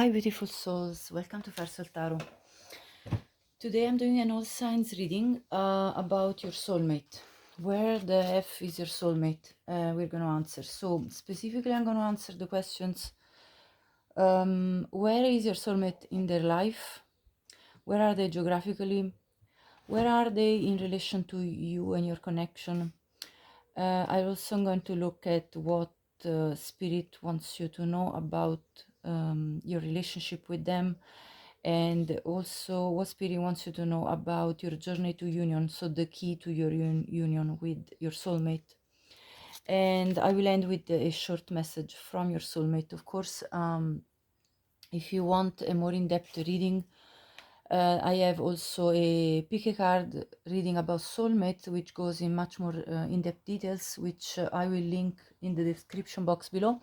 Hi beautiful souls, welcome to Firesoultarot. Today I'm doing an all signs reading about your soulmate. Where the F is your soulmate? We're going to answer. So specifically I'm going to answer the questions. Where is your soulmate in their life? Where are they geographically? Where are they in relation to you and your connection? I also am going to look at what Spirit wants you to know about your relationship with them, and also what Spirit wants you to know about your journey to union, so the key to your union with your soulmate. And I will end with a short message from your soulmate. Of course, if you want a more in-depth reading, I have also a pick a card reading about soulmate, which goes in much more in-depth details, which I will link in the description box below.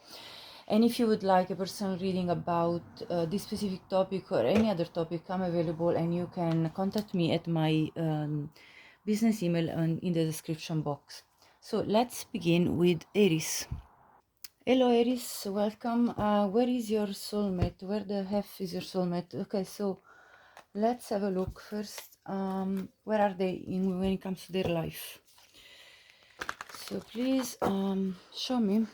And if you would like a personal reading about this specific topic or any other topic, I'm available, and you can contact me at my business email in the description box. So let's begin with Aries. Hello Aries, welcome. Where is your soulmate? Where the F is your soulmate? Okay, so let's have a look first. Where are they when it comes to their life? So please show me.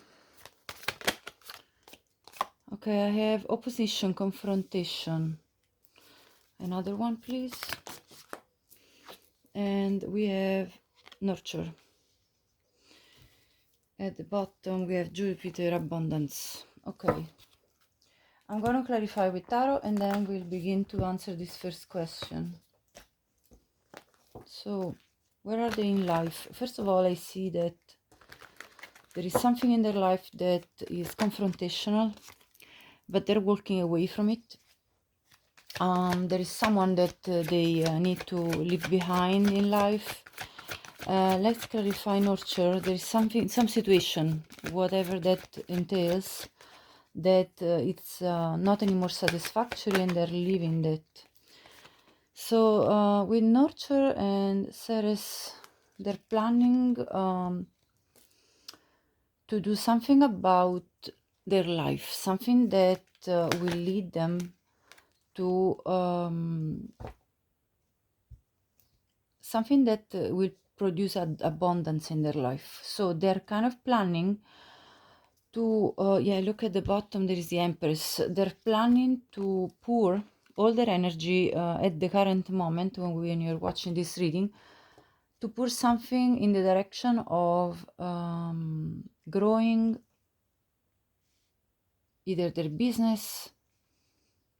Okay, I have opposition, confrontation. Another one, please. And we have nurture. At the bottom we have Jupiter, abundance. Okay, I'm going to clarify with tarot, and then we'll begin to answer this first question. So where are they in life? First of all, I see that there is something in their life that is confrontational, but they're walking away from it. There is someone that they need to leave behind in life. Let's clarify nurture. There is something, some situation, whatever that entails, that it's not anymore satisfactory, and they're leaving that. So with nurture and Ceres, they're planning to do something about their life, something that will lead them to something that will produce abundance in their life. So they're kind of planning to, yeah, look at the bottom, there is the Empress. They're planning to pour all their energy at the current moment when you're watching this reading, to pour something in the direction of growing either their business.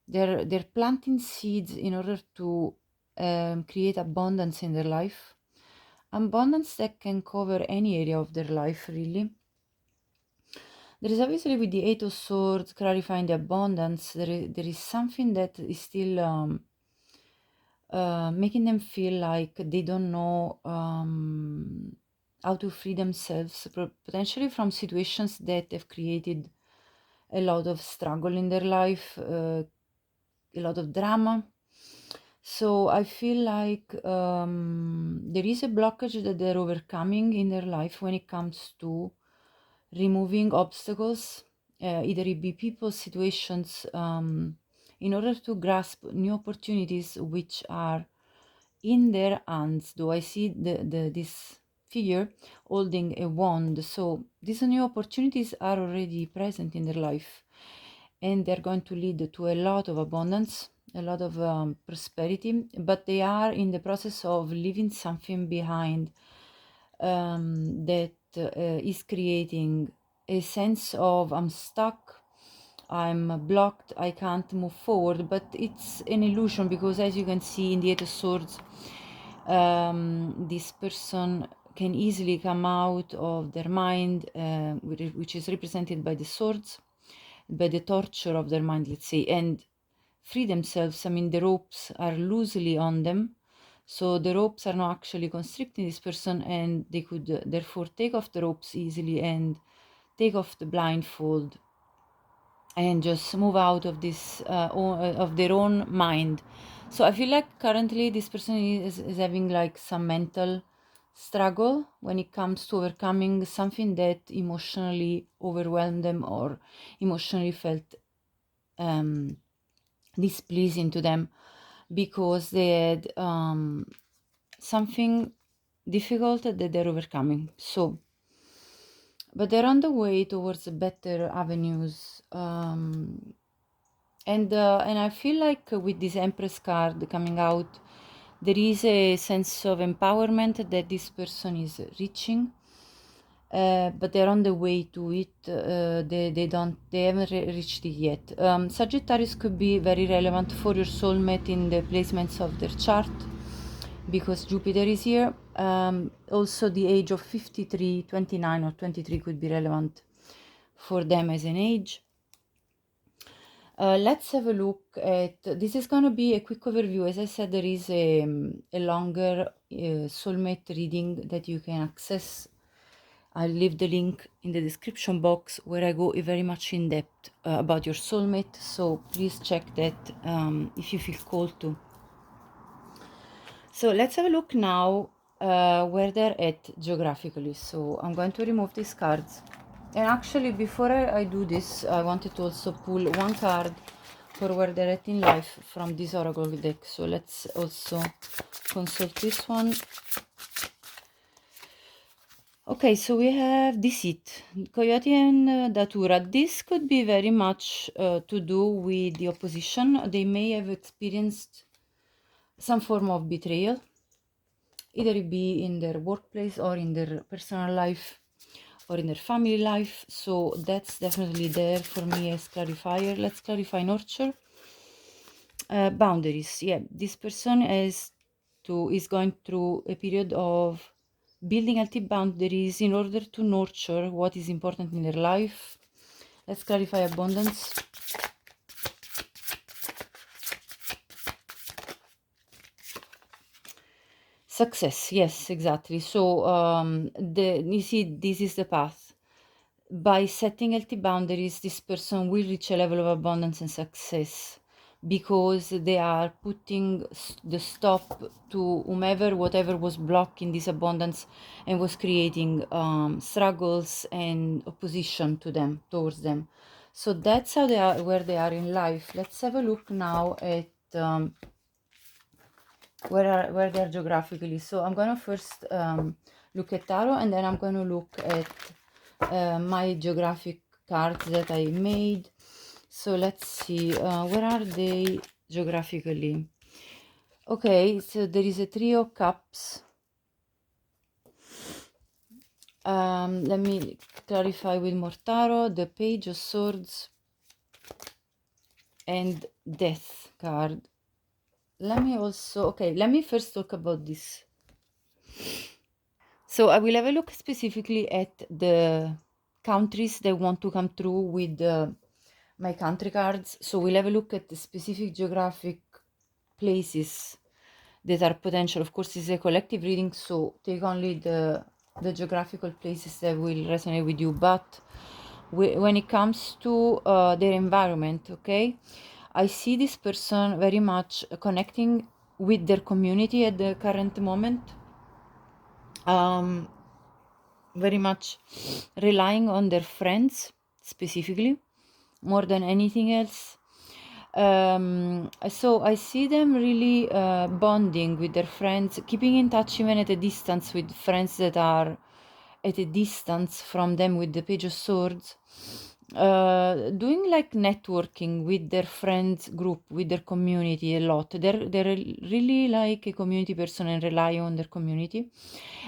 They're planting seeds in order to create abundance in their life. Abundance that can cover any area of their life, really. There is obviously, with the Eight of Swords clarifying the abundance, there is something that is still making them feel like they don't know how to free themselves, potentially from situations that have created a lot of struggle in their life, a lot of drama. So I feel like there is a blockage that they're overcoming in their life when it comes to removing obstacles, either it be people, situations, in order to grasp new opportunities which are in their hands. Though I see this figure holding a wand, so these new opportunities are already present in their life, and they're going to lead to a lot of abundance, a lot of prosperity, but they are in the process of leaving something behind that is creating a sense of I'm stuck, I'm blocked, I can't move forward. But it's an illusion, because as you can see in the Eight of Swords, this person can easily come out of their mind, which is represented by the swords, by the torture of their mind, let's say, and free themselves. I mean, the ropes are loosely on them, so the ropes are not actually constricting this person, and they could therefore take off the ropes easily and take off the blindfold and just move out of this of their own mind. So I feel like currently this person is having like some mental struggle when it comes to overcoming something that emotionally overwhelmed them or emotionally felt displeasing to them, because they had something difficult that they're overcoming. So, but they're on the way towards better avenues. And I feel like with this Empress card coming out, there is a sense of empowerment that this person is reaching, but they're on the way to it. They haven't reached it yet. Sagittarius could be very relevant for your soulmate in the placements of their chart, because Jupiter is here. Also the age of 53, 29 or 23 could be relevant for them as an age. Let's have a look at, this is going to be a quick overview. As I said, there is a longer soulmate reading that you can access. I'll leave the link in the description box, where I go very much in depth about your soulmate, so please check that if you feel called to. So let's have a look now where they're at geographically. So I'm going to remove these cards. And actually, before I do this, I wanted to also pull one card for where they're at in life from this oracle deck. So let's also consult this one. Okay, so we have Deceit, Coyote and Datura. This could be very much to do with the opposition. They may have experienced some form of betrayal, either it be in their workplace or in their personal life or in their family life. So that's definitely there for me as clarifier. Let's clarify nurture. Boundaries. Yeah, this person is going through a period of building healthy boundaries in order to nurture what is important in their life. Let's clarify abundance. Success, yes, exactly. So you see, this is the path. By setting healthy boundaries, this person will reach a level of abundance and success, because they are putting the stop to whatever was blocking this abundance and was creating struggles and opposition to them, towards them. So that's how they are, where they are in life. Let's have a look now at where they are geographically. So I'm going to first look at tarot, and then I'm going to look at my geographic cards that I made. So let's see, where are they geographically? Okay, so there is a Three of Cups. Let me clarify with more tarot. The Page of Swords and Death card. Let me first talk about this. So I will have a look specifically at the countries that want to come through with my country cards. So we'll have a look at the specific geographic places that are potential. Of course, it's a collective reading, so take only the geographical places that will resonate with you. But when it comes to their environment, okay, I see this person very much connecting with their community at the current moment. Very much relying on their friends specifically more than anything else. So I see them really bonding with their friends, keeping in touch even at a distance with friends that are at a distance from them with the Page of Swords, doing like networking with their friends group, with their community a lot. They're really like a community person and rely on their community,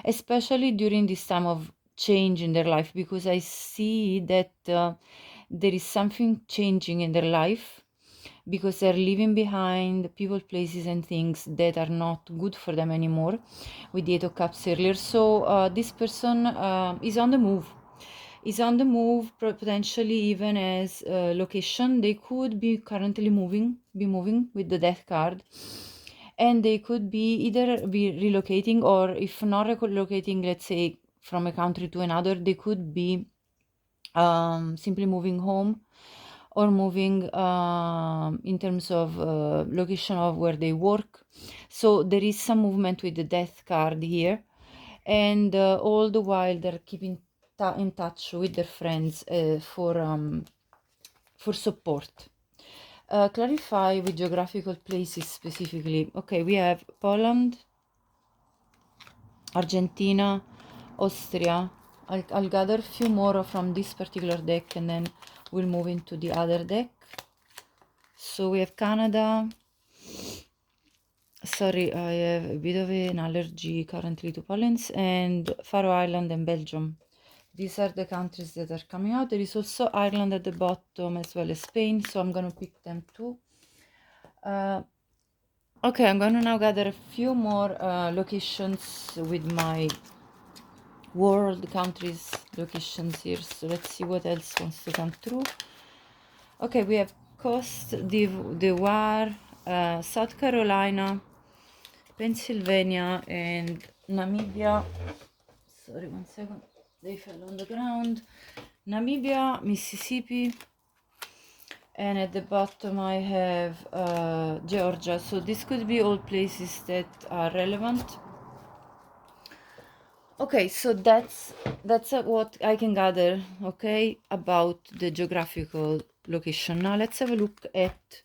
especially during this time of change in their life, because I see that there is something changing in their life, because they're leaving behind people, places, and things that are not good for them anymore, with the Eight of Cups earlier. So this person is on the move. Is on the move, potentially even as location. They could be currently moving with the Death card, and they could be either be relocating, or if not relocating, let's say from a country to another, they could be simply moving home, or moving in terms of location of where they work. So there is some movement with the Death card here, and all the while they're keeping in touch with their friends for support. Clarify with geographical places specifically. Okay, we have Poland, Argentina, Austria. I'll gather a few more from this particular deck and then we'll move into the other deck. So we have Canada. Sorry, I have a bit of an allergy currently to pollens, and Faroe Island and Belgium. These are the countries that are coming out. There is also Ireland at the bottom as well as Spain, so I'm gonna pick them too. Okay, I'm gonna now gather a few more locations with my world countries locations here. So let's see what else wants to come through. Okay, we have Cote d'Ivoire, South Carolina, Pennsylvania, and Namibia. Sorry, one second. They fell on the ground. Namibia, Mississippi, and at the bottom I have Georgia. So this could be all places that are relevant. Okay, so that's what I can gather, okay, about the geographical location. Now let's have a look at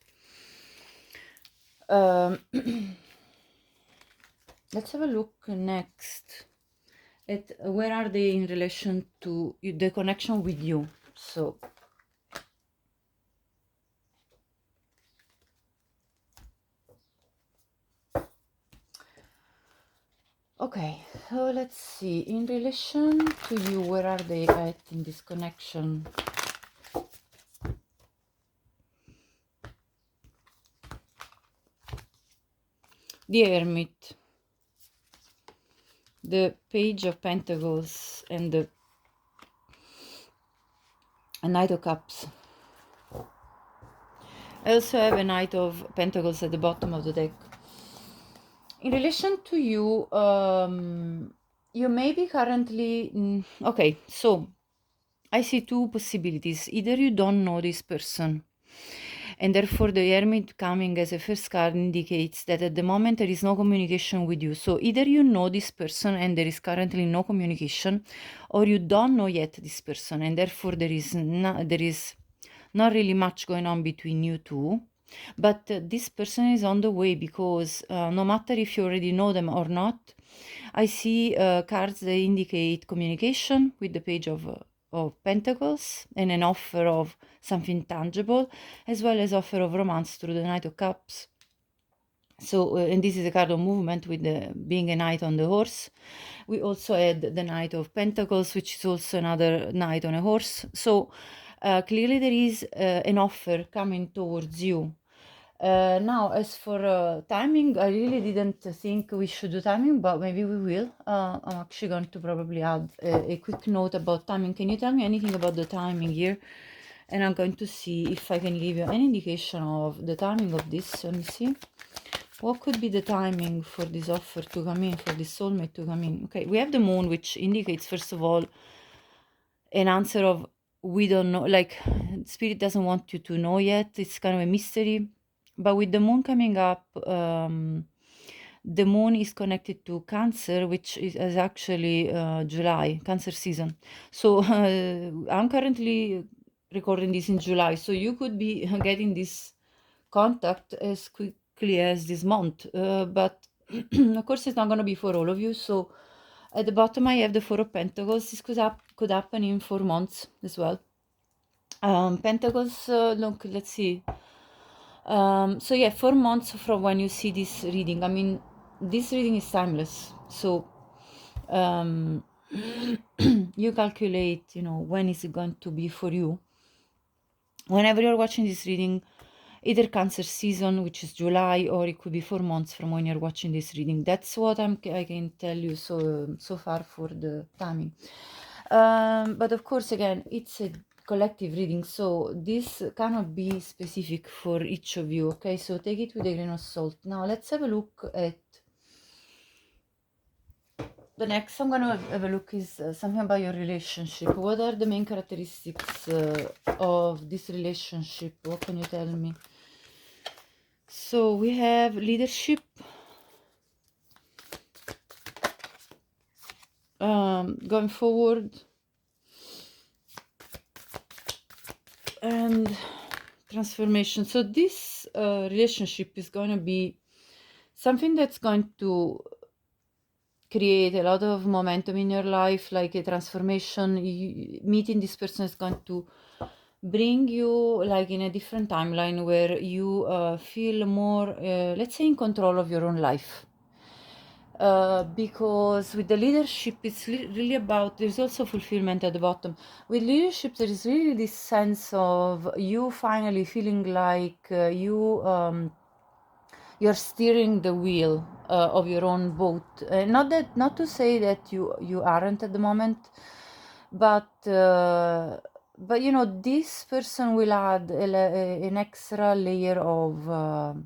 let's have a look next at where are they in relation to the connection with you. So okay, so let's see, in relation to you, where are they at in this connection? The Hermit, the Page of Pentacles, and the Knight of Cups. I also have a Knight of Pentacles at the bottom of the deck. In relation to you, you may be currently... okay, so I see two possibilities. Either you don't know this person, and therefore the Hermit coming as a first card indicates that at the moment there is no communication with you. So either you know this person and there is currently no communication, or you don't know yet this person and therefore there is not really much going on between you two. But this person is on the way, because no matter if you already know them or not, I see cards that indicate communication with the Page of Pentacles and an offer of something tangible, as well as offer of romance through the Knight of Cups. So, and this is a card of movement with being a knight on the horse. We also had the Knight of Pentacles, which is also another knight on a horse. So clearly there is an offer coming towards you. Now, as for timing, I really didn't think we should do timing, but maybe we will. I'm actually going to probably add a quick note about timing. Can you tell me anything about the timing here? And I'm going to see if I can give you an indication of the timing of this. Let me see. What could be the timing for this offer to come in, for this soulmate to come in? Okay, we have the moon, which indicates, first of all, an answer of we don't know, like spirit doesn't want you to know yet. It's kind of a mystery. But with the moon coming up, the moon is connected to Cancer, which is actually July, Cancer season. So I'm currently recording this in July. So you could be getting this contact as quickly as this month. But of course, it's not going to be for all of you. So at the bottom, I have the Four of Pentacles. This could happen in 4 months as well. Pentacles, look, let's see. So yeah, 4 months from when you see this reading. I mean, this reading is timeless. So you calculate, you know, when is it going to be for you. Whenever you're watching this reading, either Cancer season, which is July, or it could be 4 months from when you're watching this reading. That's what I can tell you so far for the timing. But of course, again, it's a collective reading, so this cannot be specific for each of you, okay? So take it with a grain of salt. Now let's have a look at the next. I'm gonna have a look is something about your relationship. What are the main characteristics of this relationship? What can you tell me? So we have leadership, going forward, and transformation. So this relationship is going to be something that's going to create a lot of momentum in your life, like a transformation. Meeting this person is going to bring you like in a different timeline where you feel more, let's say, in control of your own life. Because with the leadership, it's really about, there's also fulfillment at the bottom. With leadership, there is really this sense of you finally feeling like you're steering the wheel of your own boat. Not to say that you aren't at the moment, but you know, this person will add an extra layer of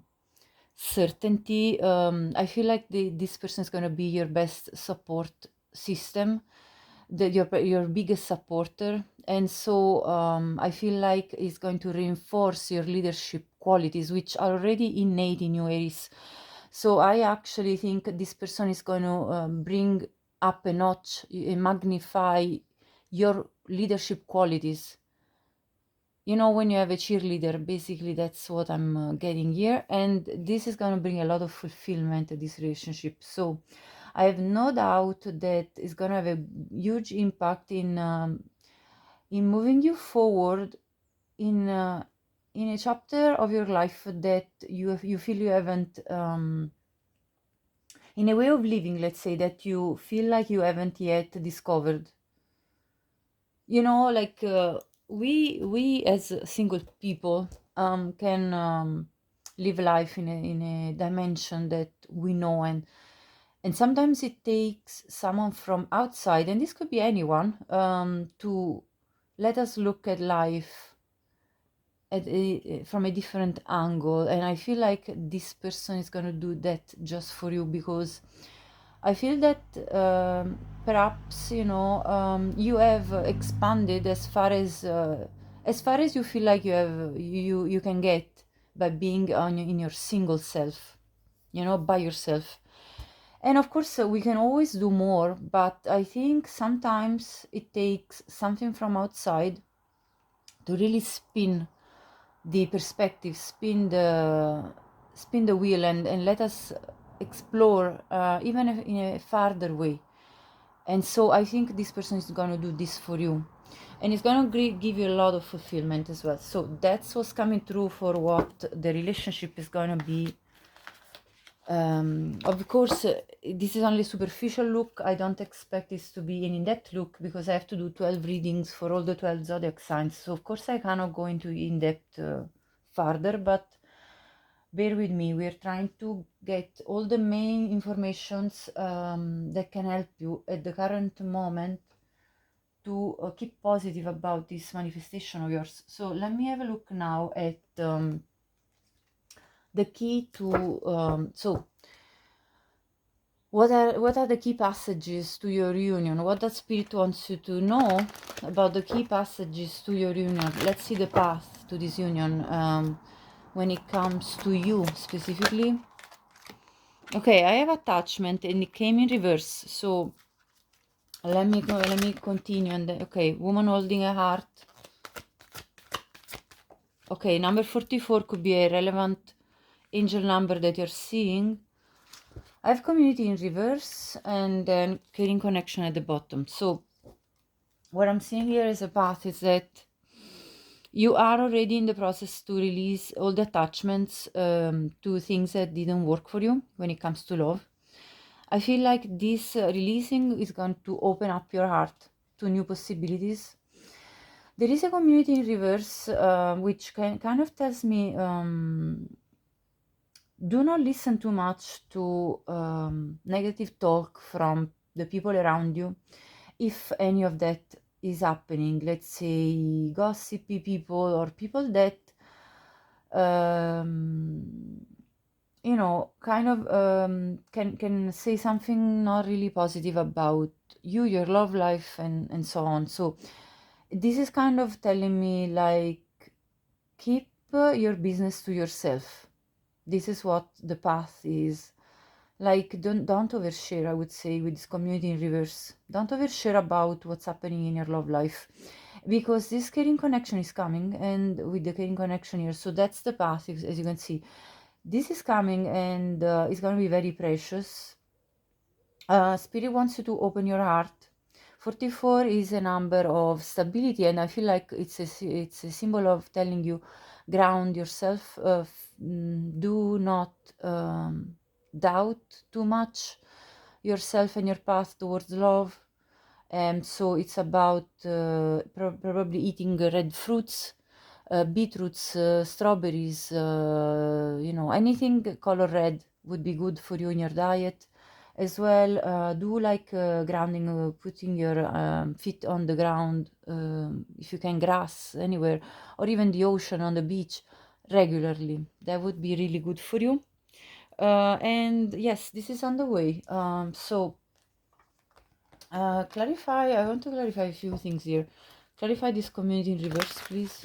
certainty. I feel like this person is going to be your best support system, your biggest supporter, and so I feel like it's going to reinforce your leadership qualities, which are already innate in you, Aries. So I actually think this person is going to bring up a notch, magnify your leadership qualities. You know, when you have a cheerleader, basically that's what I'm getting here, and this is going to bring a lot of fulfillment to this relationship. So I have no doubt that it's going to have a huge impact in moving you forward in a chapter of your life that you feel you haven't, in a way of living, let's say, that you feel like you haven't yet discovered. You know, like we as single people can live life in a dimension that we know, and sometimes it takes someone from outside, and this could be anyone, to let us look at life from a different angle. And I feel like this person is going to do that just for you, because I feel that perhaps, you know, you have expanded as far as you feel like you can get by being in your single self, you know, by yourself. And of course, we can always do more, but I think sometimes it takes something from outside to really spin the perspective, spin the wheel, and let us explore even in a farther way. And so I think this person is going to do this for you, and it's going to give you a lot of fulfillment as well. So that's what's coming through for what the relationship is going to be. Of course, this is only a superficial look. I don't expect this to be an in-depth look, because I have to do 12 readings for all the 12 zodiac signs. So of course I cannot go into in-depth further, but bear with me. We're trying to get all the main informations that can help you at the current moment to keep positive about this manifestation of yours. So let me have a look now at the key to so what are the key passages to your union? What does Spirit wants you to know about the key passages to your union? Let's see the path to this union when it comes to you specifically. Okay, I have attachment and it came in reverse. So let me continue. And okay, woman holding a heart. Okay, number 44 could be a relevant angel number that you're seeing. I have community in reverse and then caring connection at the bottom. So what I'm seeing here as a path is that you are already in the process to release all the attachments to things that didn't work for you when it comes to love. I feel like this releasing is going to open up your heart to new possibilities. There is a community in reverse which kind of tells me do not listen too much to negative talk from the people around you. If any of that is happening, let's say gossipy people or people that you know, kind of can say something not really positive about you, your love life, and so on. So this is kind of telling me, like, keep your business to yourself. This is what the path is. Like, don't overshare, I would say, with this community in reverse. Don't overshare about what's happening in your love life. because this caring connection is coming, and with the caring connection here, so that's the path, as you can see. This is coming, and it's going to be very precious. Spirit wants you to open your heart. 44 is a number of stability, and I feel like it's a symbol of telling you, ground yourself, do not doubt too much yourself and your path towards love. So it's about probably eating red fruits, beetroots, strawberries, you know, anything color red would be good for you in your diet as well. Do like grounding, putting your feet on the ground, if you can, grass anywhere, or even the ocean, on the beach regularly. That would be really good for you. And yes, this is on the way. So clarify, I want to clarify a few things here. Clarify this community in reverse, please.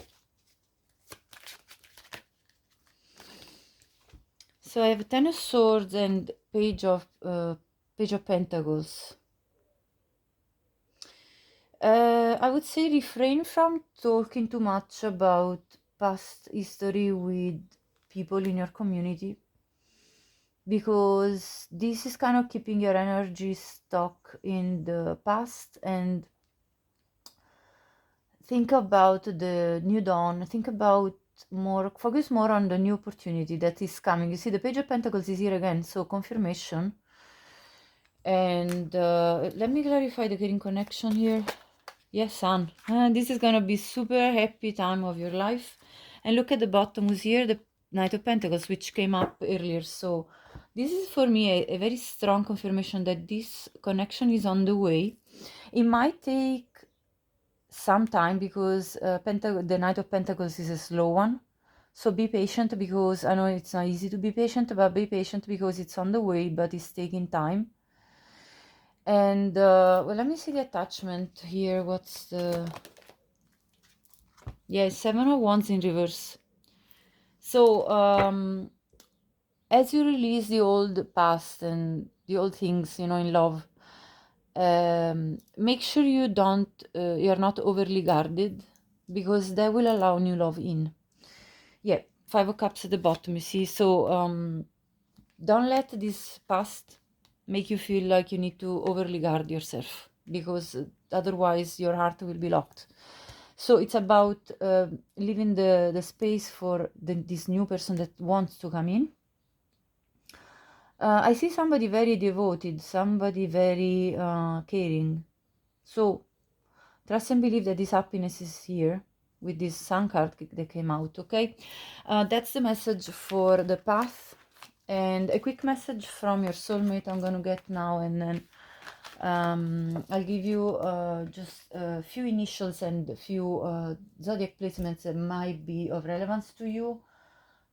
So I have Ten of Swords and Page of Pentacles. I would say refrain from talking too much about past history with people in your community, because this is kind of keeping your energy stuck in the past. And think about the new dawn, think about more, focus more on the new opportunity that is coming. You see, the Page of Pentacles is here again, so confirmation. And let me clarify the caring connection here. Yes, Sun. This is gonna be super happy time of your life. And look at the bottom who's here, the Knight of Pentacles, which came up earlier. So this is for me a very strong confirmation that this connection is on the way. It might take some time, because the Knight of Pentacles is a slow one. So be patient, because I know it's not easy to be patient, but be patient because it's on the way, but it's taking time. And well, let me see the attachment here. What's the... Yeah, Seven of Wands in reverse. So as you release the old past and the old things, you know, in love, make sure you don't you're not overly guarded, because that will allow new love in. Yeah, Five of Cups at the bottom, you see. So don't let this past make you feel like you need to overly guard yourself, because otherwise your heart will be locked. So it's about leaving the space for this new person that wants to come in. I see somebody very devoted, somebody very caring. So trust and believe that this happiness is here with this Sun card that came out, okay? That's the message for the path. And a quick message from your soulmate I'm going to get now, and then I'll give you just a few initials and a few zodiac placements that might be of relevance to you.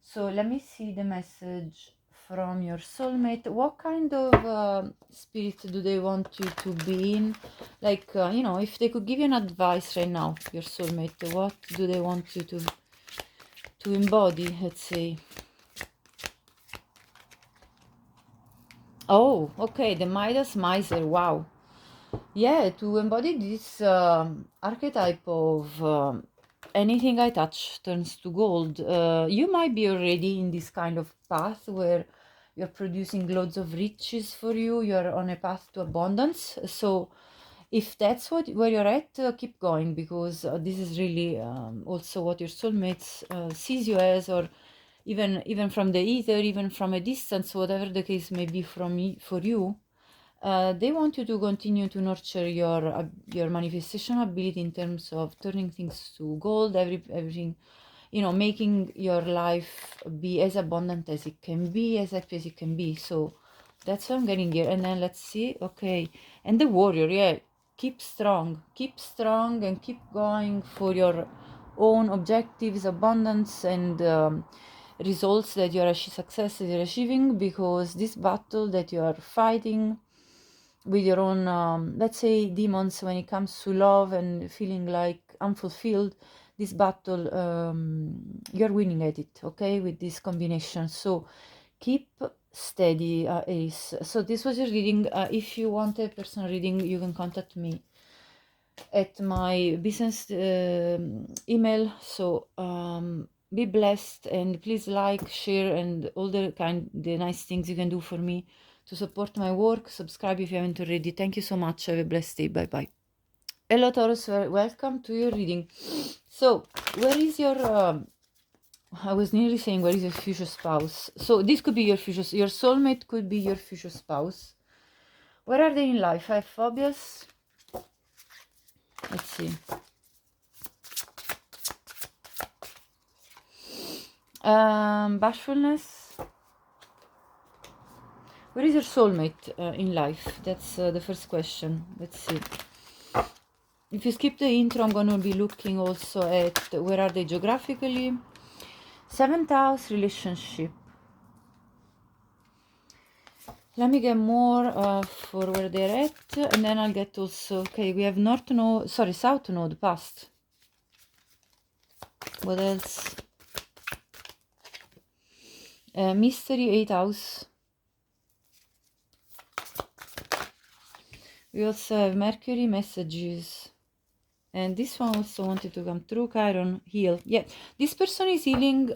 So let me see the message from your soulmate. What kind of spirit do they want you to be in? Like, you know, if they could give you an advice right now, your soulmate, what do they want you to embody, let's say? Oh, okay, the Midas Miser, wow. Yeah, to embody this archetype of anything I touch turns to gold. You might be already in this kind of path where you're producing loads of riches for you. You're on a path to abundance. So if that's where you're at, keep going, because this is really also what your soulmate sees you as, or even from the ether, even from a distance, whatever the case may be for you. They want you to continue to nurture your manifestation ability in terms of turning things to gold, everything, you know, making your life be as abundant as it can be, as happy as it can be. So that's what I'm getting here. And then let's see, okay, and the Warrior, yeah, keep strong, and keep going for your own objectives, abundance, and results that you're success that you're achieving, because this battle that you are fighting with your own let's say demons when it comes to love and feeling like unfulfilled, this battle, you're winning at it, okay, with this combination. So keep steady, Ace. So this was your reading. If you want a personal reading, you can contact me at my business email. So be blessed, and please like, share, and all the nice things you can do for me to support my work. Subscribe if you haven't already. Thank you so much. Have a blessed day. Bye bye. Hello Taurus, welcome to your reading. So where is your I was nearly saying where is your future spouse? So this could be your your soulmate could be your future spouse. Where are they in life? I have phobias. Let's see. Bashfulness. Where is your soulmate in life? That's the first question. Let's see. If you skip the intro, I'm going to be looking also at where are they geographically. 7th house, relationship. Let me get more for where they're at, and then I'll get also, okay, we have South Node, past. What else? Mystery, 8th house. We also have Mercury, messages. And this one also wanted to come through. Chiron, heal. Yeah, this person is healing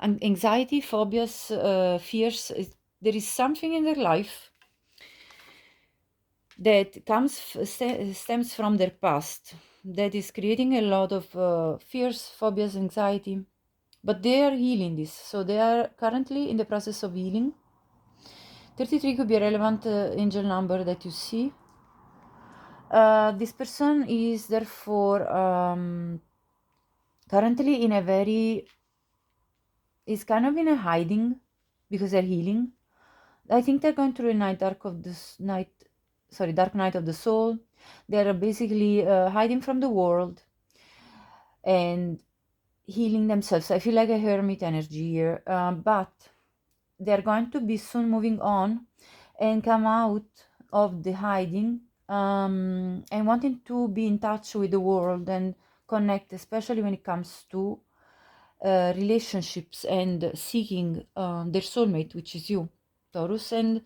anxiety, phobias, fears. There is something in their life that stems from their past that is creating a lot of fears, phobias, anxiety. But they are healing this. So they are currently in the process of healing. 33 could be a relevant angel number that you see. This person is therefore currently in a is kind of in a hiding because they're healing. I think they're going through a dark night of the soul. They're basically hiding from the world and healing themselves. I feel like a hermit energy here, but they're going to be soon moving on and come out of the hiding and wanting to be in touch with the world and connect, especially when it comes to relationships and seeking their soulmate, which is you, Taurus, and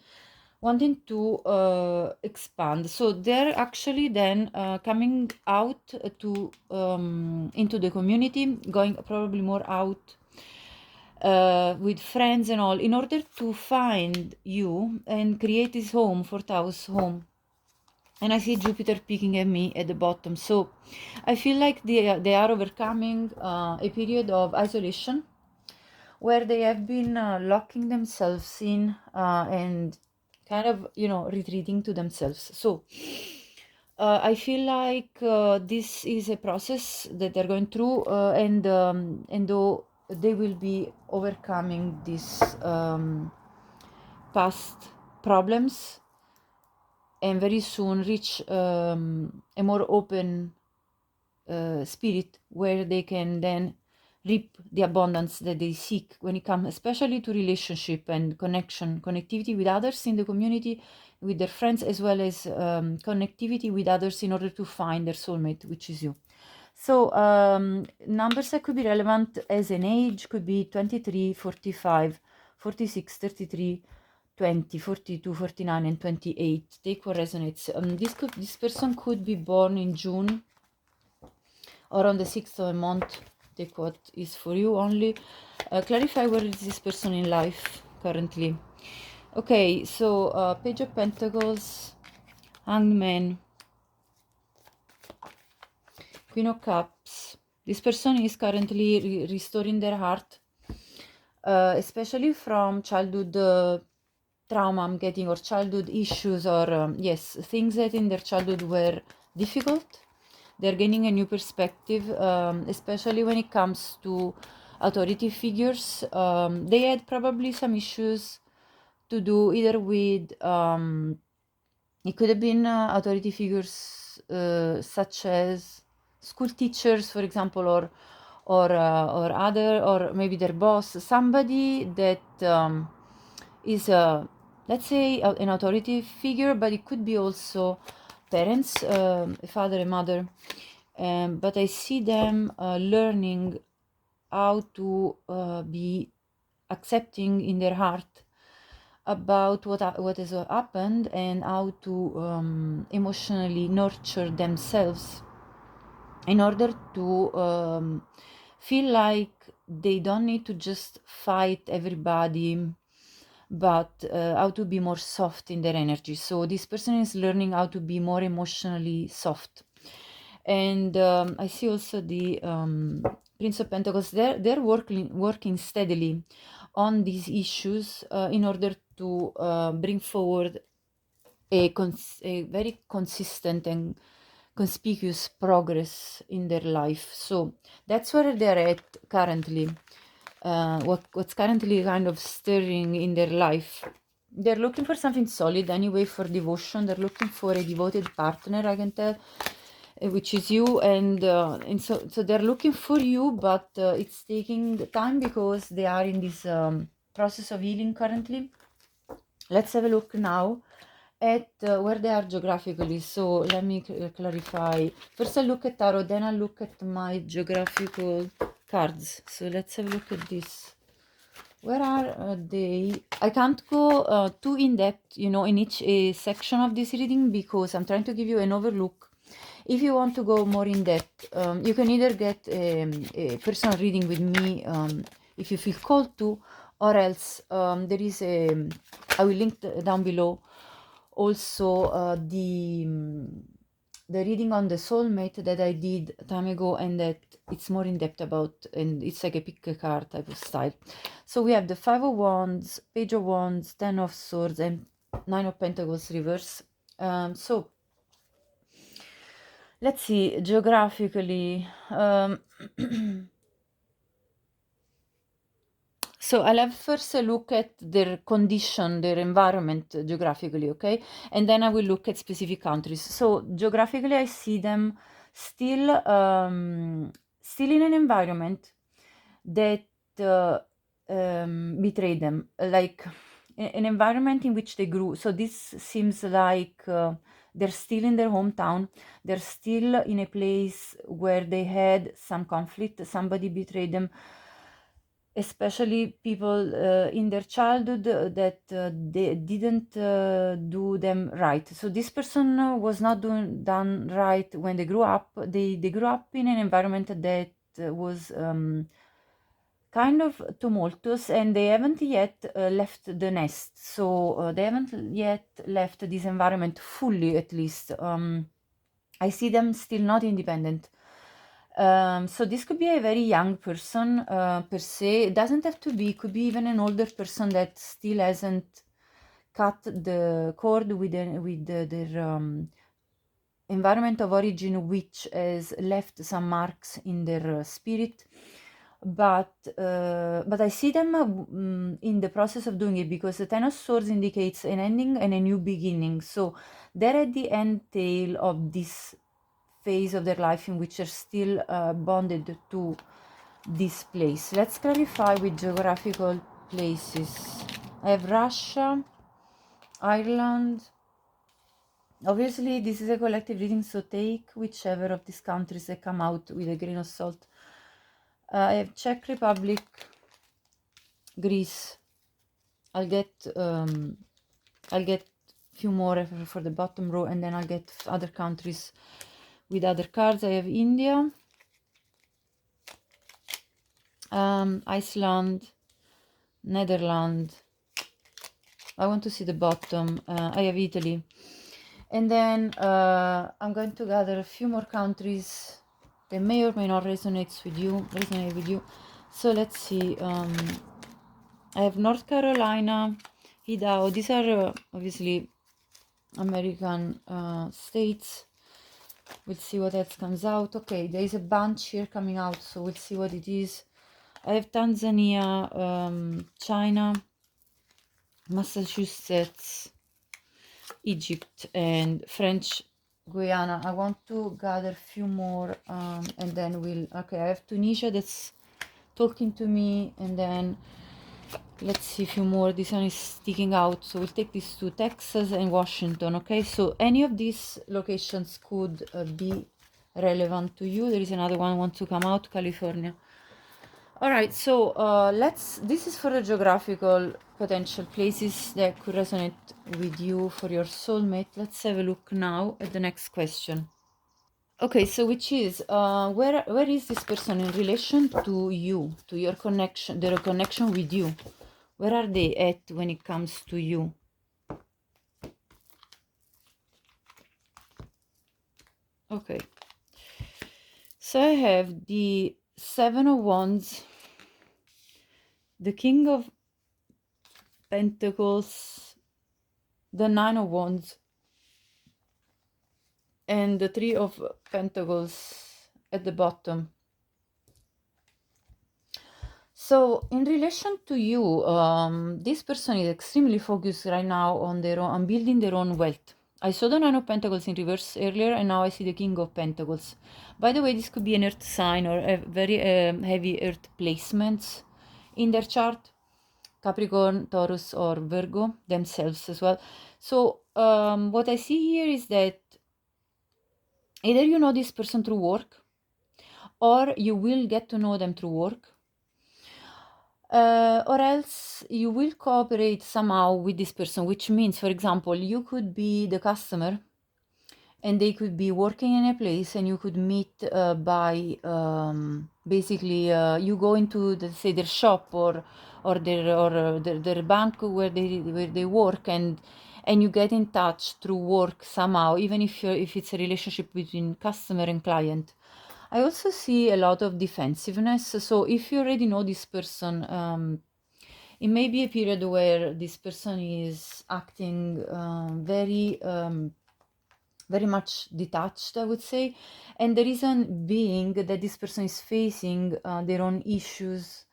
wanting to expand. So they're actually then coming out to into the community, going probably more out with friends and all, in order to find you and create this home for Taurus home. And I see Jupiter peeking at me at the bottom. So I feel like they are overcoming a period of isolation where they have been locking themselves in and kind of, retreating to themselves. So I feel like this is a process that they're going through, and though they will be overcoming these past problems and very soon reach a more open spirit where they can then reap the abundance that they seek when it comes especially to relationship and connectivity with others in the community, with their friends, as well as connectivity with others in order to find their soulmate, which is you. So numbers that could be relevant as an age could be 23, 45, 46, 33, 20, 42, 49, and 28. Take what resonates. This person could be born in June or on the 6th of a month. Take what is for you only. Clarify where is this person in life currently. Okay, so Page of Pentacles, Hanged Man, Queen of Cups. This person is currently restoring their heart, especially from childhood trauma I'm getting, or childhood issues, or yes, things that in their childhood were difficult. They're gaining a new perspective, especially when it comes to authority figures. They had probably some issues to do either with, it could have been authority figures such as school teachers, for example, or other, or maybe their boss, somebody that is let's say an authority figure, but it could be also parents, a father and mother. But I see them learning how to be accepting in their heart about what has happened and how to emotionally nurture themselves in order to feel like they don't need to just fight everybody, but how to be more soft in their energy. So this person is learning how to be more emotionally soft. And I see also the Prince of Pentacles. They're working steadily on these issues in order to bring forward a very consistent and conspicuous progress in their life. So that's where they're at currently. What's currently kind of stirring in their life. They're looking for something solid anyway, for devotion. They're looking for a devoted partner, I can tell, which is you. And so they're looking for you, but it's taking time because they are in this process of healing currently. Let's have a look now at where they are geographically. So let me clarify. First I look at tarot, then I look at my geographical cards. So let's have a look at this. Where are they? I can't go too in depth, you know, in each section of this reading, because I'm trying to give you an overlook. If you want to go more in depth, you can either get a personal reading with me if you feel called to, or else there is a, I will link down below also the reading on the soulmate that I did time ago, and that it's more in depth about, and it's like a pick a card type of style. So we have the 5 of Wands, Page of Wands, 10 of Swords, and 9 of Pentacles reverse. So let's see geographically. So I'll have first a look at their condition, their environment geographically, okay? And then I will look at specific countries. So geographically, I see them still in an environment that betrayed them, like an environment in which they grew. So this seems like they're still in their hometown. They're still in a place where they had some conflict. Somebody betrayed them, especially people in their childhood that they didn't do them right. So this person was not done right when they grew up. They grew up in an environment that was kind of tumultuous, and they haven't yet left the nest. So they haven't yet left this environment fully, at least. I see them still not independent. So this could be a very young person per se. It doesn't have to be, it could be even an older person that still hasn't cut the cord with their environment of origin, which has left some marks in their spirit. But I see them in the process of doing it, because the 10 of Swords indicates an ending and a new beginning. So they're at the end tail of this phase of their life in which they're still bonded to this place. Let's clarify with geographical places. I have Russia, Ireland. Obviously, this is a collective reading, so take whichever of these countries that come out with a grain of salt. I have Czech Republic, Greece. I'll get few more for the bottom row, and then I'll get other countries with other cards. I have India, Iceland, Netherlands. I want to see the bottom. I have Italy. And then I'm going to gather a few more countries that may or may not resonate with you. So let's see. I have North Carolina, Idaho. These are obviously American states. We'll see what else comes out. Okay, there is a bunch here coming out, so we'll see what it is. I have Tanzania, China, Massachusetts, Egypt, and French Guiana. I want to gather a few more, and then we'll... Okay, I have Tunisia that's talking to me, and then let's see a few more. This one is sticking out, so we'll take these two, Texas and Washington. Okay, so any of these locations could be relevant to you. There is another one want to come out, California. All right, so this is for the geographical potential places that could resonate with you for your soulmate. Let's have a look now at the next question. Okay, so which is where is this person in relation to you, to your connection, their connection with you? Where are they at when it comes to you? Okay, so I have the Seven of Wands, the King of Pentacles, the Nine of Wands, and the Three of Pentacles at the bottom. So in relation to you, this person is extremely focused right now on their own, on building their own wealth. I saw the Nine of Pentacles in reverse earlier, and now I see the King of Pentacles. By the way, this could be an earth sign or a very heavy earth placements in their chart. Capricorn, Taurus, or Virgo themselves as well. So what I see here is that either you know this person through work, or you will get to know them through work, or else you will cooperate somehow with this person, which means, for example, you could be the customer and they could be working in a place, and you could meet by basically you go into the, say, their shop or their bank where they work, and you get in touch through work somehow, even if it's a relationship between customer and client. I also see a lot of defensiveness. So if you already know this person, it may be a period where this person is acting very much detached, I would say. And the reason being that this person is facing their own issues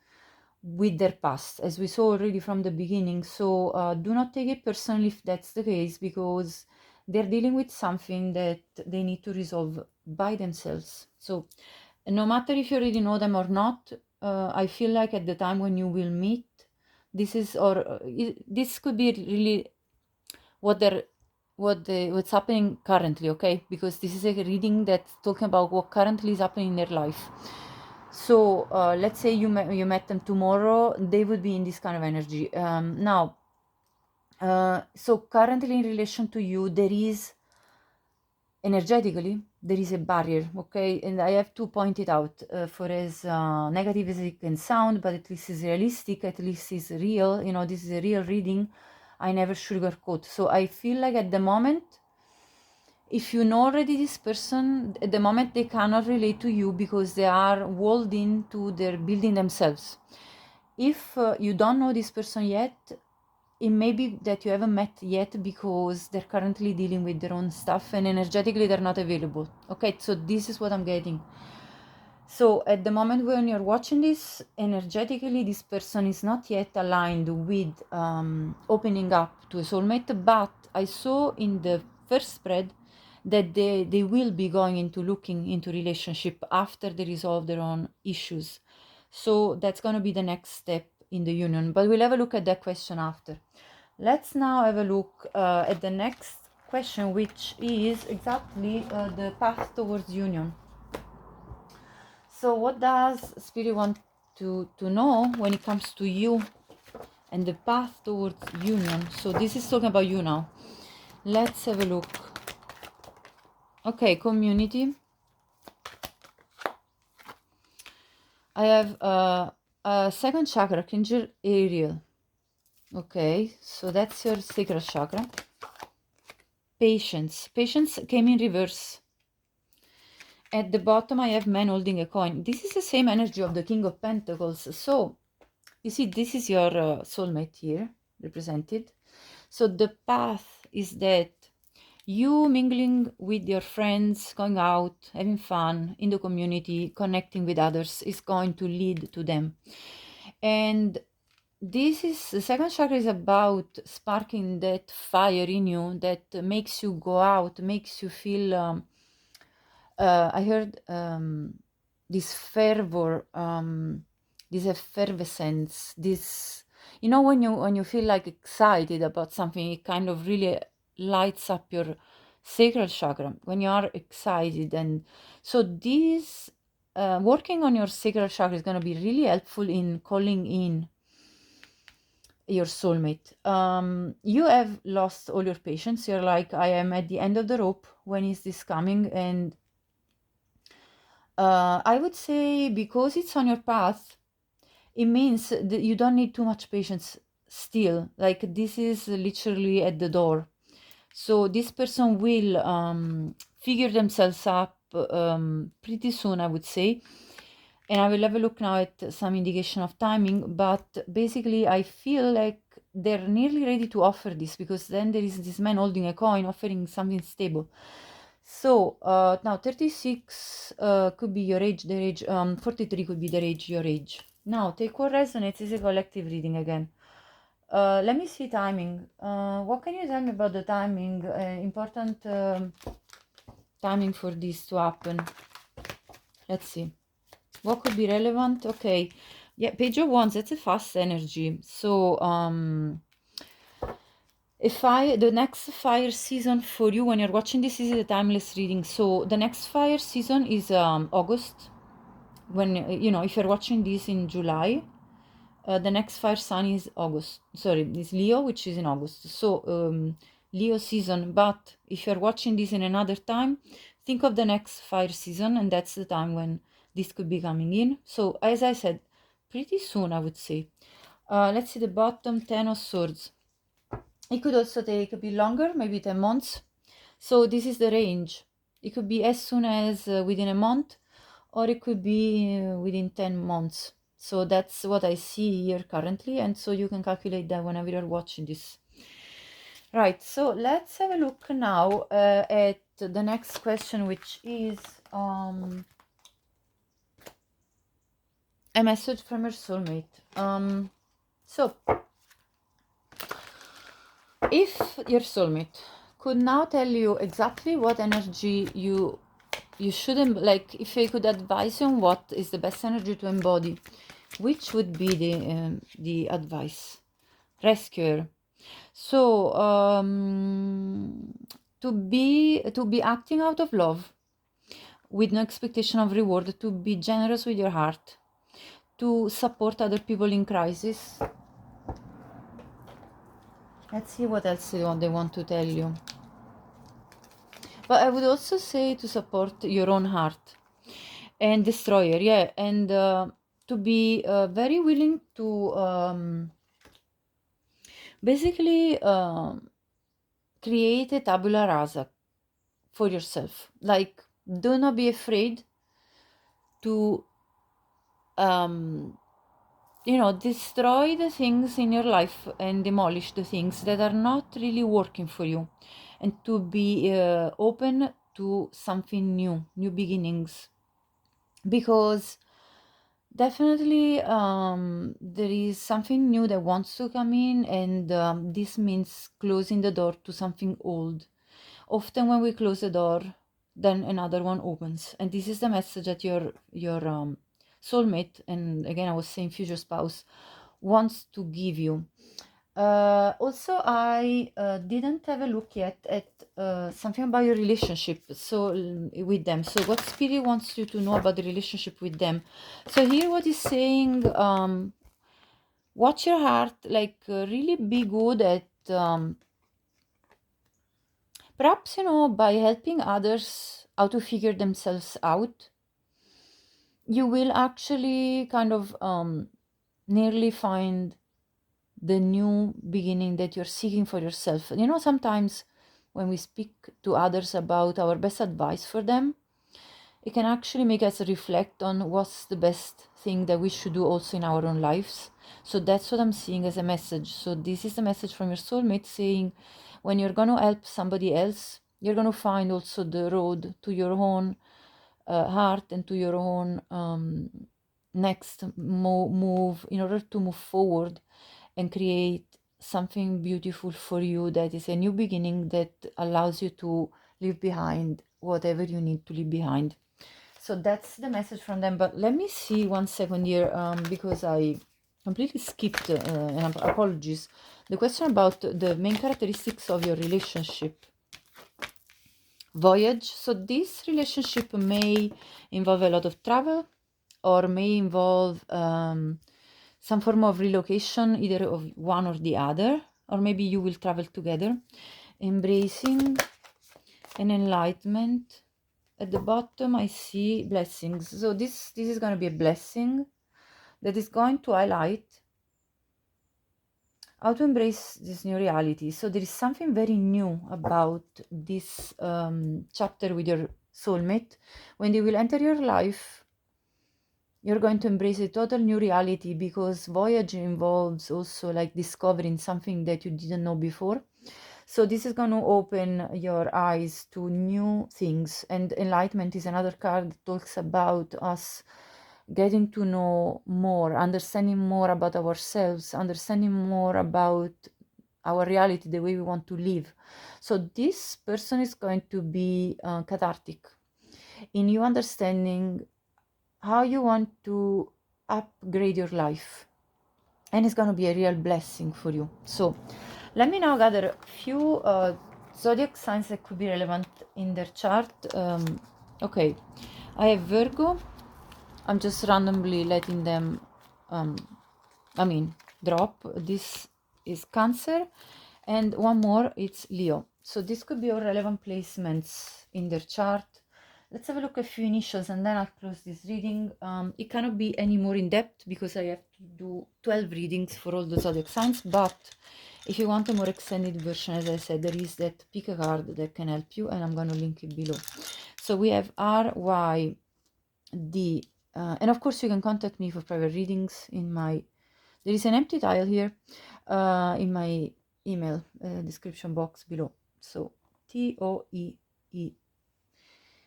with their past, as we saw already from the beginning. So do not take it personally if that's the case, because they're dealing with something that they need to resolve by themselves. So no matter if you already know them or not, I feel like at the time when you will meet, this could be really what's happening currently, okay? Because this is a reading that's talking about what currently is happening in their life. So let's say you met them tomorrow, they would be in this kind of energy. Now, so currently in relation to you, there is energetically there is a barrier, okay? And I have to point it out for as negative as it can sound, but at least it's realistic, at least it's real. You know, this is a real reading. I never sugarcoat. So I feel like at the moment, if you know already this person, at the moment they cannot relate to you because they are walled into their building themselves. If you don't know this person yet, it may be that you haven't met yet because they're currently dealing with their own stuff and energetically they're not available. Okay, so this is what I'm getting. So at the moment when you're watching this, energetically this person is not yet aligned with opening up to a soulmate, but I saw in the first spread that they will be going into looking into relationship after they resolve their own issues. So that's going to be the next step in the union, but we'll have a look at that question after. Let's now have a look at the next question, which is exactly the path towards union. So what does Spirit want to know when it comes to you and the path towards union? So this is talking about you now. Let's have a look. Okay, community. I have a second chakra, Archangel Ariel. Okay, so that's your sacral chakra. Patience. Patience came in reverse. At the bottom, I have man holding a coin. This is the same energy of the King of Pentacles. So, you see, this is your soulmate here, represented. So the path is that you mingling with your friends, going out, having fun in the community, connecting with others is going to lead to them. And this is, the second chakra is about sparking that fire in you that makes you go out, makes you feel... I heard this fervor, this effervescence, this, you know, when you feel like excited about something, it kind of really lights up your sacral chakra when you are excited. And so this working on your sacral chakra is going to be really helpful in calling in your soulmate. You have lost all your patience. You're like, I am at the end of the rope. When is this coming? And I would say, because it's on your path, it means that you don't need too much patience still. Like, this is literally at the door. So this person will figure themselves up pretty soon, I would say. And I will have a look now at some indication of timing, but basically I feel like they're nearly ready to offer this, because then there is this man holding a coin offering something stable. So now 36 could be your age, their age, 43 could be their age, your age. Now take what resonates. Is a collective reading again. Let me see timing. What can you tell me about the timing? Important timing for this to happen. Let's see. What could be relevant? Okay. Yeah, Page of Wands, that's a fast energy. So the next fire season for you, when you're watching this, is a timeless reading. So the next fire season is August. When if you're watching this in July, the next fire sign is is Leo, which is in August. So Leo season. But if you're watching this in another time, think of the next fire season, and that's the time when this could be coming in. So as I said, pretty soon, I would say. Let's see the bottom. 10 of Swords. It could also take a bit longer, maybe 10 months. So this is the range. It could be as soon as within a month, or it could be within 10 months. So that's what I see here currently, and so you can calculate that whenever you're watching this. Right, so let's have a look now at the next question, which is a message from your soulmate. So if your soulmate could now tell you exactly what energy you shouldn't, like, if they could advise you on what is the best energy to embody, which would be the advice? Rescuer. So to be acting out of love with no expectation of reward, to be generous with your heart, to support other people in crisis. Let's see what else they want to tell you. But I would also say to support your own heart. And Destroyer, yeah, and to be very willing to basically create a tabula rasa for yourself. Like, do not be afraid to destroy the things in your life and demolish the things that are not really working for you, and to be open to something new beginnings, because definitely there is something new that wants to come in, and this means closing the door to something old. Often when we close the door, then another one opens, and this is the message that your soulmate, and again I was saying future spouse, wants to give you. Also, I didn't have a look yet at something about your relationship, so with them. So what spirit wants you to know about the relationship with them? So here what is saying, watch your heart, like really be good at perhaps, by helping others how to figure themselves out. You will actually kind of nearly find the new beginning that you're seeking for yourself. Sometimes when we speak to others about our best advice for them, it can actually make us reflect on what's the best thing that we should do also in our own lives. So that's what I'm seeing as a message. So this is a message from your soulmate saying, when you're going to help somebody else, you're going to find also the road to your own heart and to your own next move, in order to move forward and create something beautiful for you, that is a new beginning that allows you to leave behind whatever you need to leave behind. So that's the message from them. But let me see 1 second here, because I completely skipped, and apologies, the question about the main characteristics of your relationship. voyage. So this relationship may involve a lot of travel, or may involve some form of relocation, either of one or the other, or maybe you will travel together. Embracing and enlightenment. At the bottom I see blessings. So this is going to be a blessing that is going to highlight how to embrace this new reality. So there is something very new about this chapter with your soulmate. When they will enter your life, you're going to embrace a total new reality, because voyage involves also like discovering something that you didn't know before. So this is going to open your eyes to new things. And enlightenment is another card that talks about us getting to know more, understanding more about ourselves, understanding more about our reality, the way we want to live. So this person is going to be cathartic in you understanding how you want to upgrade your life, and it's going to be a real blessing for you. So let me now gather a few zodiac signs that could be relevant in their chart. Okay, I have Virgo. I'm just randomly letting them drop. This is Cancer, and one more, it's Leo. So this could be all relevant placements in their chart. Let's have a look at a few initials and then I'll close this reading. It cannot be any more in depth because I have to do 12 readings for all the zodiac signs, but if you want a more extended version, as I said, there is that pick a card that can help you, and I'm going to link it below. So we have RYD, and of course you can contact me for private readings in my, there is an empty tile here in my email description box below. So TOEE.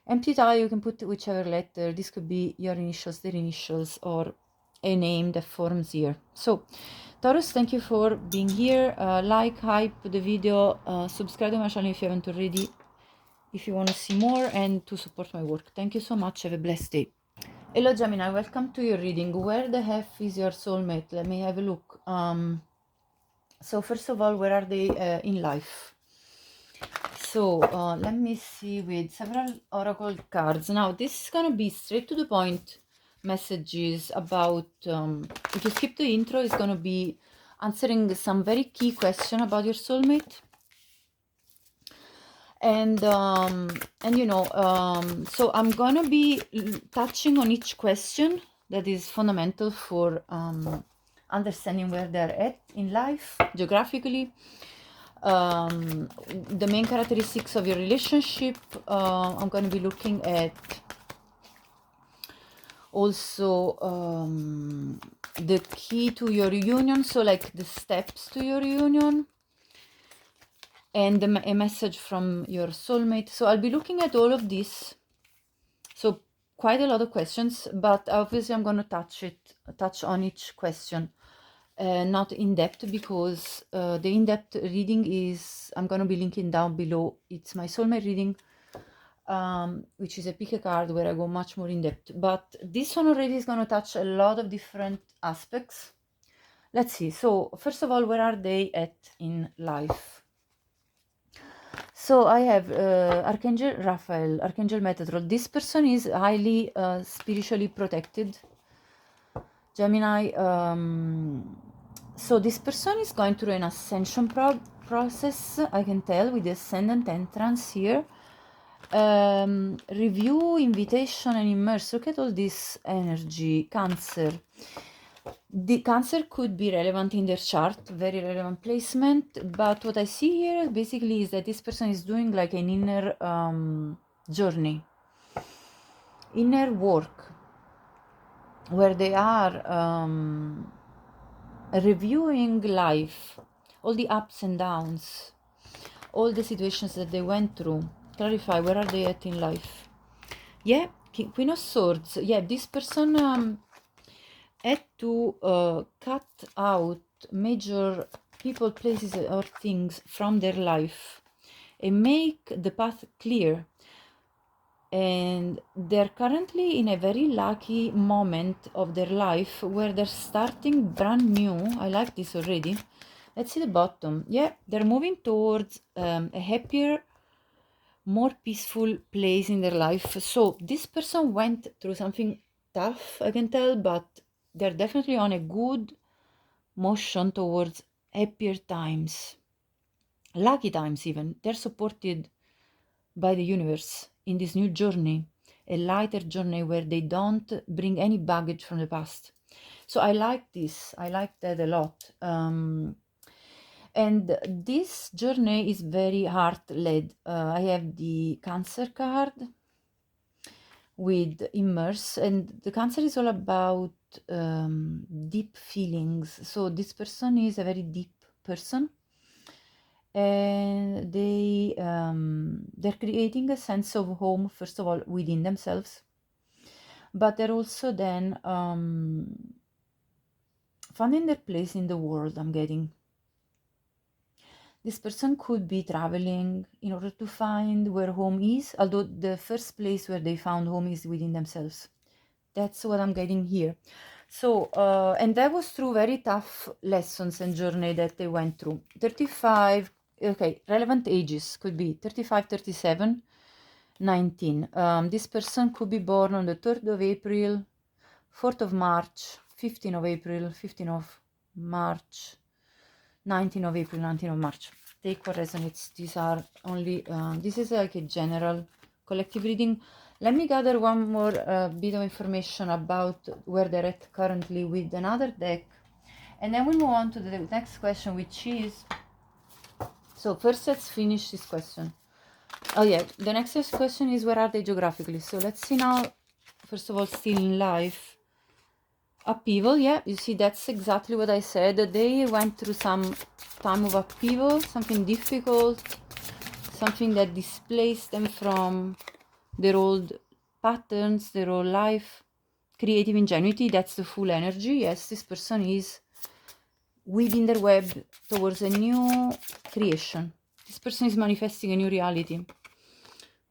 Empty tile, you can put whichever letter. This could be your initials, their initials, or a name that forms here. So Taurus, thank you for being here. Like, hype the video, subscribe to my channel if you haven't already, if you want to see more and to support my work. Thank you so much. Have a blessed day. Hello Gemini, welcome to your reading. Where the heck is your soulmate? Let me have a look. So first of all, where are they in life? So let me see with several oracle cards. Now this is gonna be straight to the point messages about, if you skip the intro, it's gonna be answering some very key question about your soulmate. And you know, so I'm gonna be touching on each question that is fundamental for understanding where they're at in life geographically. The main characteristics of your relationship. I'm going to be looking at also the key to your union, so like the steps to your union, and a message from your soulmate. So I'll be looking at all of this, so quite a lot of questions, but obviously I'm going to touch on each question. Not in depth, because the in-depth reading is, I'm going to be linking down below. It's my soulmate reading, which is a pick a card where I go much more in depth, but this one already is going to touch a lot of different aspects. Let's see. So first of all, where are they at in life? So I have Archangel Raphael, Archangel Metatron. This person is highly spiritually protected, Gemini. So this person is going through an ascension process, I can tell, with the ascendant entrance here. Review, invitation, and immerse. Look at all this energy. Cancer. The Cancer could be relevant in their chart, very relevant placement, but what I see here basically is that this person is doing like an inner journey, inner work, where they are reviewing life, all the ups and downs, all the situations that they went through. Clarify, where are they at in life? Yeah, Queen of Swords. Yeah, this person had to cut out major people, places, or things from their life and make the path clear. And they're currently in a very lucky moment of their life where they're starting brand new. I like this already. Let's see the bottom. Yeah, they're moving towards a happier more peaceful place in their life. So this person went through something tough, I can tell, but they're definitely on a good motion towards happier times, lucky times even. They're supported by the universe in this new journey, a lighter journey where they don't bring any baggage from the past. So I like this. I like that a lot. And this journey is very heart-led. I have the Cancer card with Immerse, and the Cancer is all about deep feelings. So this person is a very deep person, and they're creating a sense of home, first of all, within themselves, but they're also then finding their place in the world. I'm getting this person could be traveling in order to find where home is, although the first place where they found home is within themselves. That's what I'm getting here. So, and that was through very tough lessons and journey that they went through. 35, okay, relevant ages could be 35, 37, 19. This person could be born on the 3rd of April, 4th of March, 15th of April, 15th of March, 19th of April, 19th of March. Take what resonates. These are only, this is like a general collective reading. Let me gather one more bit of information about where they're at currently with another deck. And then we move on to the next question, which is, so first let's finish this question. Oh yeah, the next question is, where are they geographically? So let's see now, first of all, still in life. Upheaval, yeah, you see, that's exactly what I said. They went through some time of upheaval, something difficult, something that displaced them from their old patterns, their old life. Creative ingenuity, that's the full energy. Yes, this person is weaving their web towards a new creation. This person is manifesting a new reality.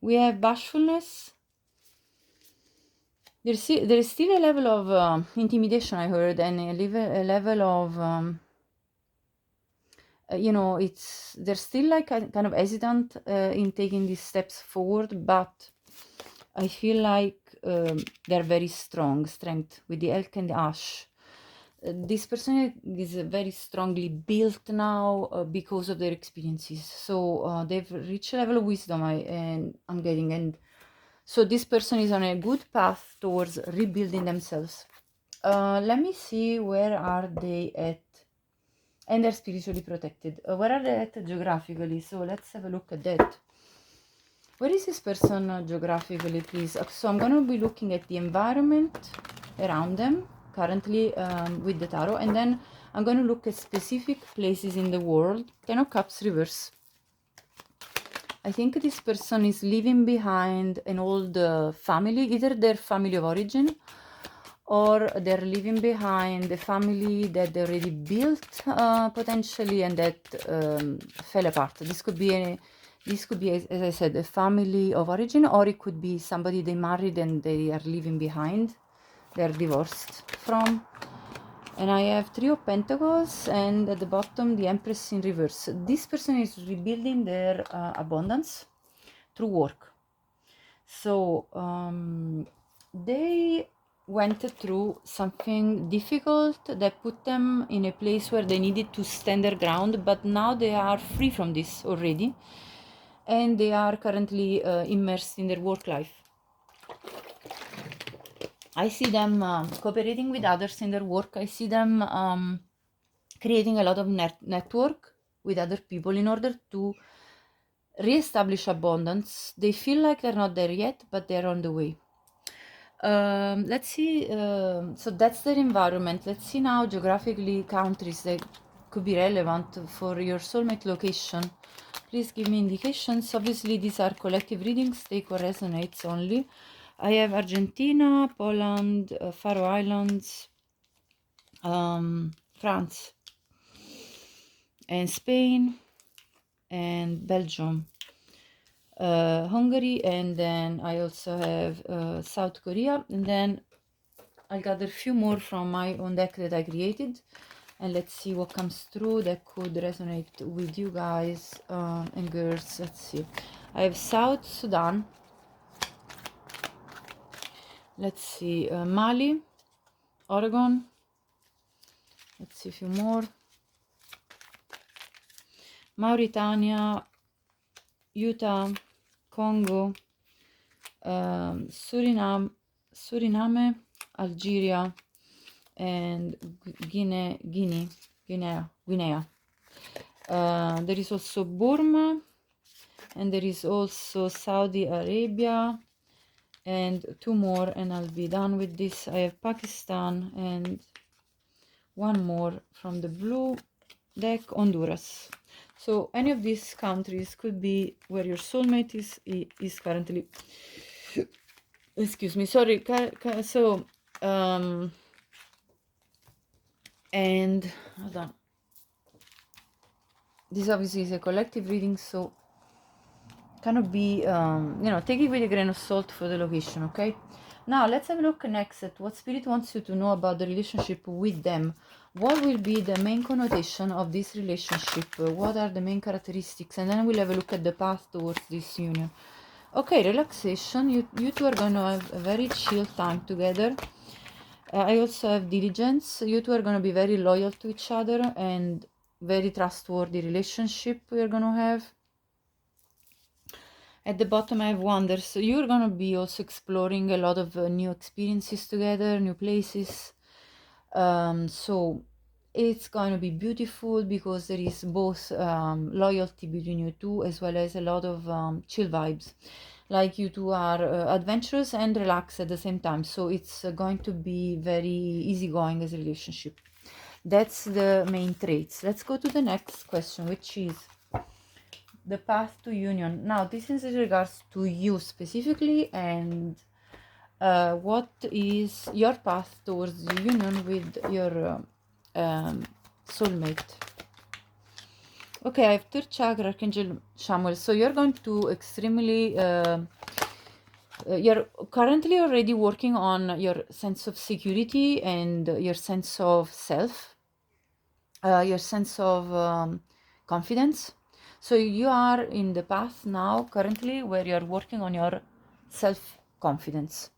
We have bashfulness. There is still a level of intimidation, I heard, and a level of, you know, they're still like kind of hesitant in taking these steps forward, but I feel like they're very strength with the elk and the ash. This person is very strongly built now because of their experiences. So they've reached a level of wisdom, I'm getting, and so this person is on a good path towards rebuilding themselves. Let me see, where are they at? And they're spiritually protected. Where are they at geographically? So let's have a look at that. Where is this person geographically, please? So I'm going to be looking at the environment around them currently with the tarot, and then I'm going to look at specific places in the world. Ten of Cups reverse. I think this person is leaving behind an old family, either their family of origin, or they're leaving behind a family that they already built potentially, and that fell apart. This could be, as I said, a family of origin, or it could be somebody they married and they are leaving behind, they're divorced from. And I have 3 of Pentacles, and at the bottom the Empress in reverse. This person is rebuilding their abundance through work. So they went through something difficult that put them in a place where they needed to stand their ground, but now they are free from this already, and they are currently immersed in their work life. I see them cooperating with others in their work. I see them creating a lot of network with other people in order to re-establish abundance. They feel like they're not there yet, but they're on the way. Let's see, so that's their environment. Let's see now geographically countries that could be relevant for your soulmate location. Please give me indications. Obviously these are collective readings, take what resonates only. I have Argentina, Poland, Faroe Islands, France, and Spain, and Belgium, Hungary, and then I also have South Korea, and then I'll gather a few more from my own deck that I created, and let's see what comes through that could resonate with you guys and girls. Let's see. I have South Sudan. Let's see, Mali, Oregon. Let's see a few more. Mauritania, Utah, Congo, Suriname, Algeria, and Guinea. There is also Burma, and there is also Saudi Arabia, and two more, and I'll be done with this. I have Pakistan, and one more from the blue deck, Honduras. So any of these countries could be where your soulmate is currently. Excuse me, sorry. So and hold on. This obviously is a collective reading, so cannot be, you know, take it with a grain of salt for the location, okay? Now, let's have a look next at what Spirit wants you to know about the relationship with them. What will be the main connotation of this relationship? What are the main characteristics? And then we'll have a look at the path towards this union. Okay, relaxation. You two are going to have a very chill time together. I also have diligence. You two are going to be very loyal to each other and very trustworthy relationship we're going to have. At the bottom I have wonders. So you're going to be also exploring a lot of new experiences together, new places. So it's going to be beautiful because there is both loyalty between you two as well as a lot of chill vibes. Like you two are adventurous and relaxed at the same time. So it's going to be very easygoing as a relationship. That's the main traits. Let's go to the next question, which is the path to union. Now, this is in regards to you specifically, and what is your path towards the union with your soulmate. Okay, I have third chakra, Archangel Samuel. So you're going to extremely you're currently already working on your sense of security and your sense of self, your sense of confidence. So you are in the path now currently where you are working on your self-confidence.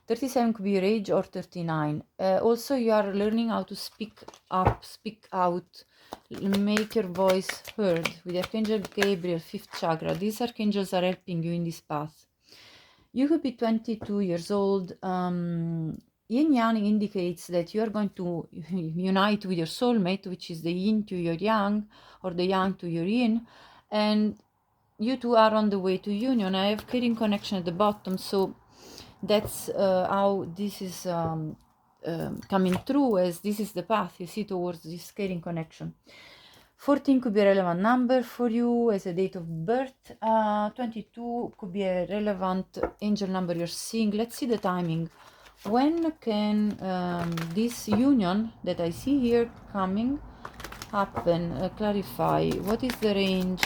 37 could be your age, or 39. Also, you are learning how to speak up, speak out, make your voice heard with Archangel Gabriel, 5th chakra. These archangels are helping you in this path. You could be 22 years old. Yin Yang indicates that you are going to unite with your soulmate, which is the yin to your yang, or the yang to your yin, and you two are on the way to union. I have caring connection at the bottom, so that's how this is coming through, as this is the path you see towards this caring connection. 14 could be a relevant number for you as a date of birth. 22 could be a relevant angel number you're seeing. Let's see the timing. When can this union that I see here coming happen? Clarify. What is the range?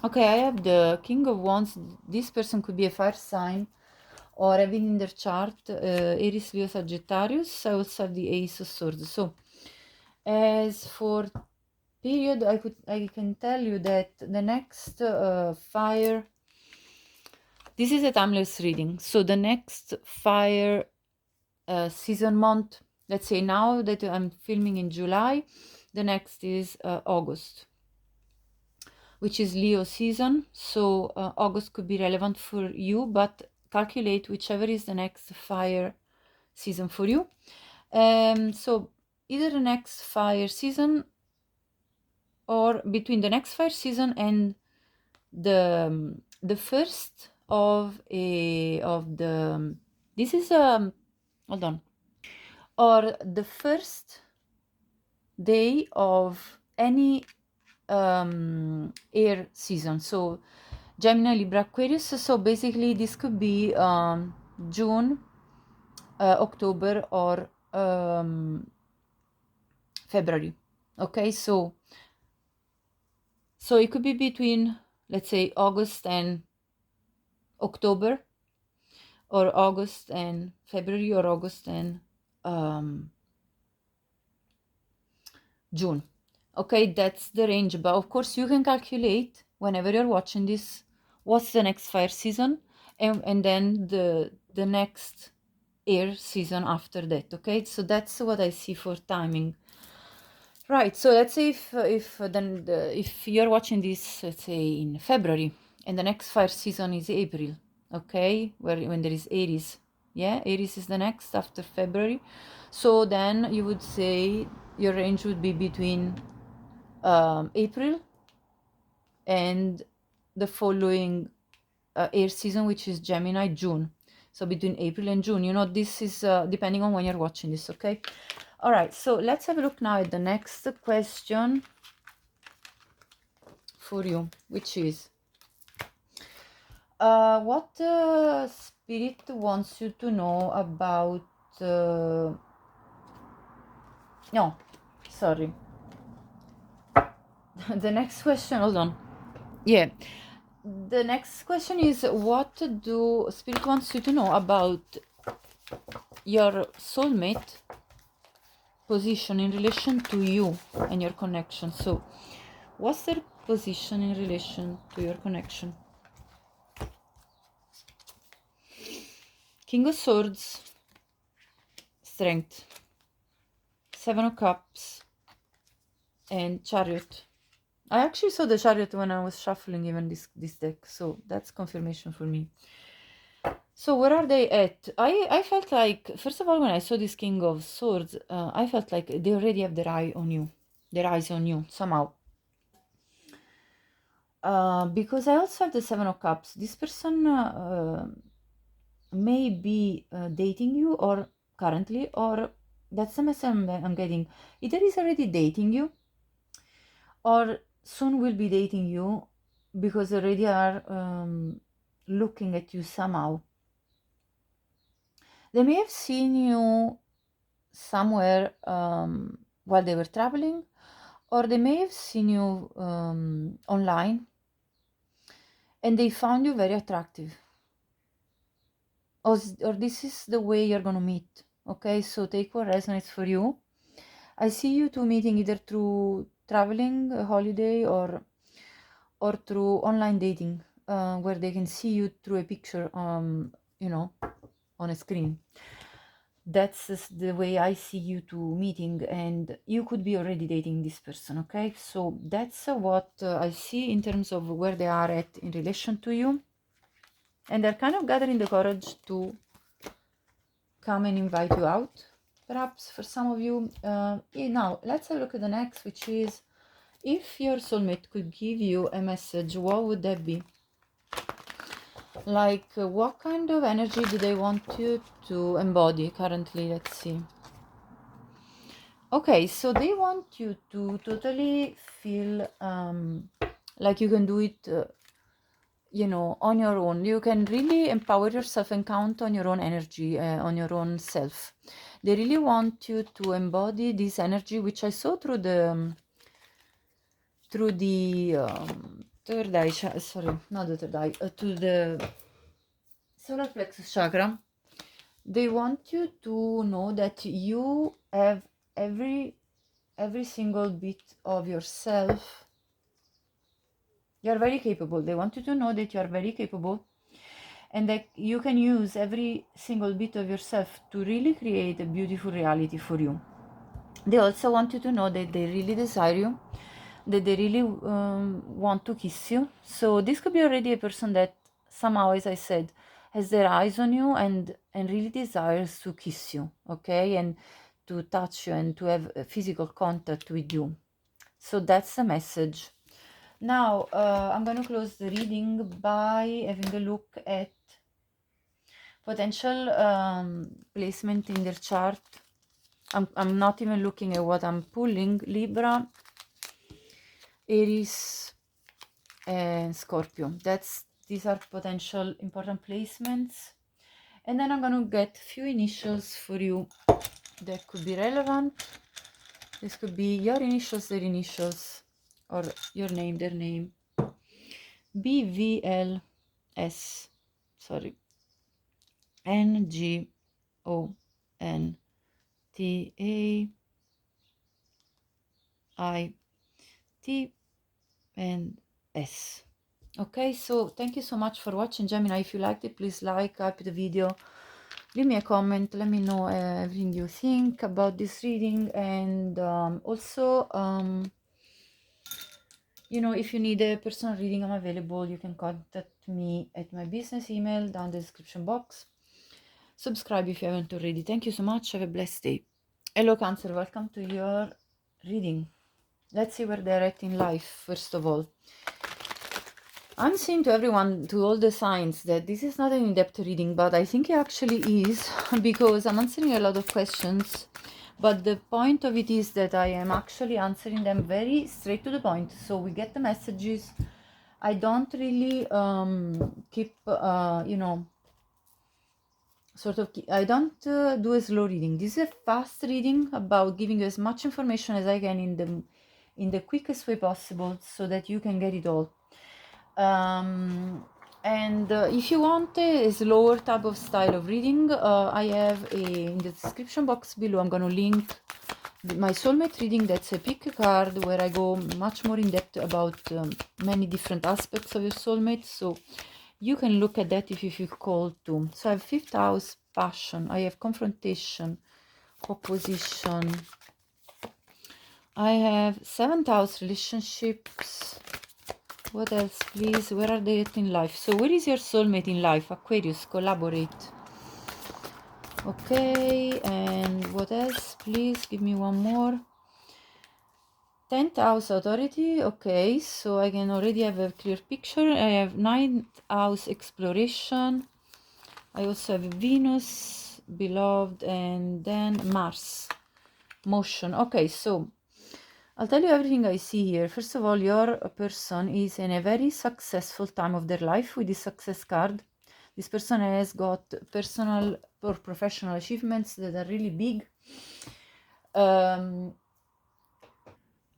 Okay, I have the King of Wands. This person could be a fire sign or having in their chart Aries, Leo, Sagittarius. I also have the Ace of Swords. So as for period, I can tell you that the next fire, this is a timeless reading, so the next fire season month, let's say now that I'm filming in July, the next is August, which is Leo season. So August could be relevant for you, but calculate whichever is the next fire season for you. So either the next fire season, or between the next fire season and the first of the this is hold on, or the first day of any air season, so Gemini, Libra, Aquarius. So basically this could be June, October, or February. Okay, so it could be between, let's say, August and October, or August and February, or August and June. Okay, that's the range, but of course you can calculate whenever you're watching this, what's the next fire season, and then the next air season after that. Okay, so that's what I see for timing. Right, so let's say if you're watching this, let's say in February, and the next fire season is April, okay, when there is Aries, yeah, Aries is the next after February. So then you would say your range would be between April and the following air season, which is Gemini, June. So between April and June, you know, this is depending on when you're watching this, okay? All right, so let's have a look now at the next question for you, which is what Spirit wants you to know about no, sorry. The next question, hold on. Yeah, the next question is what do Spirit wants you to know about your soulmate position in relation to you and your connection. So what's their position in relation to your connection? King of Swords, Strength, Seven of Cups, and Chariot. I actually saw the Chariot when I was shuffling even this deck, so that's confirmation for me. So where are they at? I felt like, first of all, when I saw this King of Swords, I felt like they already have their eyes on you somehow. Because I also have the Seven of Cups. This person may be dating you, or currently, or that's the message I'm getting. Either is already dating you, or soon will be dating you, because already are looking at you somehow. They may have seen you somewhere while they were traveling, or they may have seen you online and they found you very attractive, or this is the way you're gonna meet. Okay, so take what resonates for you. I see you two meeting either through traveling, a holiday, or through online dating, where they can see you through a picture, you know, on a screen. That's the way I see you two meeting, and you could be already dating this person. Okay, so that's what I see in terms of where they are at in relation to you, and they're kind of gathering the courage to come and invite you out, perhaps for some of you. Now let's have a look at the next, which is if your soulmate could give you a message, what would that be? Like what kind of energy do they want you to embody currently? Let's see. Okay, so they want you to totally feel like you can do it, you know, on your own. You can really empower yourself and count on your own energy, on your own self. They really want you to embody this energy, which I saw through the third eye, sorry, not the third eye, to the solar plexus chakra. They want you to know that you have every single bit of yourself. You're very capable. They want you to know that you are very capable, and that you can use every single bit of yourself to really create a beautiful reality for you. They also want you to know that they really desire you, that they really want to kiss you. So this could be already a person that somehow, as I said, has their eyes on you and really desires to kiss you, okay, and to touch you and to have a physical contact with you. So that's the message. Now I'm going to close the reading by having a look at potential placement in their chart. I'm not even looking at what I'm pulling. Libra, Aries, and Scorpio. These are potential important placements. And then I'm going to get few initials for you that could be relevant. This could be your initials, their initials, or your name, their name. BVLS, sorry, NGONTAIT and S. Okay, so thank you so much for watching, Gemini. If you liked it, please like, hype the video, leave me a comment, let me know everything you think about this reading. And also, you know, if you need a personal reading, I'm available. You can contact me at my business email down the description box. Subscribe if you haven't already. Thank you so much. Have a blessed day. Hello, Cancer. Welcome to your reading. Let's see where they're at in life, first of all. I'm saying to everyone, to all the signs, that this is not an in-depth reading, but I think it actually is, because I'm answering a lot of questions. But the point of it is that I am actually answering them very straight to the point. So we get the messages. I don't really keep, you know, sort of, I don't do a slow reading. This is a fast reading about giving you as much information as I can in the quickest way possible, so that you can get it all. And if you want a slower type of style of reading, I have in the description box below, I'm going to link my soulmate reading. That's a pick a card where I go much more in depth about many different aspects of your soulmate, so you can look at that if you feel called to. So I have fifth house, passion. I have confrontation, opposition. I have seventh house, relationships. What else, please? Where are they at in life? So where is your soulmate in life? Aquarius, collaborate. Okay, and what else? Please give me one more. 10th house, authority. Okay, so I can already have a clear picture. I have 9th house, exploration. I also have Venus, beloved, and then Mars, motion. Okay, so I'll tell you everything I see here. First of all, your person is in a very successful time of their life with this success card. This person has got personal or professional achievements that are really big.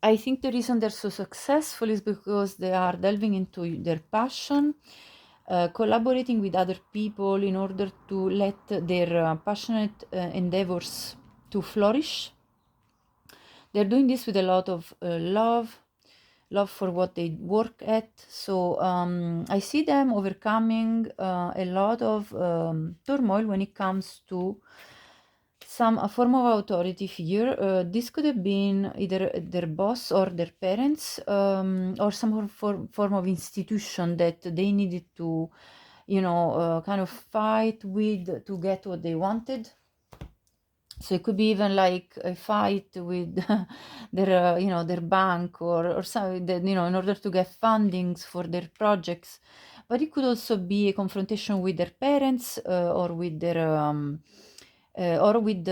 I think the reason they're so successful is because they are delving into their passion, collaborating with other people in order to let their passionate endeavors to flourish. They're doing this with a lot of love for what they work at. So I see them overcoming a lot of turmoil when it comes to a form of authority figure. This could have been either their boss or their parents, or some form of institution that they needed to, you know, kind of fight with to get what they wanted. So it could be even like a fight with their, you know, their bank or some, you know, in order to get fundings for their projects. But it could also be a confrontation with their parents, or with their, or with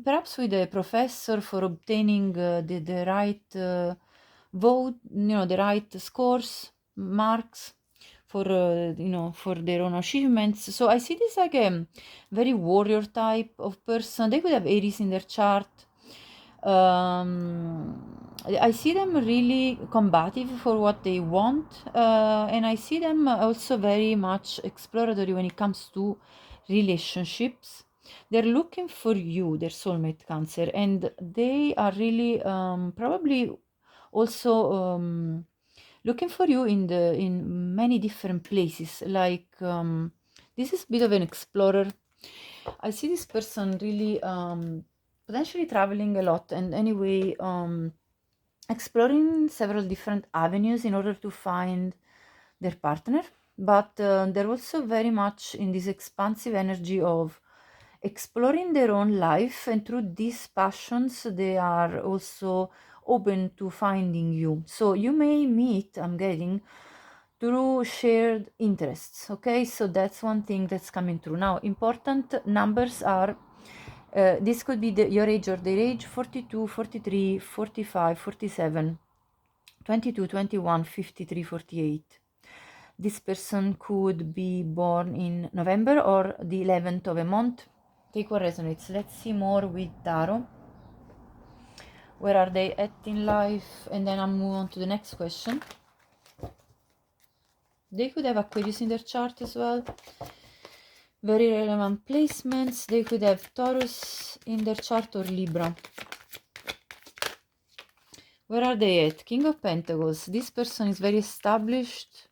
perhaps with a professor for obtaining the right vote, you know, the right scores, marks for you know, for their own achievements. So I see this like a very warrior type of person. They could have Aries in their chart. I see them really combative for what they want, and I see them also very much exploratory when it comes to relationships. They're looking for you, their soulmate, Cancer, and they are really probably also looking for you in many different places. Like this is a bit of an explorer. I see this person really potentially traveling a lot, and anyway exploring several different avenues in order to find their partner. But they're also very much in this expansive energy of exploring their own life, and through these passions they are also open to finding you. So you may meet, I'm getting, through shared interests. Okay, so that's one thing that's coming through. Now, important numbers are this could be your age or their age: 42, 43, 45, 47, 22, 21, 53, 48. This person could be born in November or the 11th of a month. Take what resonates. Let's see more with Tarot. Where are they at in life? And then I'll move on to the next question. They could have Aquarius in their chart as well. Very relevant placements. They could have Taurus in their chart or Libra. Where are they at? King of Pentacles. This person is very established.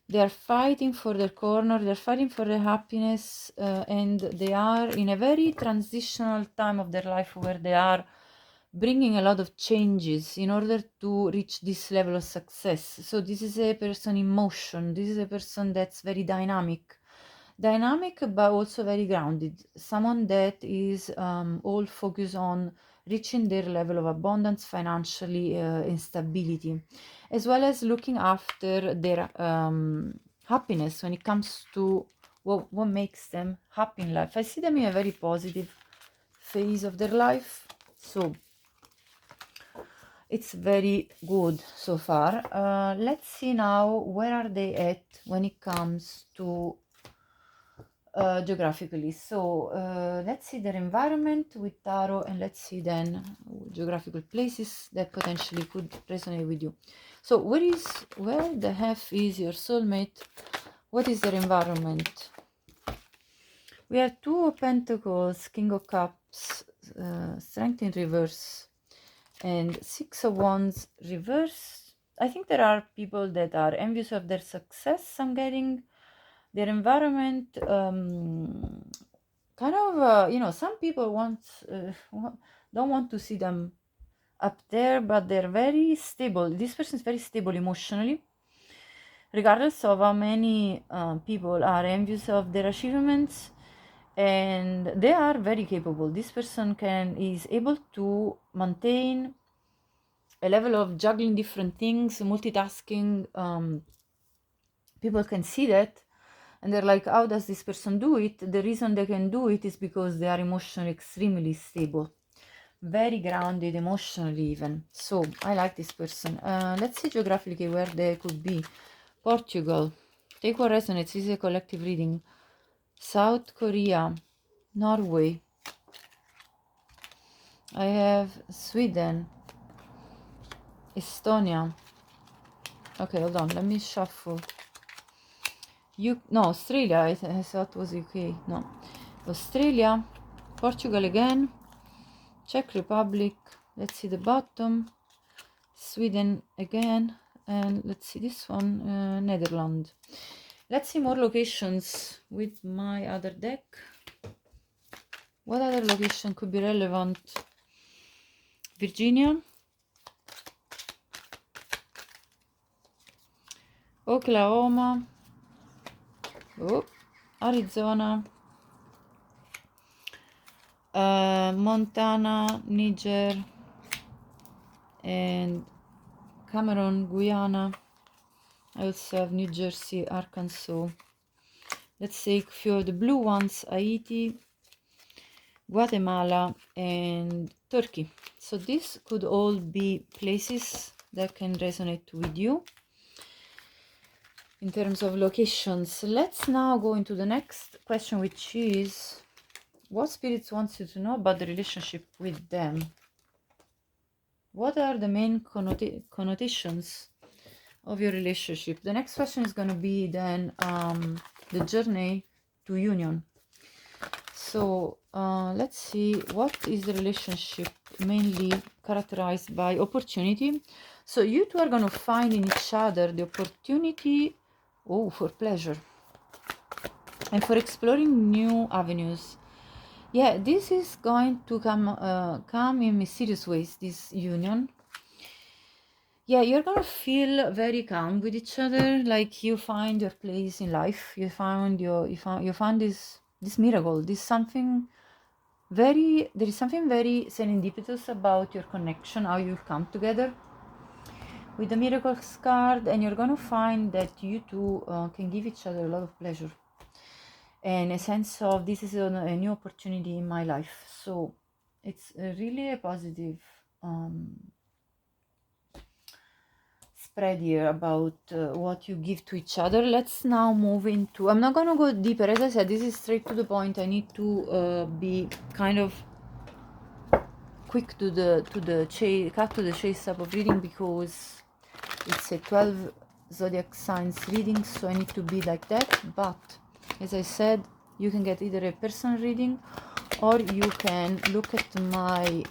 They are fighting for their corner, they're fighting for their happiness, and they are in a very transitional time of their life where they are bringing a lot of changes in order to reach this level of success. So this is a person in motion. This is a person that's very dynamic, but also very grounded. Someone that is all focused on reaching their level of abundance financially and stability, as well as looking after their happiness when it comes to what makes them happy in life. I see them in a very positive phase of their life. So it's very good so far. Let's see now where are they at when it comes to geographically. So let's see their environment with tarot, and let's see then geographical places that potentially could resonate with you. So where the heck is your soulmate? What is their environment? We have Two of Pentacles, King of Cups, Strength in reverse, and Six of Wands reverse. I think there are people that are envious of their success. I'm getting their environment, kind of, you know, some people don't want to see them up there, but they're very stable. This person is very stable emotionally, regardless of how many people are envious of their achievements, and they are very capable. This person is able to maintain a level of juggling different things, multitasking. People can see that, and they're like, how does this person do it? The reason they can do it is because they are emotionally extremely stable, very grounded emotionally even. So I like this person. Let's see geographically where they could be. Portugal, take what resonates. This is a collective reading. South Korea, Norway, I have Sweden, Estonia. Okay, hold on, let me shuffle. No, Australia, I thought it was UK. No, Australia, Portugal again, Czech Republic, let's see the bottom, Sweden again, and let's see this one, Netherlands. Let's see more locations with my other deck. What other location could be relevant? Virginia, Oklahoma, Arizona, Montana, Niger, and Cameroon, Guyana. I also have New Jersey, Arkansas. Let's take a few of the blue ones: Haiti, Guatemala, and Turkey. So this could all be places that can resonate with you in terms of locations. Let's now go into the next question, which is what spirits wants you to know about the relationship with them. What are the main connotations of your relationship? The next question is going to be then the journey to union. So let's see, what is the relationship mainly characterized by opportunity. So you two are going to find in each other the opportunity for pleasure and for exploring new avenues. Yeah, this is going to come in mysterious ways, this union. Yeah, you're gonna feel very calm with each other, like you find your place in life. You found this miracle, there is something very serendipitous about your connection, how you come together with the miracles card, and you're gonna find that you two can give each other a lot of pleasure and a sense of this is a new opportunity in my life. So it's really a positive spread here about what you give to each other. Let's now move into, I'm not gonna go deeper, as I said, this is straight to the point. I need to be kind of quick to the chase, cut to the chase type of reading, because it's a 12 zodiac signs reading, so I need to be like that. But as I said, you can get either a personal reading, or you can look at my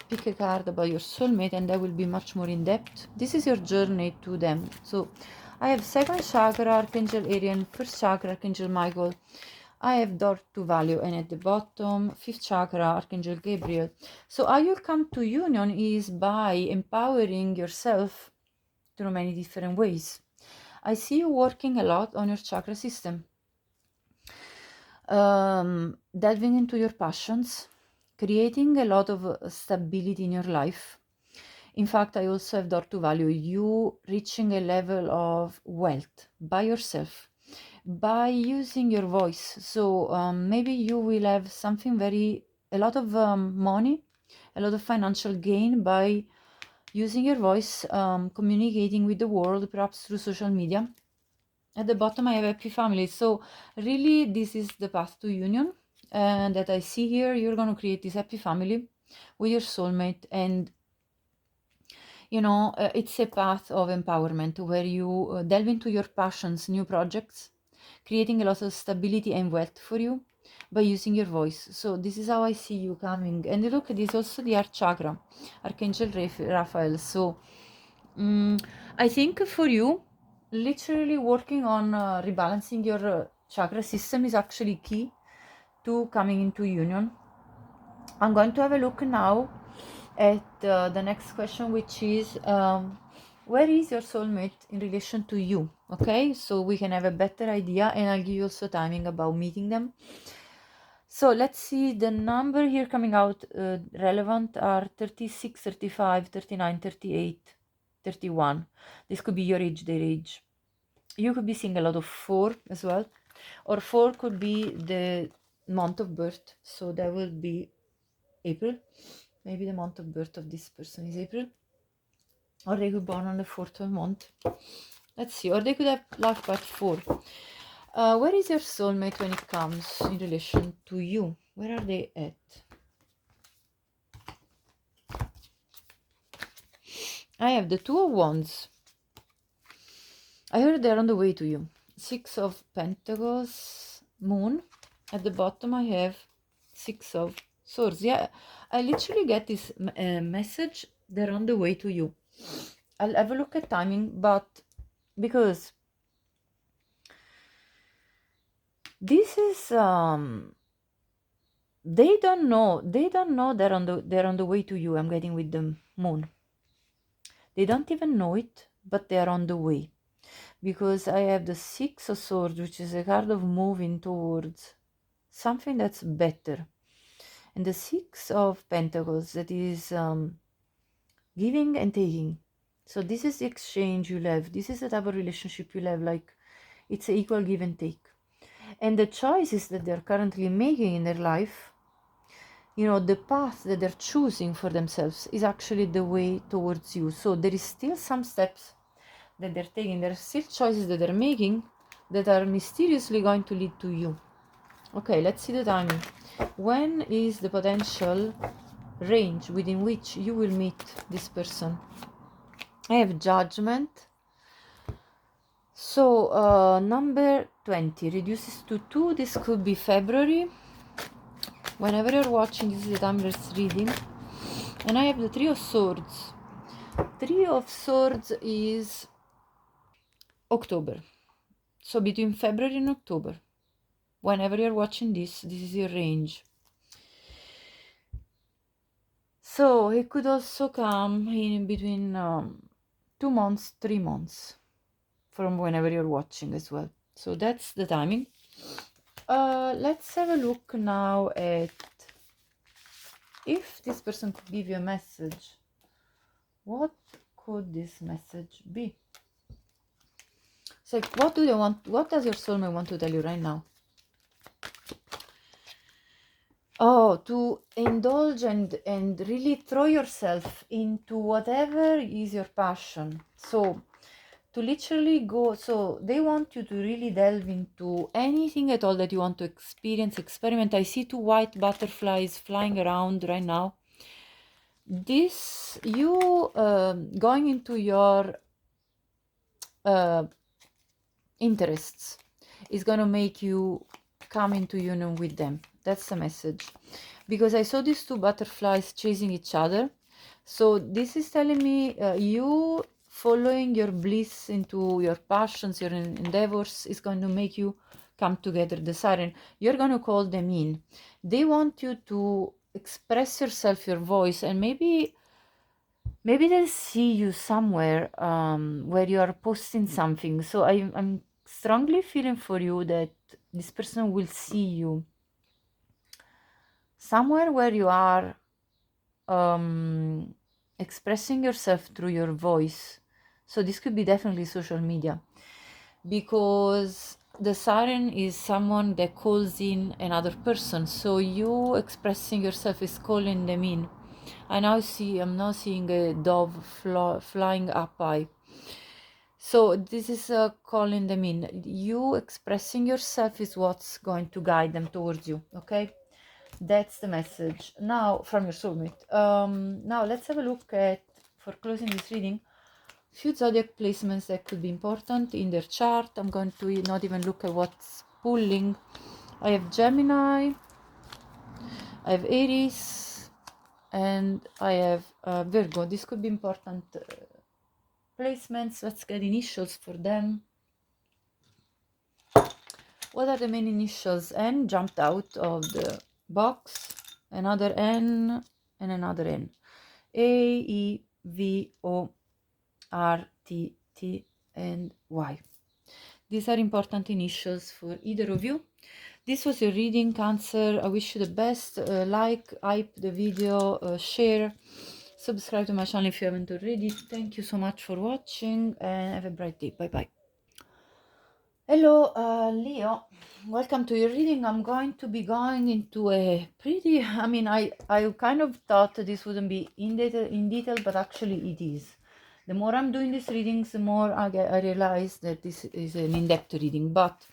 pick a card about your soulmate, and that will be much more in depth. This is your journey to them. So I have second chakra, Archangel Arian, first chakra, Archangel Michael. I have door to value, and at the bottom, fifth chakra, Archangel Gabriel. So how you come to union is by empowering yourself through many different ways. I see you working a lot on your chakra system, delving into your passions, creating a lot of stability in your life. In fact, I also have door to value you reaching a level of wealth by yourself, by using your voice. So maybe you will have something a lot of money, a lot of financial gain by using your voice, communicating with the world, perhaps through social media. At the bottom, I have happy family. So really, this is the path to union that I see here. You're going to create this happy family with your soulmate, and you know, it's a path of empowerment where you delve into your passions, new projects, creating a lot of stability and wealth for you by using your voice. So this is how I see you coming. And look, this is also the heart chakra, Archangel Raphael. So I think for you, literally working on rebalancing your chakra system is actually key to coming into union. I'm going to have a look now at the next question, which is where is your soulmate in relation to you? Okay, so we can have a better idea, and I'll give you also timing about meeting them. So let's see, the number here coming out relevant are 36, 35, 39, 38, 31. This could be your age, their age. You could be seeing a lot of 4 as well, or 4 could be the month of birth, so that will be April. Maybe the month of birth of this person is April, or they could be born on the 4th of month. Let's see, or they could have life path 4. Where is your soulmate when it comes in relation to you? Where are they at? I have the 2 of Wands. I heard they're on the way to you. 6 of Pentacles, Moon. At the bottom I have 6 of Swords. Yeah, I literally get this message, they're on the way to you. I'll have a look at timing, but because this is they don't know they're on the way to you. I'm getting with the Moon. They don't even know it, but they're on the way, because I have the 6 of Swords, which is a card of moving towards something that's better, and the 6 of Pentacles, that is giving and taking. So this is the exchange you'll have. This is the type of relationship you'll have, like it's an equal give and take. And the choices that they're currently making in their life, you know, the path that they're choosing for themselves is actually the way towards you. So there is still some steps that they're taking. There are still choices that they're making that are mysteriously going to lead to you. Okay, let's see the timing. When is the potential range within which you will meet this person? I have Judgment. So number 20 reduces to 2. This could be February. Whenever you're watching, this is the timeless reading. And I have the 3 of Swords. 3 of Swords is October. So between February and October. Whenever you're watching this is your range. So it could also come in between 2 months, 3 months from whenever you're watching as well. So that's the timing. Let's have a look now at if this person could give you a message. What could this message be? So what do they want? What does your soulmate want to tell you right now? Oh, to indulge and really throw yourself into whatever is your passion. So to literally go, so they want you to really delve into anything at all that you want to experience, experiment. I see 2 white butterflies flying around right now. This, you going into your interests is going to make you come into union with them. That's the message, because I saw these 2 butterflies chasing each other. So this is telling me you following your bliss into your passions, your endeavors is going to make you come together. The siren, you're going to call them in. They want you to express yourself, your voice, and maybe they'll see you somewhere where you are posting something. So I'm strongly feeling for you that this person will see you somewhere where you are expressing yourself through your voice. So this could be definitely social media, because the siren is someone that calls in another person. So you expressing yourself is calling them in. I'm now seeing a dove flying up high. So this is calling them in. You expressing yourself is what's going to guide them towards you. Okay, that's the message now from your soulmate. Now let's have a look at, for closing this reading, few zodiac placements that could be important in their chart. I'm going to not even look at what's pulling. I have Gemini, I have Aries, and I have Virgo. This could be important placements. Let's get initials for them. What are the main initials? N jumped out of the box, another N, and another N. A, E, V, O, R, T, T, and Y. These are important initials for either of you. This was your reading, Cancer. I wish you the best. Like, hype the video, share, subscribe to my channel if you haven't already. Thank you so much for watching, and have a bright day. Bye bye. Hello, Leo. Welcome to your reading. I'm going to be going into a pretty, I kind of thought this wouldn't be in detail, but actually it is. The more I'm doing these readings, the more I realize that this is an in-depth reading. But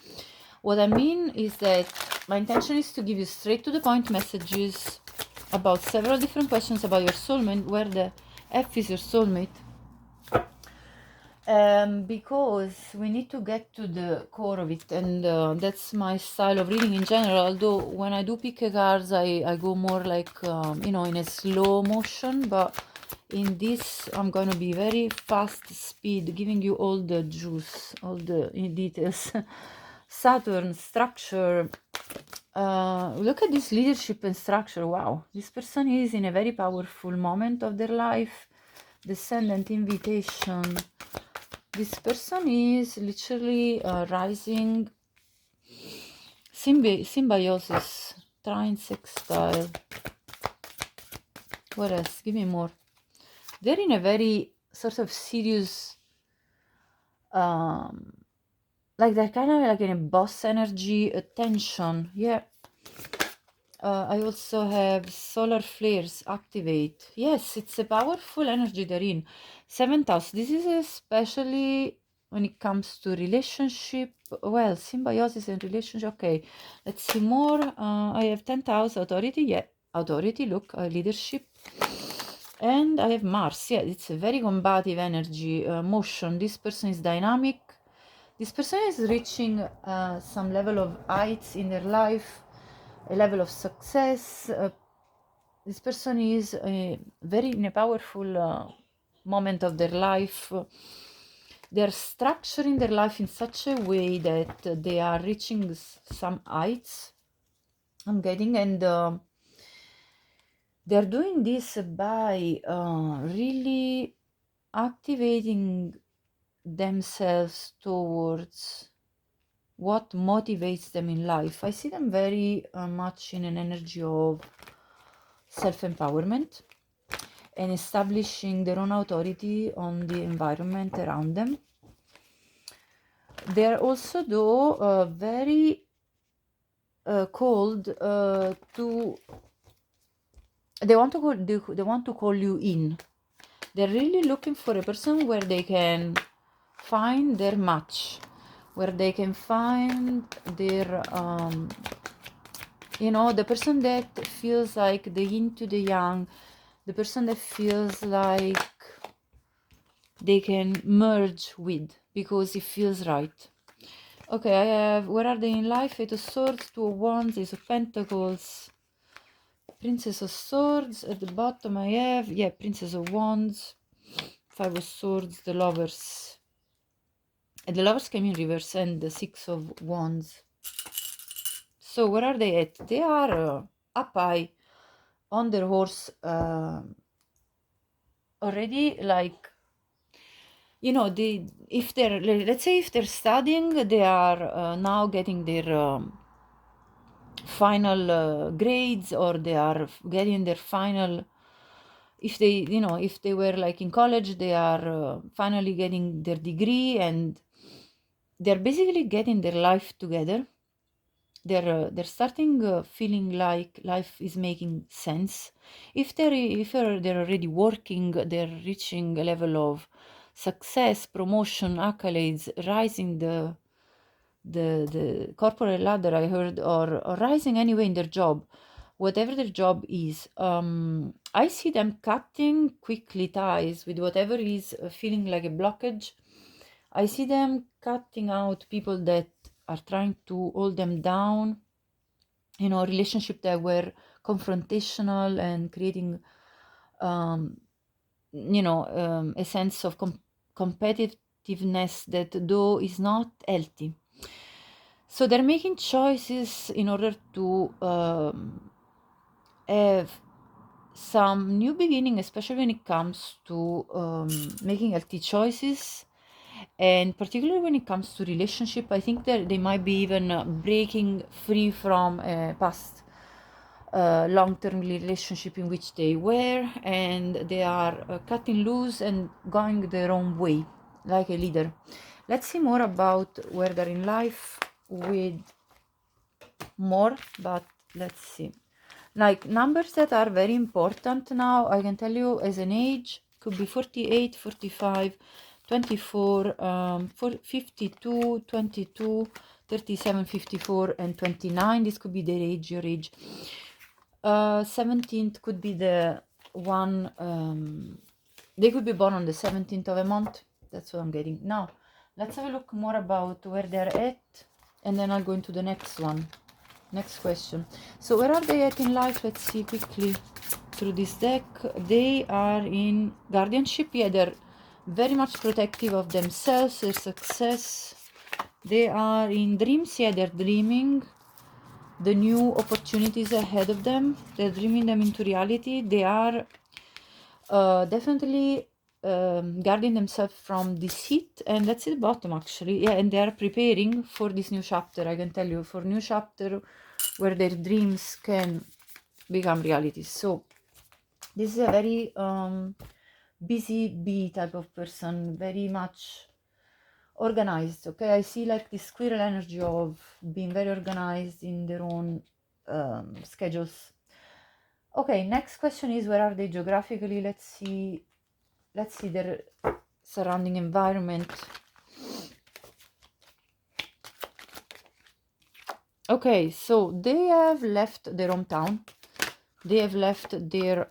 what I mean is that my intention is to give you straight to the point messages about several different questions about your soulmate, where the F is your soulmate. Because we need to get to the core of it, and that's my style of reading in general. Although when I do pick a cards, I go more like in a slow motion, but in this I'm going to be very fast speed, giving you all the juice, all the details. Saturn, structure. Look at this leadership and structure. Wow, this person is in a very powerful moment of their life. Descendant, invitation. This person is literally rising, symbiosis, trine, sextile. What else? Give me more. They're in a very sort of serious, like they're kind of like in a boss energy, attention. Yeah. I also have solar flares, activate. Yes, it's a powerful energy they're in. 7th house. This is especially when it comes to relationship. Well, symbiosis and relationship. Okay, let's see more. I have 10th house, authority. Yeah, authority. Look, leadership. And I have Mars. Yeah, it's a very combative energy, motion. This person is dynamic. This person is reaching some level of heights in their life, a level of success. This person is very in a powerful moment of their life. They're structuring their life in such a way that they are reaching some heights, I'm getting, and they're doing this by really activating themselves towards what motivates them in life. I see them very much in an energy of self-empowerment and establishing their own authority on the environment around them. They're also, though, very called to. They want to call you in. They're really looking for a person where they can find their match, where they can find their the person that feels like the yin to the yang, the person that feels like they can merge with because it feels right. Okay, I have, where are they in life? 8 of Swords, 2 of Wands, Ace of Pentacles, Princess of Swords. At the bottom I have, yeah, Princess of Wands, Five of Swords, the Lovers. And the Lovers came in reverse, and the Six of Wands. So where are they at? They are up high on their horse, already, like, you know, if they're, let's say if they're studying, they are now getting their final grades, or they are getting their final, if they, you know, if they were like in college, they are finally getting their degree, and they're basically getting their life together. They're starting feeling like life is making sense. If they're already working, they're reaching a level of success, promotion, accolades, rising the corporate ladder, I heard, or rising anyway in their job, whatever their job is. I see them cutting quickly ties with whatever is feeling like a blockage. I see them cutting out people that are trying to hold them down, you know, relationships that were confrontational and creating, you know, a sense of competitiveness that though is not healthy. So they're making choices in order to have some new beginning, especially when it comes to making healthy choices, and particularly when it comes to relationship. I think that they might be even breaking free from a past long-term relationship in which they were, and they are cutting loose and going their own way like a leader. Let's see more about where they're in life with more, but let's see. Like numbers that are very important now, I can tell you, as an age, could be 48, 45, 24, 52, 22, 37, 54, and 29. This could be their age, your age. 17th could be the one, they could be born on the 17th of a month. That's what I'm getting. Now, let's have a look more about where they're at, and then I'll go into the next one. Next question. So where are they at in life? Let's see quickly through this deck. They are in guardianship. Yeah, they're very much protective of themselves, their success. They are in dreams. Yeah, they're dreaming the new opportunities ahead of them. They're dreaming them into reality. They are definitely guarding themselves from deceit, and that's at the bottom actually. Yeah, and they are preparing for this new chapter. I can tell you, for new chapter where their dreams can become reality. So this is a very busy bee type of person, very much organized. Okay, I see like this squirrel energy of being very organized in their own schedules. Okay, next question is, where are they geographically? Let's see their surrounding environment. Okay, so they have left their hometown. They have left their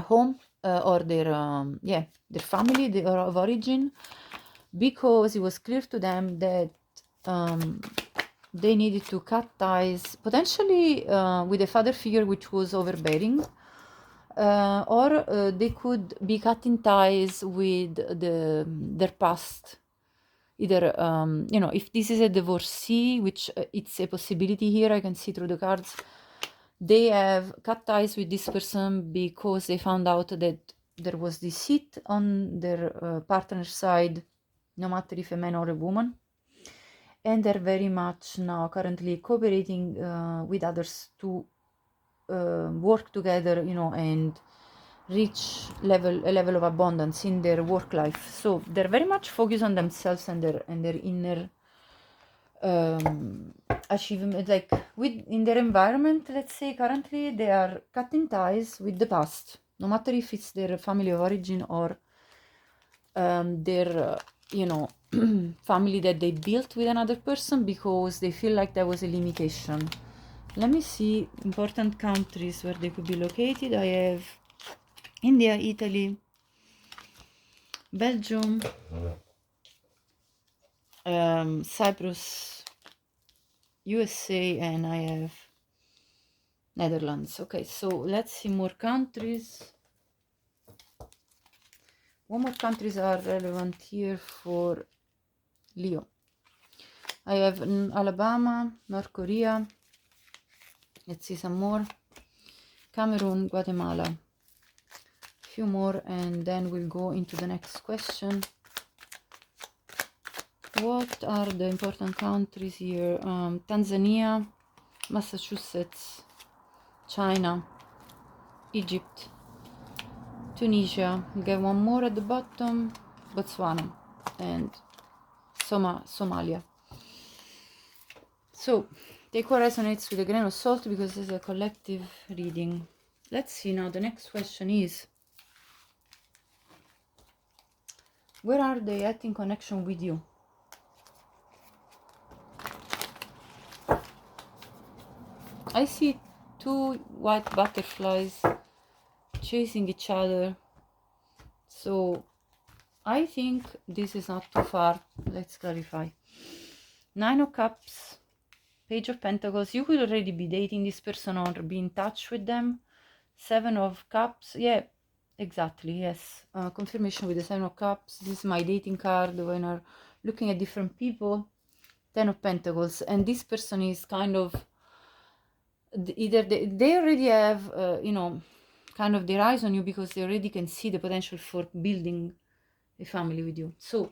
home, or their their family, their of origin, because it was clear to them that they needed to cut ties, potentially with a father figure which was overbearing, or they could be cutting ties with their past. Either, you know, if this is a divorcee, which it's a possibility here, I can see through the cards, they have cut ties with this person because they found out that there was deceit on their partner's side, no matter if a man or a woman. And they're very much now currently cooperating with others to work together, you know, and reach a level of abundance in their work life. So they're very much focused on themselves and their inner achievement, like in their environment. Let's say currently they are cutting ties with the past, no matter if it's their family of origin or their you know, family that they built with another person, because they feel like there was a limitation. Let me see important countries where they could be located. I have India, Italy, Belgium, Cyprus, USA, and I have Netherlands. Okay, so let's see more countries. What more countries are relevant here for Leo? I have Alabama, North Korea. Let's see some more. Cameroon, Guatemala. A few more and then we'll go into the next question. What are the important countries here? Tanzania, Massachusetts, China, Egypt, Tunisia. We get one more at the bottom, Botswana, and Somalia. So take what resonates with a grain of salt because this is a collective reading. Let's see now. The next question is, where are they at in connection with you? I see two white butterflies chasing each other. So I think this is not too far. Let's clarify. 9 of Cups, Page of Pentacles. You could already be dating this person or be in touch with them. 7 of Cups. Yeah, exactly. Yes. Confirmation with the 7 of Cups. This is my dating card when I'm looking at different people. 10 of Pentacles. And this person is kind of either they already have, you know, kind of their eyes on you because they already can see the potential for building a family with you. So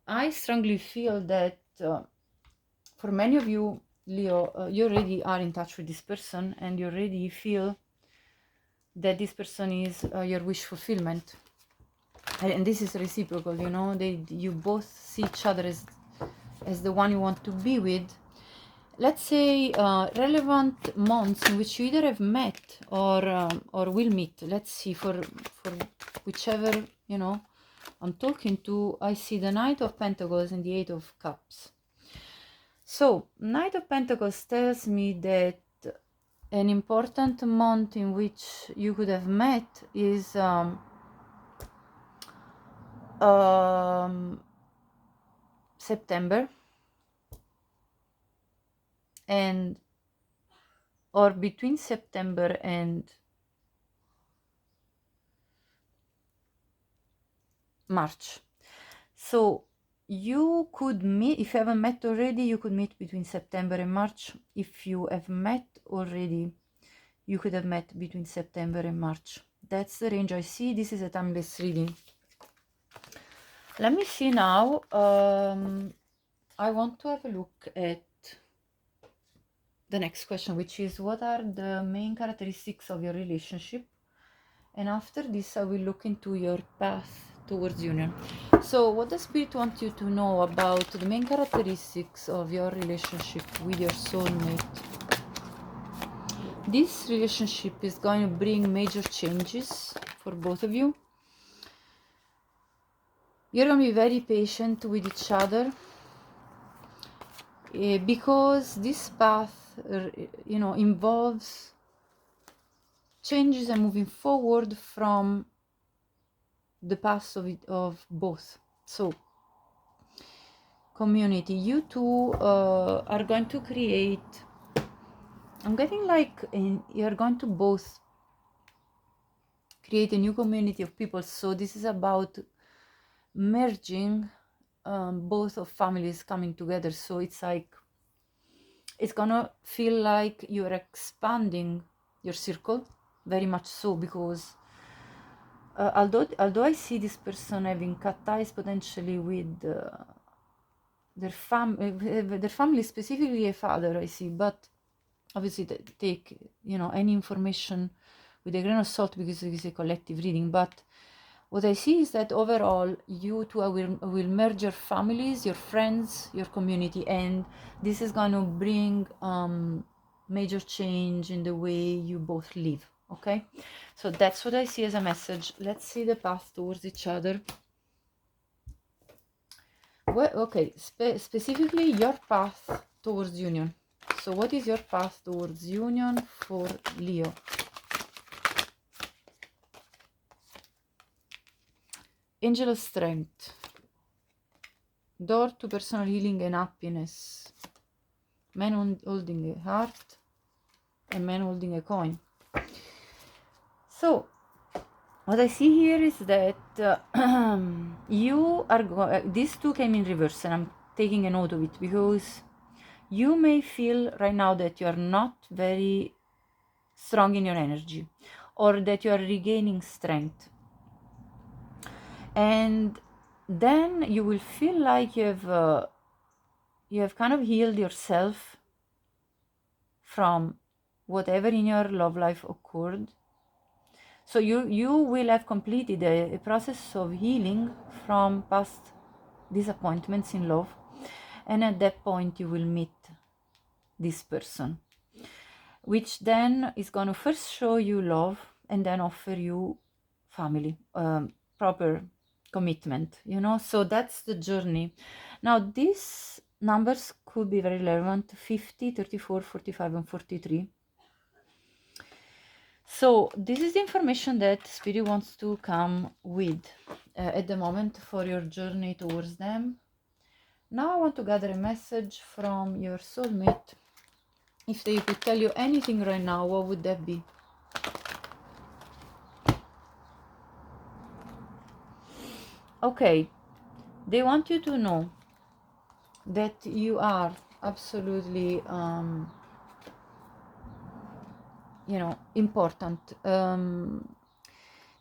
I strongly feel that for many of you, Leo, you already are in touch with this person and you already feel that this person is your wish fulfillment. And this is reciprocal, you know, you both see each other as the one you want to be with. Let's say relevant months in which you either have met or will meet. Let's see, for whichever, you know, I'm talking to, I see the Knight of Pentacles and the 8 of Cups. So, Knight of Pentacles tells me that an important month in which you could have met is September, and or between September and March. So you could meet, if you haven't met already, you could meet between September and March. If you have met already, you could have met between September and March. That's the range I see. This is a timeless reading. Let me see now. I want to have a look at the next question, which is, what are the main characteristics of your relationship? And after this, I will look into your path towards union. So what does Spirit want you to know about the main characteristics of your relationship with your soulmate? This relationship is going to bring major changes for both of you. You're going to be very patient with each other because this path, you know, involves changes and moving forward from the past of both. So community, you two are going to create, I'm getting like you're going to both create a new community of people. So this is about merging both of families coming together. So it's like it's gonna feel like you're expanding your circle, very much so, because although I see this person having cut ties potentially with their family, specifically a father, I see, but obviously take, you know, any information with a grain of salt because it is a collective reading. But what I see is that overall you two will merge your families, your friends, your community, and this is going to bring major change in the way you both live. Okay, so that's what I see as a message. Let's see the path towards each other. Well, okay, specifically your path towards union. So what is your path towards union for Leo? Angel of Strength. Door to personal healing and happiness. Man holding a heart and man holding a coin. So, what I see here is that you are these two came in reverse, and I'm taking a note of it because you may feel right now that you are not very strong in your energy, or that you are regaining strength, and then you will feel like you have kind of healed yourself from whatever in your love life occurred. So you will have completed a process of healing from past disappointments in love, and at that point you will meet this person, which then is going to first show you love and then offer you family, proper commitment, you know. So that's the journey. Now these numbers could be very relevant: 50, 34, 45, and 43. So this is the information that Spirit wants to come with at the moment for your journey towards them. Now I want to gather a message from your soulmate. If they could tell you anything right now, what would that be? Okay, they want you to know that you are absolutely, important.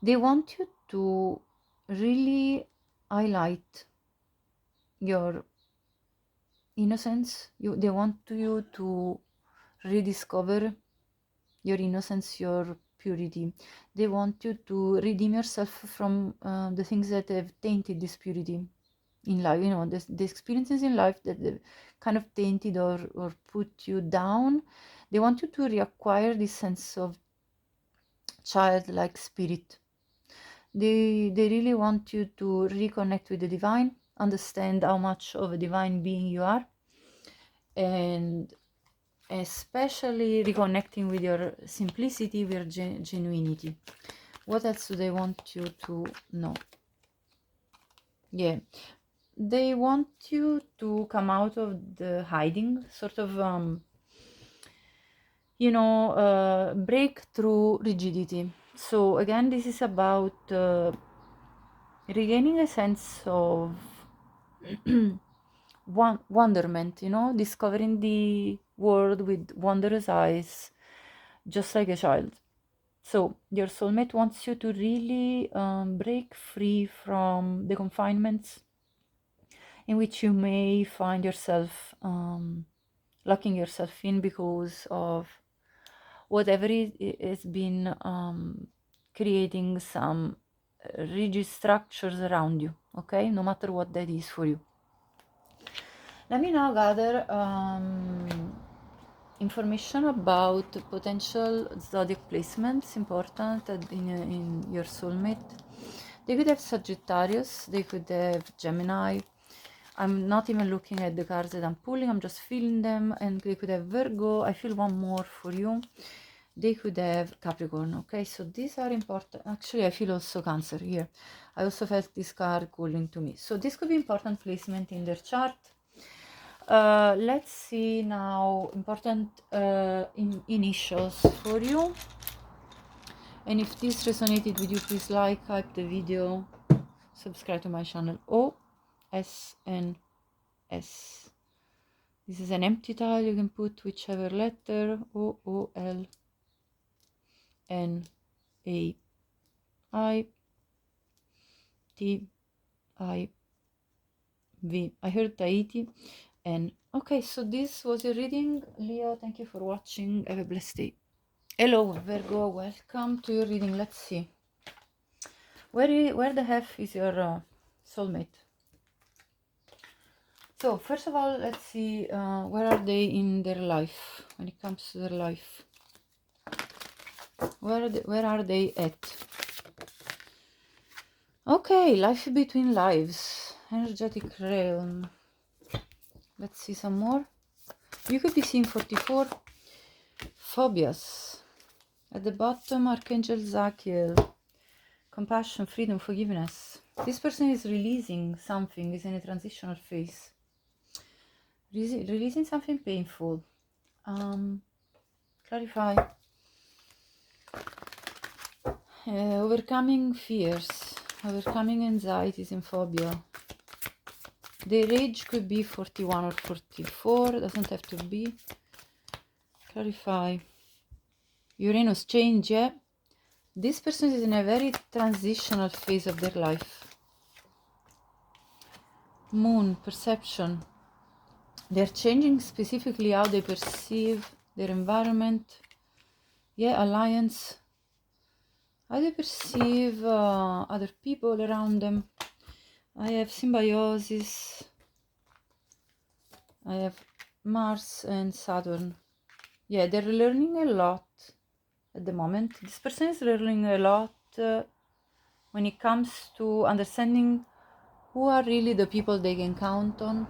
They want you to really highlight your innocence. They want you to rediscover your innocence, your purity. They want you to redeem yourself from the things that have tainted this purity in life, you know, the experiences in life that kind of tainted or put you down. They want you to reacquire this sense of childlike spirit. They really want you to reconnect with the divine, understand how much of a divine being you are, and especially reconnecting with your simplicity, with your genuinity. What else do they want you to know? Yeah, they want you to come out of the hiding, sort of, break through rigidity. So again, this is about regaining a sense of wonderment, you know, discovering the world with wondrous eyes, just like a child. So your soulmate wants you to really break free from the confinements in which you may find yourself locking yourself in because of whatever it has been creating some rigid structures around you, okay? No matter what that is for you. Let me now gather information about potential zodiac placements important in your soulmate. They could have Sagittarius, they could have Gemini. I'm not even looking at the cards that I'm pulling, I'm just feeling them. And they could have Virgo. I feel one more for you. They could have Capricorn. Okay, so these are important. Actually, I feel also Cancer here. I also felt this card calling to me. So this could be important placement in their chart. Let's see now important initials for you. And if this resonated with you, please like, hype the video, subscribe to my channel. OSNS. This is an empty tile. You can put whichever letter. OOLNAITIV. I heard Tahiti. And okay, so this was your reading, Leo. Thank you for watching. Have a blessed day. Hello, Virgo. Welcome to your reading. Let's see. Where the heck is your soulmate? So first of all, let's see where are they in their life when it comes to their life. Where are they at? Okay, life between lives, energetic realm. Let's see some more. You could be seeing 44. Phobias. At the bottom, Archangel Zachiel. Compassion, freedom, forgiveness. This person is releasing something, is in a transitional phase. Releasing something painful. Clarify. Overcoming fears, overcoming anxieties and phobia. Their age could be 41 or 44, doesn't have to be. Clarify. Uranus change, yeah. This person is in a very transitional phase of their life. Moon, perception. They're changing specifically how they perceive their environment. Yeah, alliance. How they perceive other people around them. I have symbiosis. I have Mars and Saturn. Yeah, they're learning a lot at the moment. This person is learning a lot when it comes to understanding who are really the people they can count on.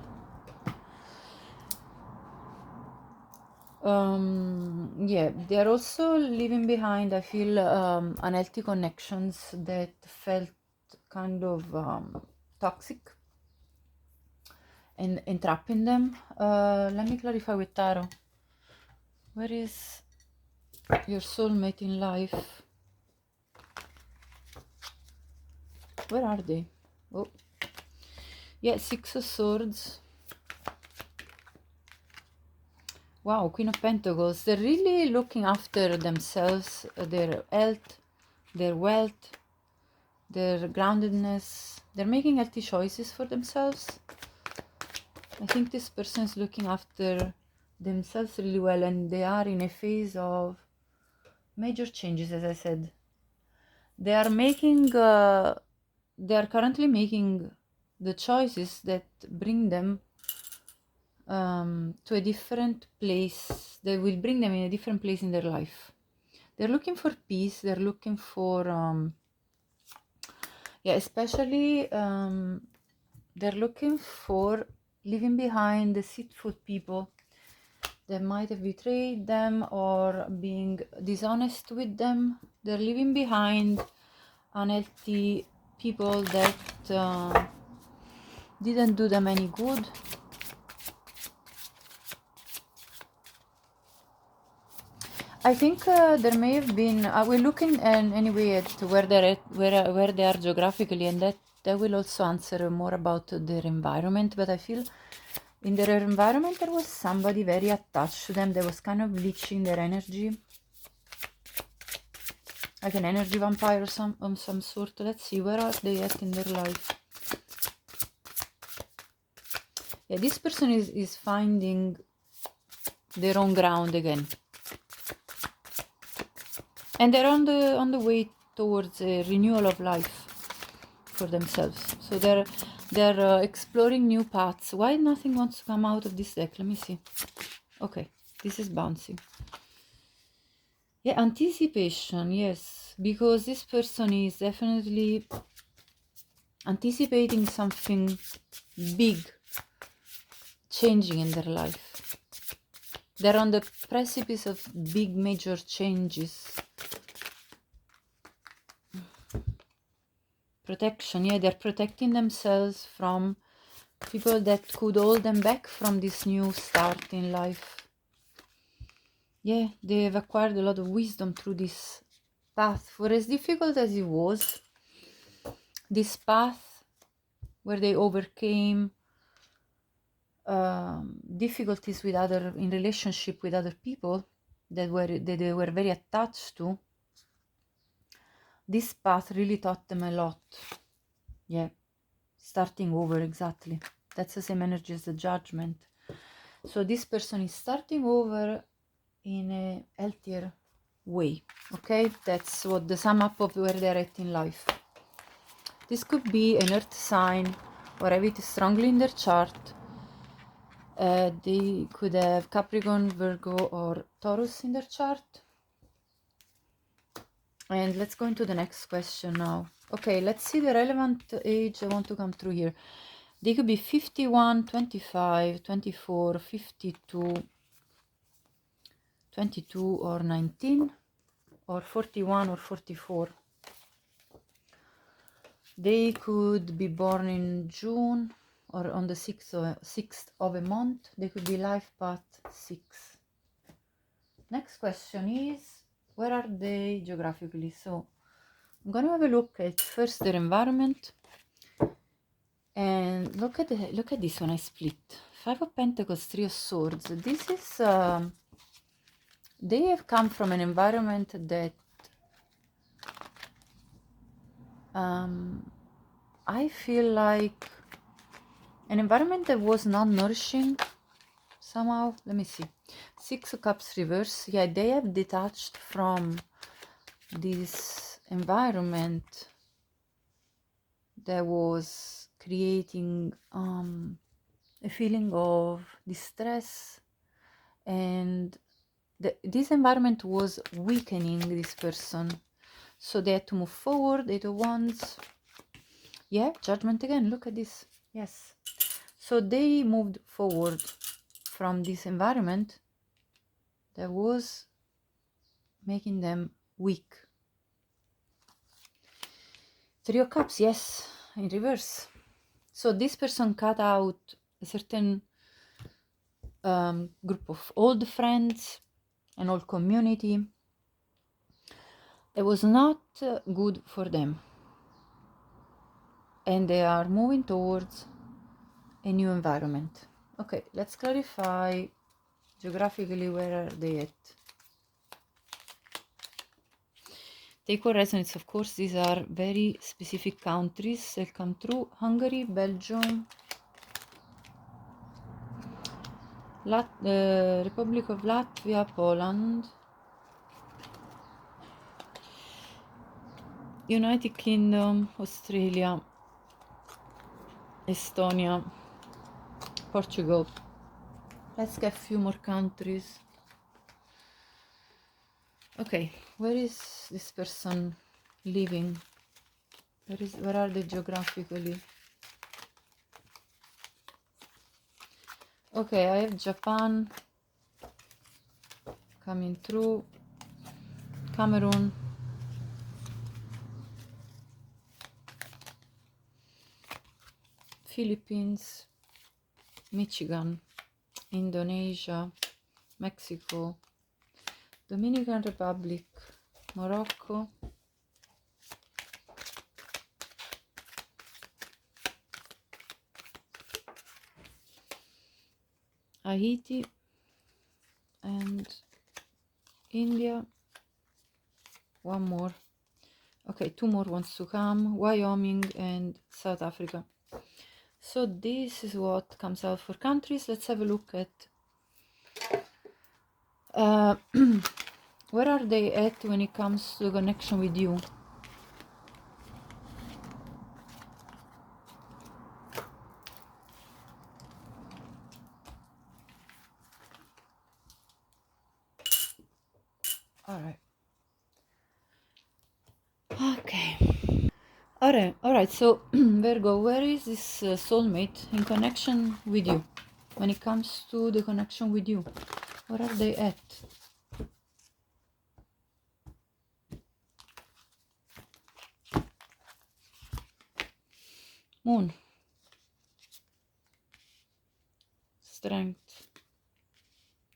Yeah, they are also leaving behind, I feel, unhealthy connections that felt kind of toxic and entrapping them. Let me clarify with Tarot. Where is your soulmate in life? Where are they? Oh, yeah, Six of Swords. Wow, Queen of Pentacles. They're really looking after themselves, their health, their wealth, their groundedness. They're making healthy choices for themselves. I think this person is looking after themselves really well, and they are in a phase of major changes, as I said. They are making, they are currently making the choices that bring them to a different place. They will bring them in a different place in their life. They're looking for peace. They're looking for, yeah, especially they're looking for leaving behind the deceitful people that might have betrayed them or being dishonest with them. They're leaving behind unhealthy people that didn't do them any good. I think there may have been. We're looking anyway at where they're at, where they are geographically, and that will also answer more about their environment. But I feel in their environment there was somebody very attached to them that was kind of leeching their energy, like an energy vampire of some sort. Let's see, where are they at in their life? Yeah, this person is finding their own ground again. And they're on the way towards a renewal of life for themselves. So they're exploring new paths. Why nothing wants to come out of this deck? Let me see. Okay, this is bouncing. Yeah, anticipation, yes. Because this person is definitely anticipating something big changing in their life. They're on the precipice of big major changes. Protection, yeah, they're protecting themselves from people that could hold them back from this new start in life. Yeah, they've acquired a lot of wisdom through this path. For as difficult as it was, this path where they overcame difficulties with in relationship with other people that they were very attached to, this path really taught them a lot. Yeah, starting over, exactly. That's the same energy as the Judgment. So this person is starting over in a healthier way. Okay, that's what the sum up of where they're at in life. This could be an earth sign or have it strongly in their chart. They could have Capricorn, Virgo, or Taurus in their chart. And let's go into the next question now. Okay, let's see the relevant age I want to come through here. They could be 51, 25, 24, 52, 22 or 19, or 41 or 44. They could be born in June or on the 6th of a month. They could be life path 6. Next question is, where are they geographically? So I'm gonna have a look at first their environment, and look at this one I split. 5 of Pentacles, 3 of Swords. This is they have come from an environment that I feel like an environment that was not nourishing somehow. Let me see. 6 of Cups reverse. Yeah, they have detached from this environment that was creating a feeling of distress, and this environment was weakening this person, so they had to move forward. 8 of Wands. Yeah, Judgment again. Look at this. Yes, so they moved forward from this environment that was making them weak. 3 of Cups, yes, in reverse. So this person cut out a certain group of old friends, an old community. It was not good for them, and they are moving towards a new environment. Okay, let's clarify geographically where are they at. Take what resonates, of course. These are very specific countries that come through. Hungary, Belgium, Republic of Latvia, Poland, United Kingdom, Australia, Estonia, Portugal. Let's get a few more countries. Okay, where is this person living? Where are they geographically? Okay, I have Japan coming through, Cameroon, Philippines, Michigan, Indonesia, Mexico, Dominican Republic, Morocco, Haiti, and India. One more. Okay, 2 more wants to come, Wyoming and South Africa. So this is what comes out for countries. Let's have a look at where are they at when it comes to connection with you. All right. Okay. All right. So Virgo, where is this soulmate in connection with you? When it comes to the connection with you, where are they at? Moon, Strength,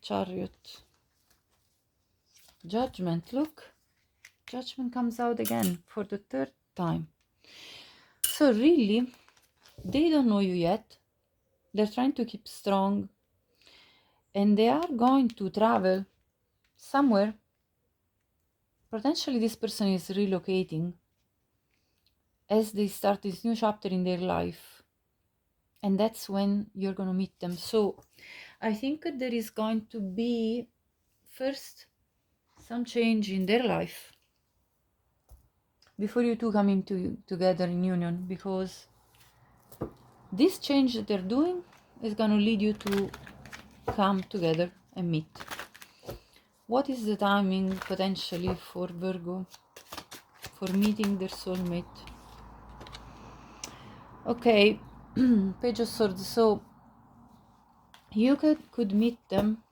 Chariot, Judgment. Look, Judgment comes out again for the 3rd time. So really, they don't know you yet. They're trying to keep strong, and they are going to travel somewhere. Potentially this person is relocating as they start this new chapter in their life, and that's when you're going to meet them. So I think there is going to be first some change in their life before you two come into together in union, because this change that they're doing is going to lead you to come together and meet. What is the timing potentially for Virgo for meeting their soulmate? Okay, Page of Swords. So you could meet them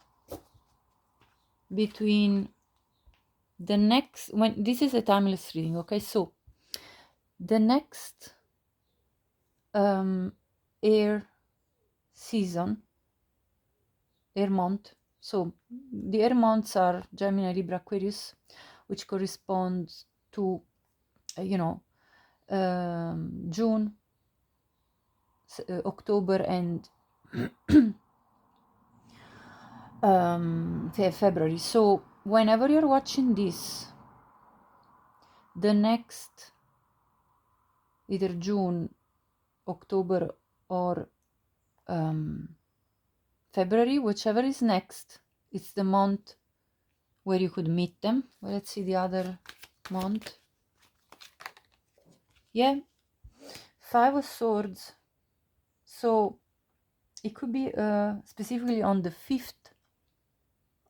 between the next, when this is a timeless reading, okay? So the next air season, air month. So the air months are Gemini, Libra, Aquarius, which corresponds to you know, June, October, and February. So whenever you're watching this, the next either June, October, or February, whichever is next, it's the month where you could meet them. Well, let's see the other month. Yeah, 5 of Swords. So it could be specifically on the 5th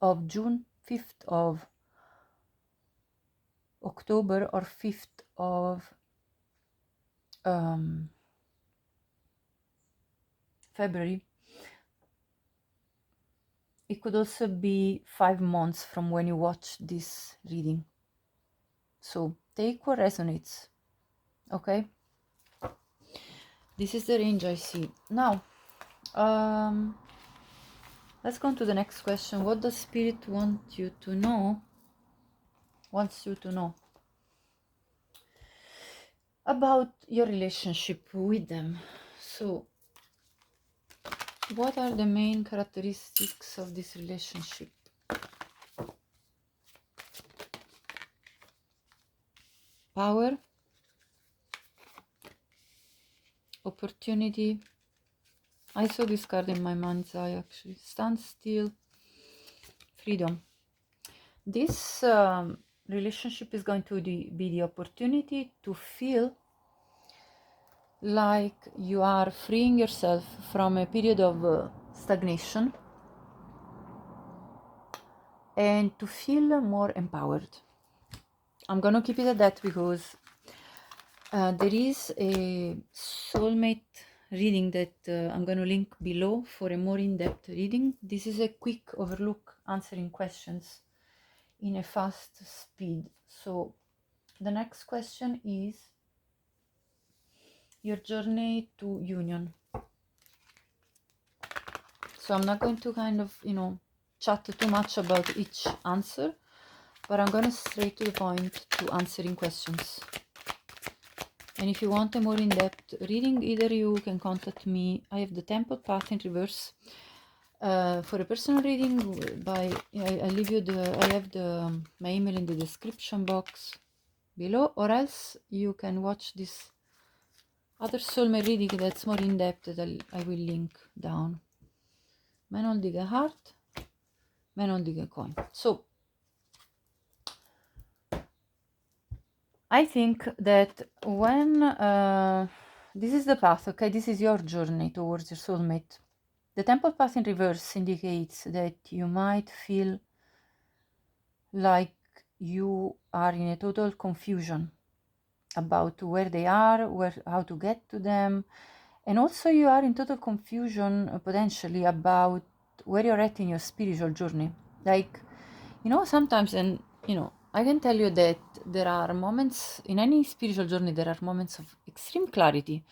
of June, 5th of October, or 5th of February. It could also be 5 months from when you watch this reading. So take what resonates, okay? This is the range I see. Now, let's go on to the next question. What does Spirit want you to know? Wants you to know about your relationship with them. So, what are the main characteristics of this relationship? Power, opportunity. I saw this card in my mind's eye actually. Stand still, freedom. This relationship is going to be the opportunity to feel like you are freeing yourself from a period of stagnation and to feel more empowered. I'm gonna keep it at that because there is a soulmate reading that I'm gonna link below for a more in-depth reading. This is a quick overlook answering questions in a fast speed. So the next question is your journey to union. So I'm not going to kind of, you know, chat too much about each answer, but I'm going to straight to the point to answering questions. And if you want a more in-depth reading, either you can contact me. I have the Temple Path in reverse for a personal reading. By I leave you I have my email in the description box below, or else you can watch this other soulmate reading that's more in-depth that I will link down. Man holding a heart, man holding a coin. So I think that when this is the path, okay, this is your journey towards your soulmate. The Temple Path in reverse indicates that you might feel like you are in a total confusion about where they are, how to get to them, and also you are in total confusion potentially about where you're at in your spiritual journey. Like, you know, sometimes, and you know, I can tell you that there are moments in any spiritual journey, there are moments of extreme clarity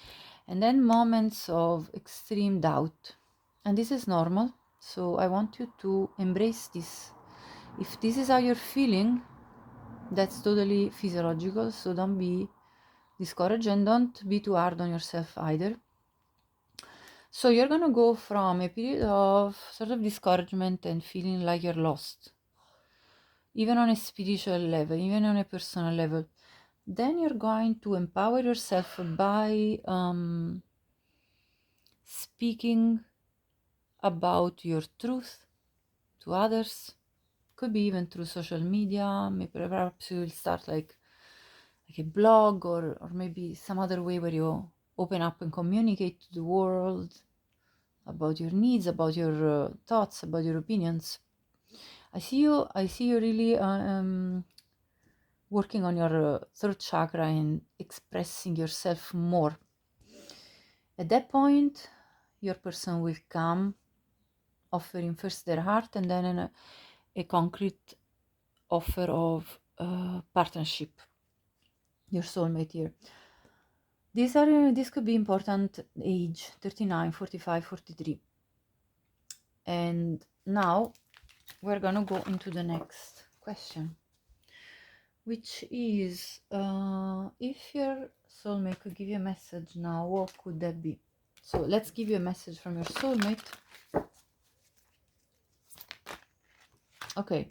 and then moments of extreme doubt, and this is normal. So I want you to embrace this. If this is how you're feeling, that's totally physiological, so don't be discouraged and don't be too hard on yourself either. So you're gonna go from a period of sort of discouragement and feeling like you're lost, even on a spiritual level, even on a personal level. Then you're going to empower yourself by speaking about your truth to others. Could be even through social media. Maybe perhaps you will start like a blog, or maybe some other way where you open up and communicate to the world about your needs, about your thoughts, about your opinions. I see you really working on your third chakra and expressing yourself more. At that point, your person will come offering first their heart and then a concrete offer of partnership, your soulmate here. This could be important age 39, 45, 43. And now we're gonna go into the next question. which is if your soulmate could give you a message now, what could that be? So let's give you a message from your soulmate. Okay,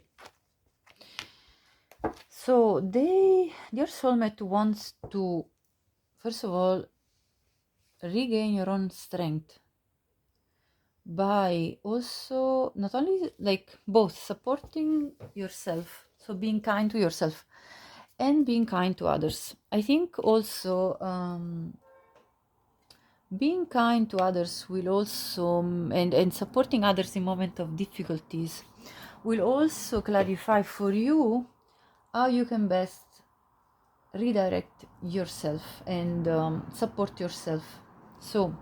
so your soulmate wants to, first of all, regain your own strength by also not only like both supporting yourself, so being kind to yourself and being kind to others. I think also being kind to others will also and supporting others in moment of difficulties will also clarify for you how you can best redirect yourself and support yourself. So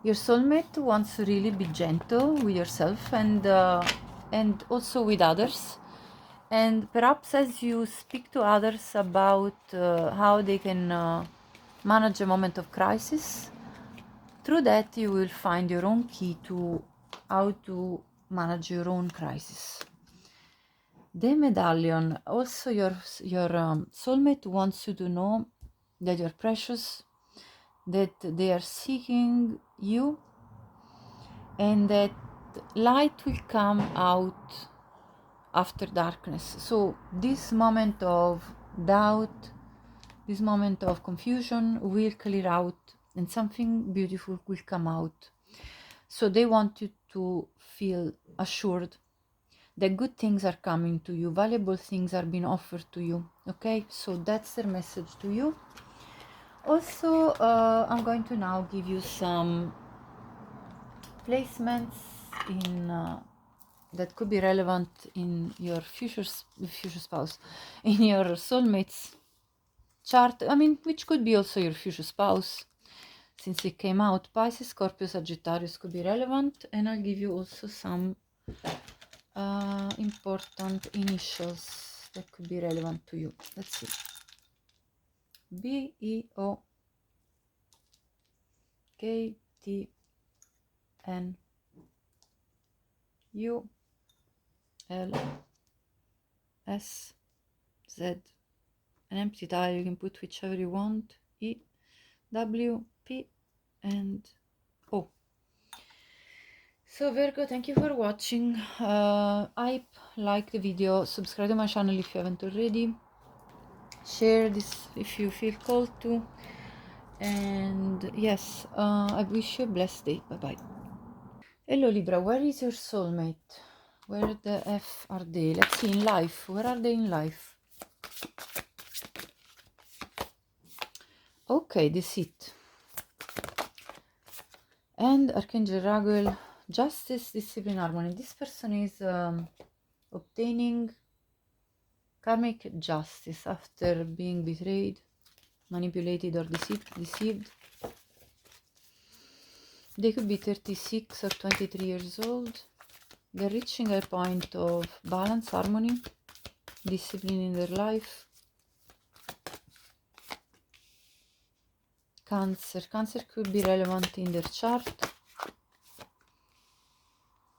your soulmate wants to really be gentle with yourself and also with others, and perhaps as you speak to others about how they can manage a moment of crisis, through that you will find your own key to how to manage your own crisis. The medallion, also your soulmate wants you to know that you're precious, that they are seeking you, and that light will come out after darkness. So this moment of doubt, this moment of confusion will clear out and something beautiful will come out. So they want you to feel assured that good things are coming to you, valuable things are being offered to you. Okay, so that's their message to you. Also, I'm going to now give you some placements in that could be relevant in your future spouse, in your soulmate's chart. I mean, which could be also your future spouse, since it came out. Pisces, Scorpio, Sagittarius could be relevant, and I'll give you also some important initials that could be relevant to you. Let's see. B, E, O, K, T, N, U, L, S, Z. An empty tile, you can put whichever you want. E, W, P, and O. So Virgo, thank you for watching. Like the video, subscribe to my channel if you haven't already, share this if you feel called to, and yes, I wish you a blessed day. Bye bye. Hello Libra, where is your soulmate? Where the F are they? Let's see, in life, where are they in life? Okay, Deceit and Archangel Raguel, Justice, Discipline, Harmony. This person is obtaining karmic justice after being betrayed, manipulated, or deceived. They could be 36 or 23 years old. They're reaching a point of balance, harmony, discipline in their life. Cancer. Cancer could be relevant in their chart.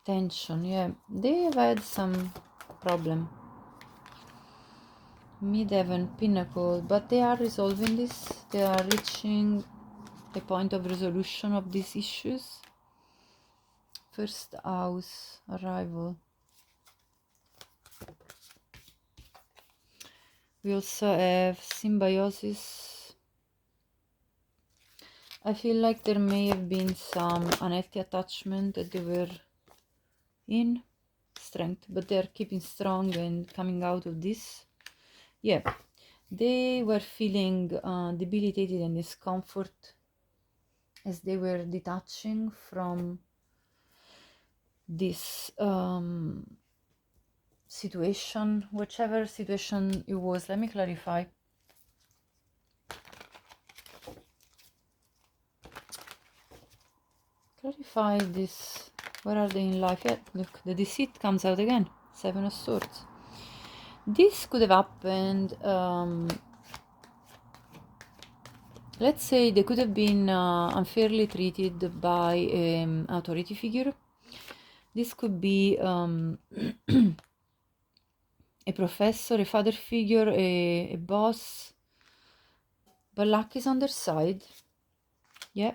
Tension, yeah. They have had some problem. Mid-heaven, Pinnacle, but they are resolving this. They are reaching a point of resolution of these issues. First house, Arrival. We also have Symbiosis. I feel like there may have been some unhealthy attachment that they were in. Strength, but they are keeping strong and coming out of this. Yeah, they were feeling debilitated and discomfort as they were detaching from this situation, whichever situation it was. Let me clarify. Clarify this. Where are they in life? Yeah, look, the deceit comes out again. Seven of Swords. This could have happened. Let's say they could have been unfairly treated by an authority figure. This could be a a professor, a father figure, a boss, but luck is on their side. Yeah,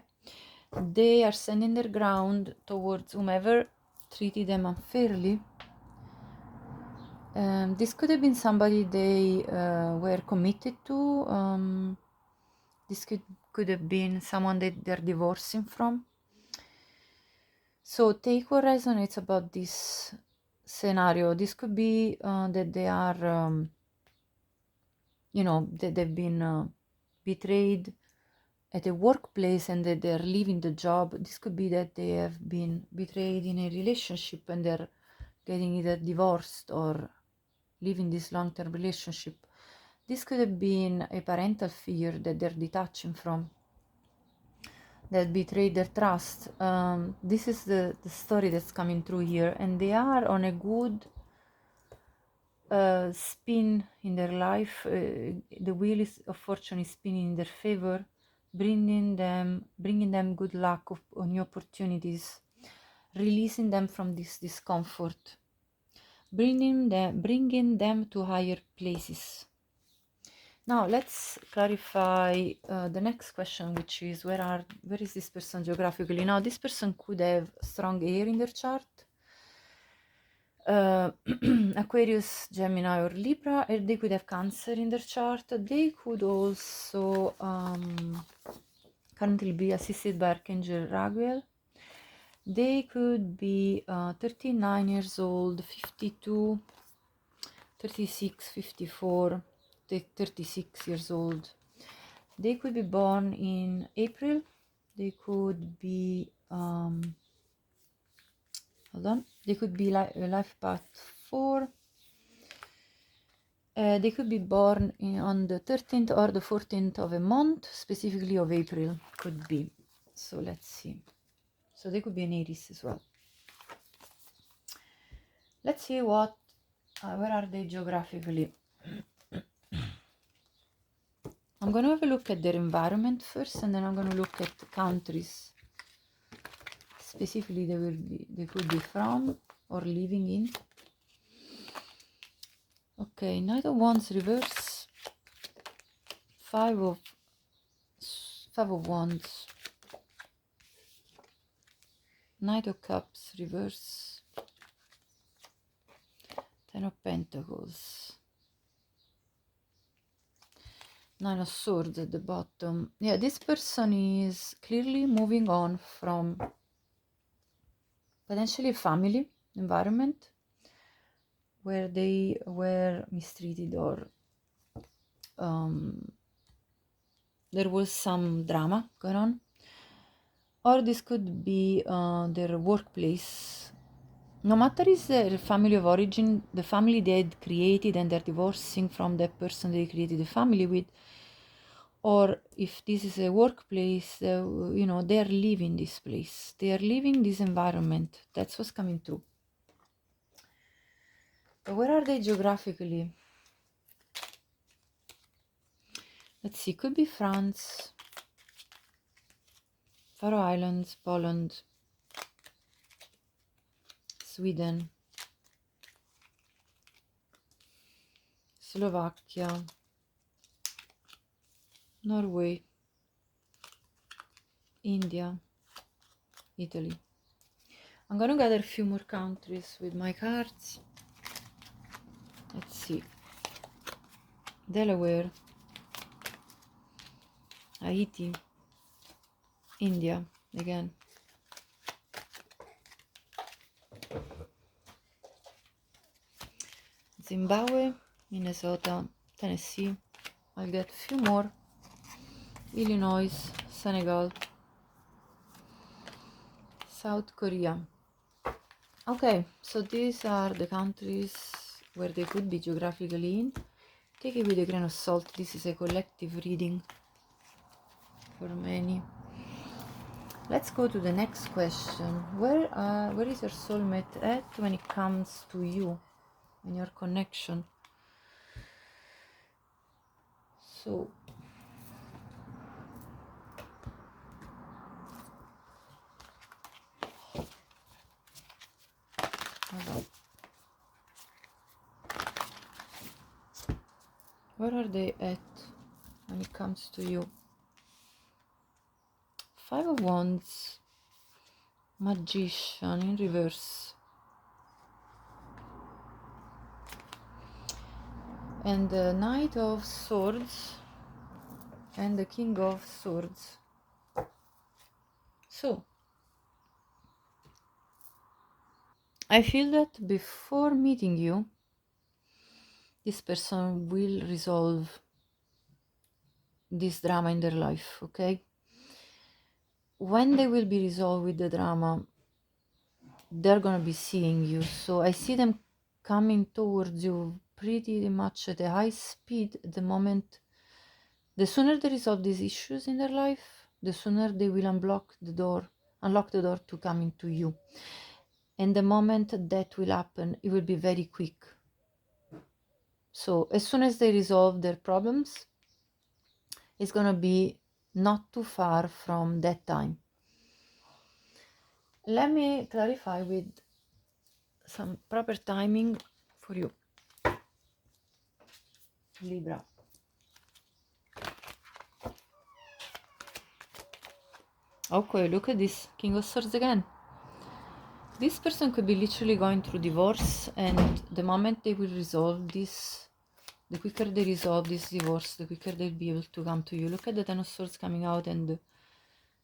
they are standing their ground towards whomever treated them unfairly. This could have been somebody they were committed to. This could have been someone that they're divorcing from. So take what resonates about this scenario. This could be that they are, that they've been betrayed at a workplace and that they're leaving the job. This could be that they have been betrayed in a relationship and they're getting either divorced or leaving this long-term relationship. This could have been a parental figure that they're detaching from, that betrayed their trust. This is the story that's coming through here, and they are on a good spin in their life. The wheel of fortune is spinning in their favor, bringing them good luck of new opportunities, releasing them from this discomfort, bringing them to higher places. Now let's clarify the next question, which is where is this person geographically? Now this person could have strong air in their chart, Aquarius, Gemini, or Libra, and they could have Cancer in their chart. They could also currently be assisted by Archangel Raguel. They could be 39 years old, 52, 36, 54, 36 years old. They could be born in April. They could be they could be life path 4. They could be born on the 13th or the 14th of a month, specifically of April, could be. So let's see. So they could be an Aries as well. Let's see where are they geographically. I'm going to have a look at their environment first, and then I'm going to look at the countries specifically they could be from or living in. Okay, Knight of Wands reverse, Five of Wands, Knight of Cups reverse, Ten of Pentacles, Nine of Swords at the bottom. Yeah, this person is clearly moving on from potentially a family environment where they were mistreated or there was some drama going on. Or this could be their workplace. No matter is their family of origin, the family they had created and they're divorcing from that person they created the family with, or if this is a workplace, they're leaving this place. They are leaving this environment. That's what's coming through. But where are they geographically? Let's see, could be France, Faroe Islands, Poland, Sweden, Slovakia, Norway, India, Italy. I'm gonna gather a few more countries with my cards. Let's see. Delaware, Haiti, India again, Zimbabwe, Minnesota, Tennessee. I'll get a few more. Illinois, Senegal, South Korea. Okay, so these are the countries where they could be geographically in. Take it with a grain of salt. This is a collective reading for many. Let's go to the next question. Where is your soulmate at when it comes to you and your connection? So Where are they at when it comes to you? 5 of Wands, Magician in reverse, and the Knight of Swords and the King of Swords. So I feel that before meeting you, this person will resolve this drama in their life, okay? When they will be resolved with the drama, they're gonna be seeing you. So I see them coming towards you pretty much at a high speed at the moment. The sooner they resolve these issues in their life, the sooner they will unlock the door to come into you. And the moment that will happen, it will be very quick. So as soon as they resolve their problems, it's gonna be not too far from that time. Let me clarify with some proper timing for you, Libra. Okay, look at this, King of Swords again. This person could be literally going through divorce, and the moment they will resolve this, the quicker they resolve this divorce, the quicker they'll be able to come to you. Look at the Ten of Swords coming out and the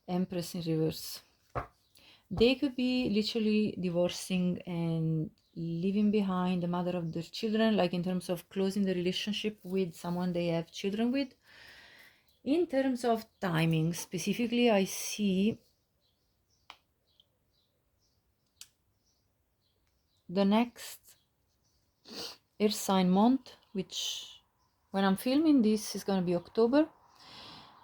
Empress in reverse. They could be literally divorcing and leaving behind the mother of their children, like in terms of closing the relationship with someone they have children with. In terms of timing, specifically, I see the next air sign month, which when I'm filming this is going to be October.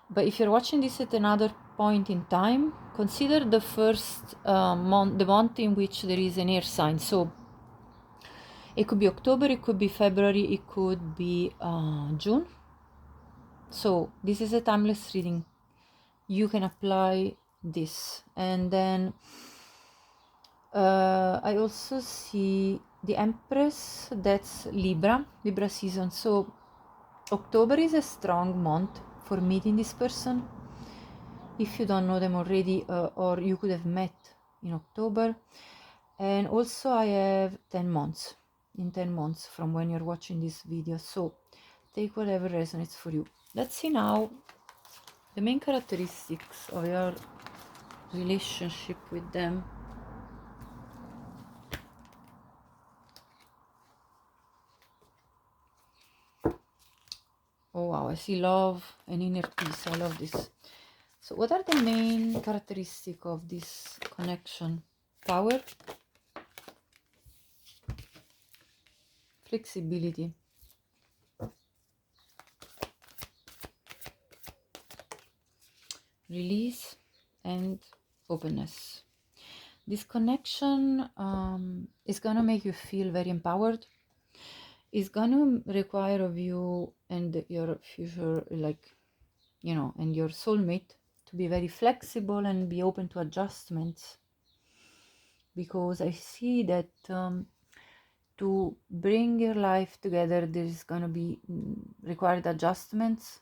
But if you're watching this at another point in time, consider the first month, the month in which there is an air sign. So it could be October, it could be February, it could be June. So this is a timeless reading. You can apply this. And then I also see the Empress, that's Libra season. So October is a strong month for meeting this person. If you don't know them already, or you could have met in October. And also I have 10 months, in 10 months from when you're watching this video. So take whatever resonates for you. Let's see now the main characteristics of your relationship with them. Oh wow, I see love and inner peace. I love this. So what are the main characteristics of this connection? Power, flexibility, release, and openness. This connection is gonna make you feel very empowered. It's gonna require of you and your future, like, you know, and your soulmate to be very flexible and be open to adjustments, because I see that to bring your life together, there's gonna be required adjustments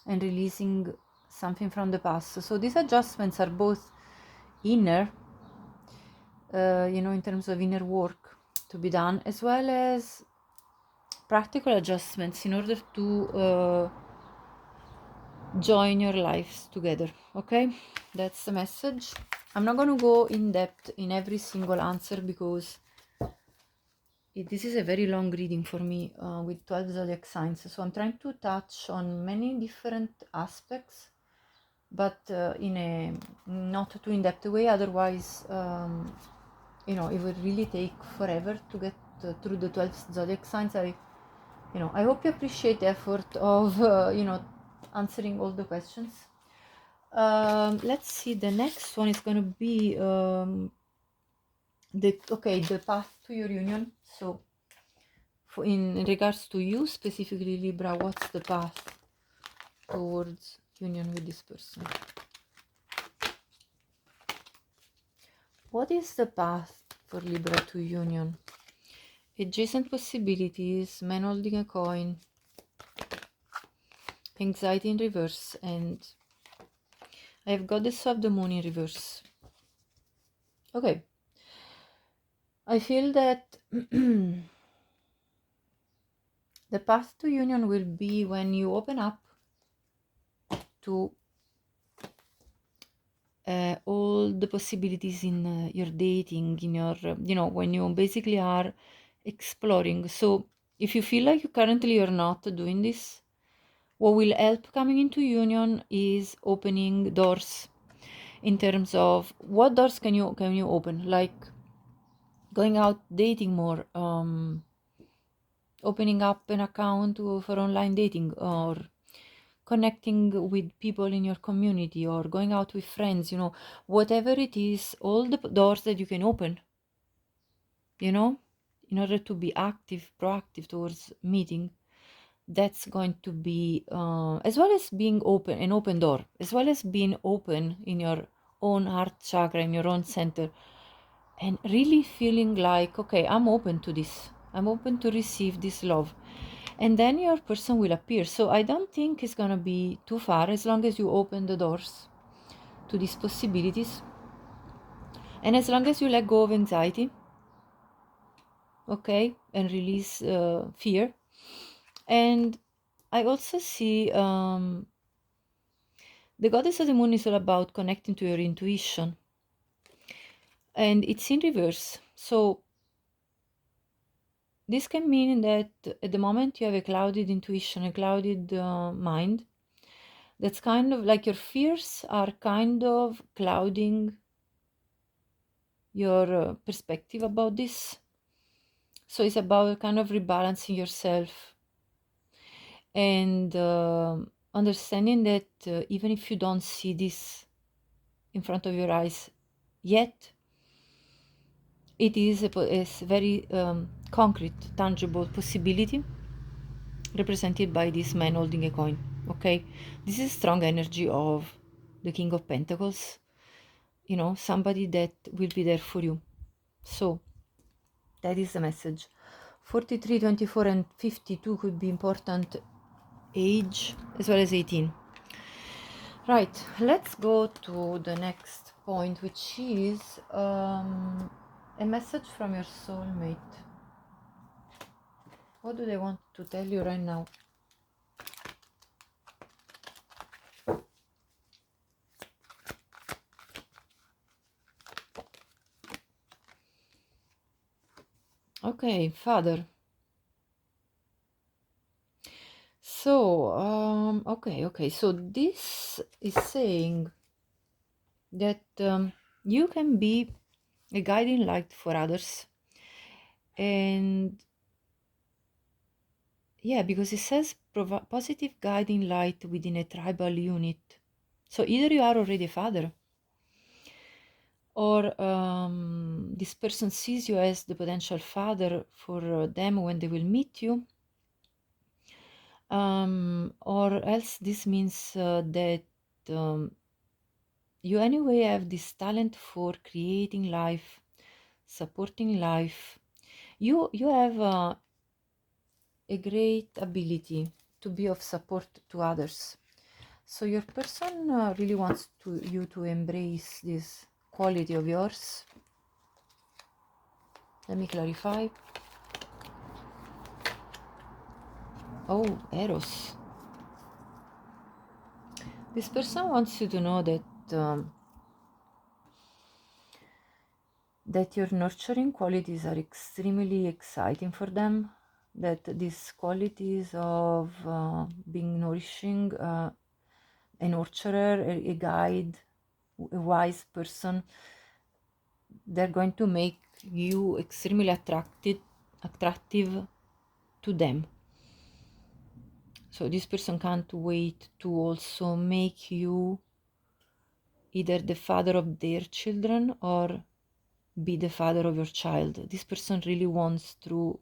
and releasing something from the past. So these adjustments are both inner, you know, in terms of inner work to be done, as well as practical adjustments in order to join your lives together. Okay, that's the message. I'm not going to go in depth in every single answer because this is a very long reading for me with 12 zodiac signs. So I'm trying to touch on many different aspects, but in a not too in-depth way. Otherwise, you know, it would really take forever to get through the 12 zodiac signs. I hope you appreciate the effort of you know, answering all the questions. Let's see, the next one is going to be the path to your union. So in regards to you specifically, Libra, what's the path towards union with this person? What is the path for Libra to union? Adjacent possibilities, man holding a coin, anxiety in reverse, and I have goddess of the moon in reverse. Okay, I feel that the path to union will be when you open up to all the possibilities in your dating, in your, when you basically are exploring. So if you feel like you currently you're not doing this, what will help coming into union is opening doors in terms of what doors can you open, like going out dating more, opening up an account for online dating, or connecting with people in your community, or going out with friends, whatever it is, all the doors that you can open, in order to be active, proactive towards meeting. That's going to be, as well as being open, an open door, as well as being open in your own heart chakra, in your own center, and really feeling like, okay, I'm open to this. I'm open to receive this love. And then your person will appear. So I don't think it's going to be too far, as long as you open the doors to these possibilities. And as long as you let go of anxiety, okay, and release fear. And I also see the goddess of the moon is all about connecting to your intuition. And it's in reverse. So this can mean that at the moment you have a clouded intuition, a clouded mind. That's kind of like your fears are kind of clouding your perspective about this. So it's about kind of rebalancing yourself and understanding that even if you don't see this in front of your eyes yet, it is a very concrete, tangible possibility represented by this man holding a coin. Okay, this is strong energy of the King of Pentacles, somebody that will be there for you. So that is the message. 43, 24 and 52 could be important age, as well as 18. Right, let's go to the next point, which is a message from your soulmate. What do they want to tell you right now? Okay, Father. So, okay. So this is saying that you can be a guiding light for others. And yeah, because it says positive guiding light within a tribal unit. So either you are already a father, or this person sees you as the potential father for them when they will meet you. Or else this means that you anyway have this talent for creating life, supporting life. You have a great ability to be of support to others. So your person really wants you to embrace this quality of yours. Let me clarify. Oh, Eros. This person wants you to know that that your nurturing qualities are extremely exciting for them, that these qualities of being nourishing, a nurturer, a guide, a wise person, they're going to make you extremely attractive to them. So this person can't wait to also make you either the father of their children or be the father of your child. This person really wants, through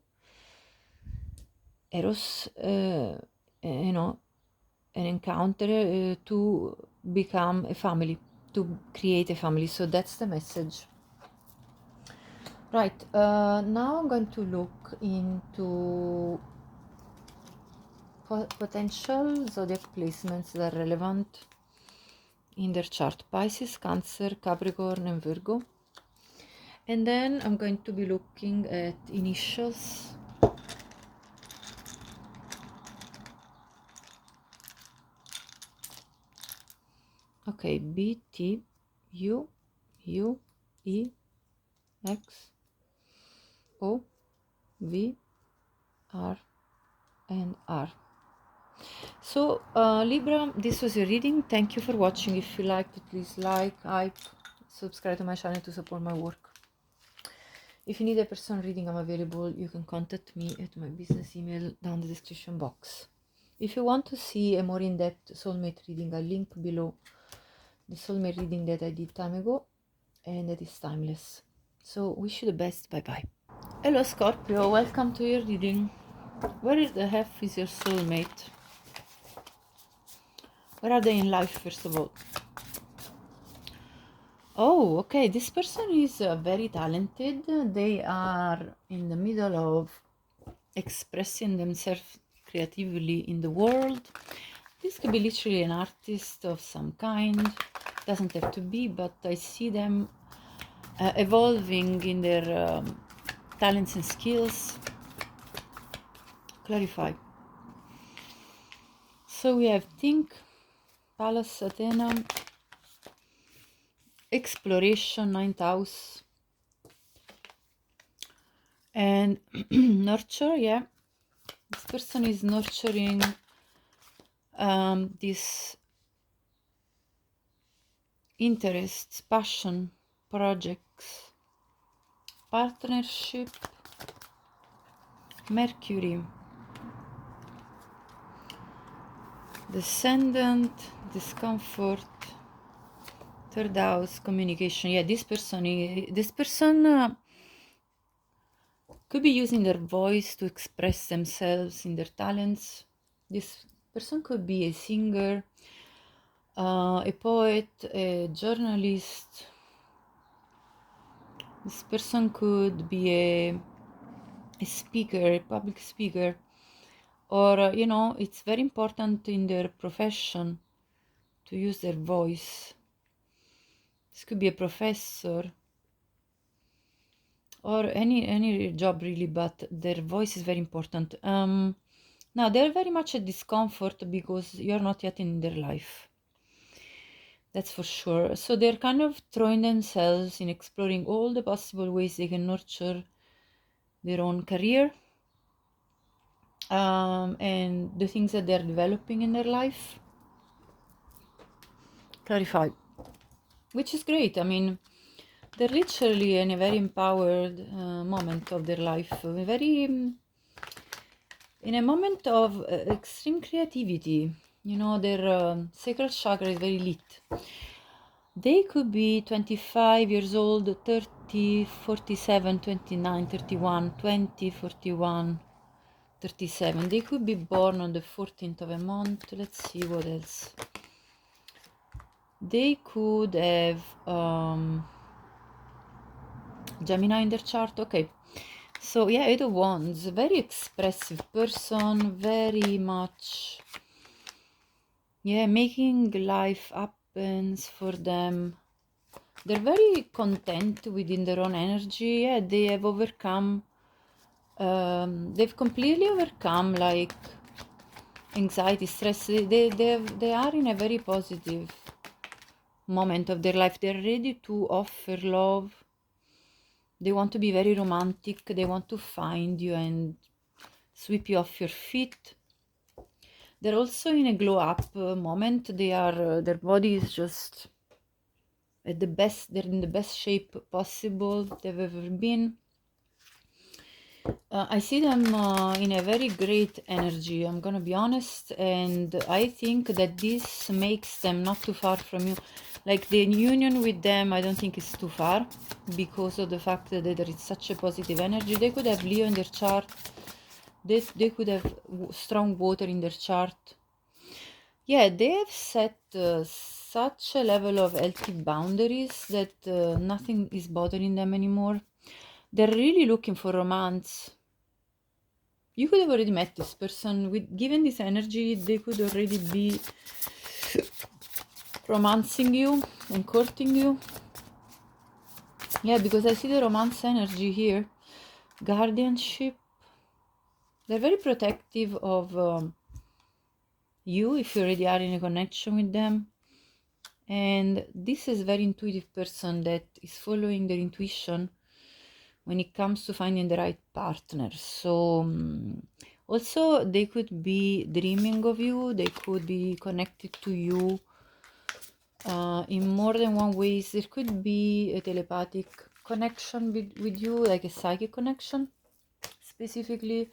Eros, an encounter, to become a family, to create a family. So that's the message. Right, now I'm going to look into potential zodiac placements that are relevant in their chart: Pisces, Cancer, Capricorn, and Virgo. And then I'm going to be looking at initials. Okay, B, T, U, U, E, X, O, V, R, and R. So Libra, this was your reading. Thank you for watching. If you liked it, please like, hype, subscribe to my channel to support my work. If you need a personal reading, I'm available. You can contact me at my business email down the description box. If you want to see a more in-depth soulmate reading, I'll link below the soulmate reading that I did time ago, and that is timeless. So wish you the best. Bye bye. Hello Scorpio, welcome to your reading. Where the heck is your soulmate? Where are they in life, first of all? Oh, okay, this person is very talented. They are in the middle of expressing themselves creatively in the world. This could be literally an artist of some kind. Doesn't have to be, but I see them evolving in their talents and skills. Clarify. So we have Think, Palace, Athena, Exploration, 9th house, and Nurture. Yeah, this person is nurturing this interests, passion, projects, partnership, Mercury, Descendant, discomfort, 3rd house, communication. Yeah, this person could be using their voice to express themselves in their talents. This person could be a singer, a poet, a journalist. This person could be a speaker, a public speaker, or you know, it's very important in their profession to use their voice. This could be a professor or any job really, but their voice is very important. Now they're very much at discomfort because you're not yet in their life, that's for sure. So they're kind of throwing themselves in exploring all the possible ways they can nurture their own career and the things that they're developing in their life. Clarify. Which is great. I mean, they're literally in a very empowered moment of their life, in a moment of extreme creativity. You know, their sacral chakra is very lit. They could be 25 years old, 30, 47, 29, 31, 20, 41, 37. They could be born on the 14th of a month. Let's see what else. They could have Gemini in their chart. Okay, so yeah, 8 of Wands, very expressive person, very much, yeah, making life happens for them. They're very content within their own energy. Yeah, they have overcome, they've completely overcome like anxiety, stress. They are in a very positive moment of their life. They're ready to offer love. They want to be very romantic. They want to find you and sweep you off your feet. They're also in a glow up moment. They are their body is just at the best. They're in the best shape possible they've ever been. I see them in a very great energy, I'm gonna be honest, and I think that this makes them not too far from you. Like the union with them, I don't think is too far because of the fact that there is such a positive energy. They could have Leo in their chart. They could have strong water in their chart. Yeah, they have set such a level of healthy boundaries that nothing is bothering them anymore. They're really looking for romance. You could have already met this person. Given this energy, they could already be romancing you and courting you. Yeah, because I see the romance energy here. Guardianship. They're very protective of you if you already are in a connection with them. And this is a very intuitive person that is following their intuition when it comes to finding the right partner. So also they could be dreaming of you, they could be connected to you in more than one ways. There could be a telepathic connection with you, like a psychic connection. Specifically,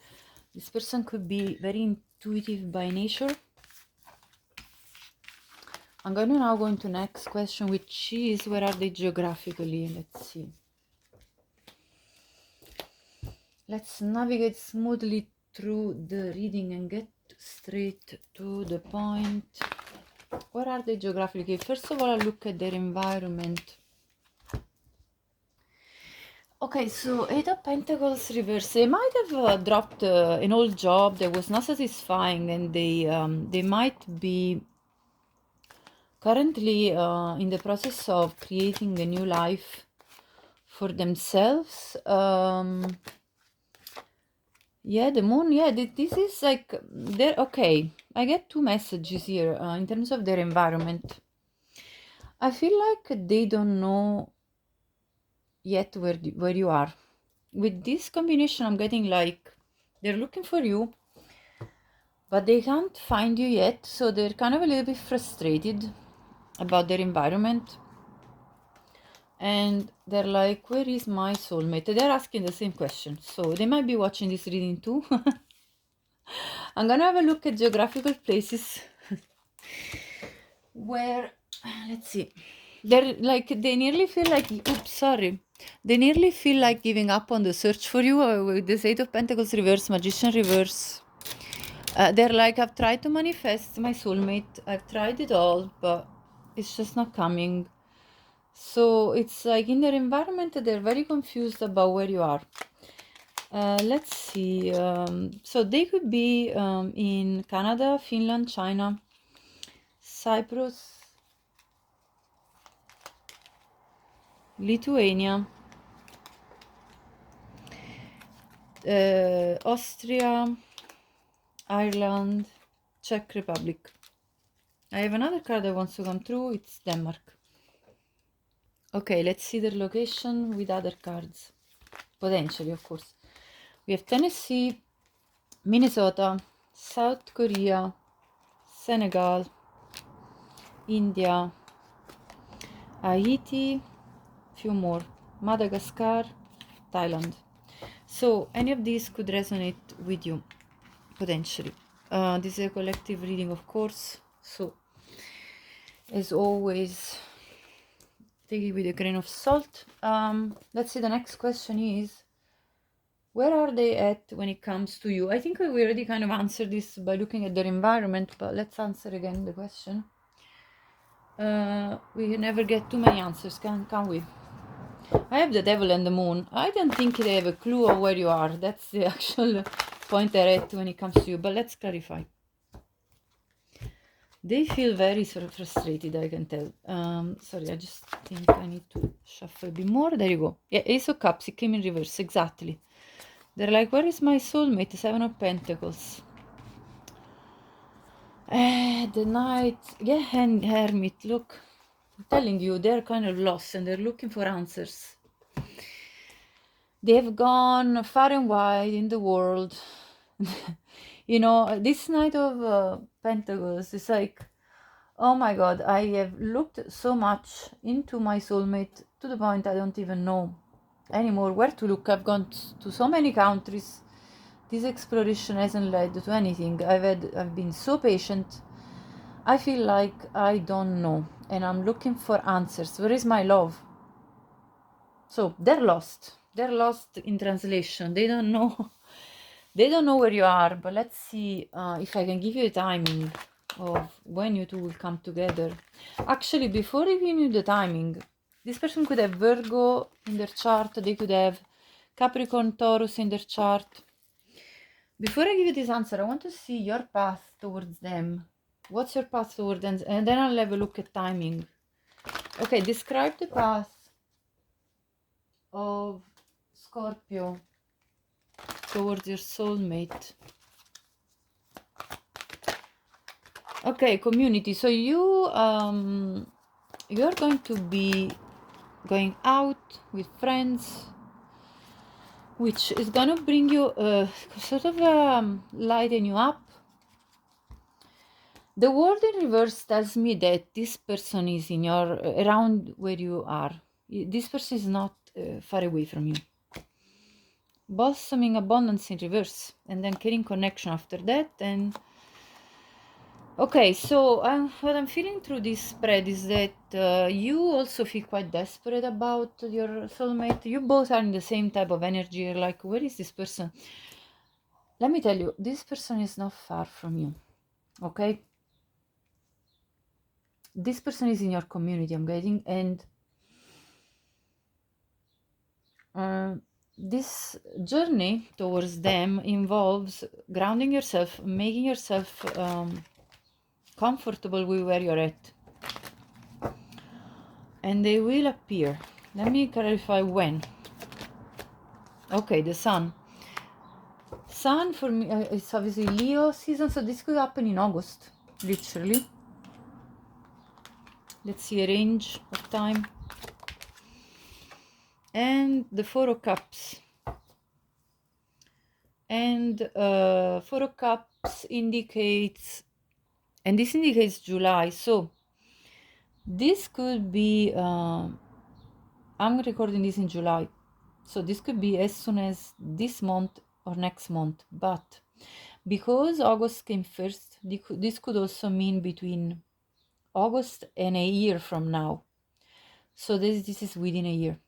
this person could be very intuitive by nature. I'm going to now go into next question, which is where are they geographically? Let's see. Let's navigate smoothly through the reading and get straight to the point. Where are they geographically? First of all, I'll look at their environment. Okay, so Eight of Pentacles reverse. They might have dropped an old job that was not satisfying, and they might be currently in the process of creating a new life for themselves. Yeah, the moon. Yeah, this is like they're okay. I get two messages here in terms of their environment. I feel like they don't know yet where you are. With this combination, I'm getting like they're looking for you, but they can't find you yet, so they're kind of a little bit frustrated about their environment. And they're like, where is my soulmate? They're asking the same question, so they might be watching this reading too. I'm gonna have a look at geographical places where, let's see, they're like, they nearly feel like, oops, sorry, they nearly feel like giving up on the search for you with the Eight of Pentacles reverse, Magician reverse. They're like, I've tried to manifest my soulmate, I've tried it all, but it's just not coming. So it's like in their environment, they're very confused about where you are. Let's see. So they could be in Canada, Finland, China, Cyprus, Lithuania, Austria, Ireland, Czech Republic. I have another card that wants to come through. It's Denmark. Okay, let's see their location with other cards. Potentially, of course. We have Tennessee, Minnesota, South Korea, Senegal, India, Haiti, few more, Madagascar, Thailand. So any of these could resonate with you, potentially. This is a collective reading, of course. So, as always, take it with a grain of salt. Let's see, the next question is, where are they at when it comes to you? I think we already kind of answered this by looking at their environment, but let's answer again the question. We never get too many answers, can we? I have the devil and the moon. I don't think they have a clue of where you are. That's the actual point they're at when it comes to you. But let's clarify. They feel very sort of frustrated, I can tell. Sorry, I just think I need to shuffle a bit more. There you go. Yeah, Ace of Cups. It came in reverse. Exactly. They're like, where is my soulmate? Seven of Pentacles. The Knight. Yeah, and Hermit. Look. I'm telling you, they're kind of lost and they're looking for answers. They have gone far and wide in the world. You know, this Knight of Pentacles is like, oh my God, I have looked so much into my soulmate to the point I don't even know anymore where to look. I've gone to so many countries. This exploration hasn't led to anything. I've been so patient. I feel like I don't know, and I'm looking for answers. Where is my love? So they're lost. They're lost in translation. They don't know. They don't know where you are. But let's see if I can give you a timing of when you two will come together. Actually, before giving you the timing, this person could have Virgo in their chart. They could have Capricorn, Taurus in their chart. Before I give you this answer, I want to see your path towards them. What's your path towards them? And then I'll have a look at timing. Okay, describe the path of Scorpio towards your soulmate. Okay, community. So you're going to be going out with friends, which is gonna bring you sort of lighten you up. The world in reverse tells me that this person is in your around where you are. This person is not far away from you. Blossoming abundance in reverse, and then caring connection after that. And okay, so what I'm feeling through this spread is that you also feel quite desperate about your soulmate. You both are in the same type of energy. You're like, where is this person? Let me tell you, this person is not far from you. Okay, this person is in your community, I'm getting, and this journey towards them involves grounding yourself, making yourself comfortable with where you're at, and they will appear. Let me clarify when. Okay, the sun for me is obviously Leo season, so this could happen in August, literally. Let's see a range of time. And the Four of Cups, and Four of Cups indicates, and this indicates July, so this could be I'm recording this in July, so this could be as soon as this month or next month. But because August came first, this could also mean between August and a year from now, so this is within a year.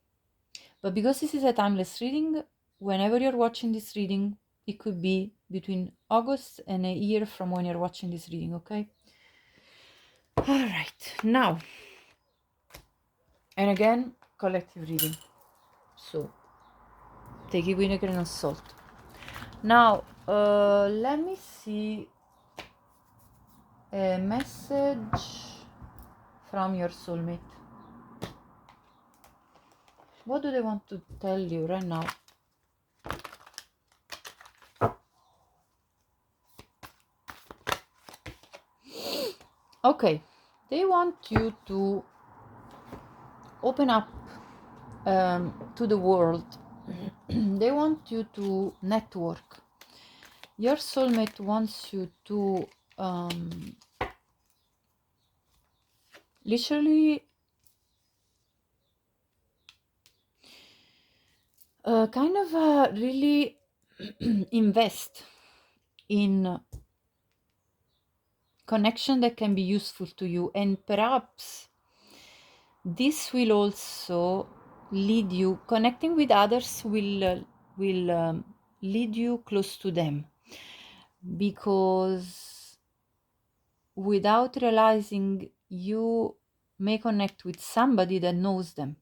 But because this is a timeless reading, whenever you're watching this reading, it could be between August and a year from when you're watching this reading, okay? All right, now, and again, collective reading, so take it with a grain of salt. Now, let me see a message from your soulmate. What do they want to tell you right now? Okay, they want you to open up to the world. They want you to network. Your soulmate wants you to literally kind of really invest in connection that can be useful to you, and perhaps this will also lead you, connecting with others will lead you close to them, because without realizing you may connect with somebody that knows them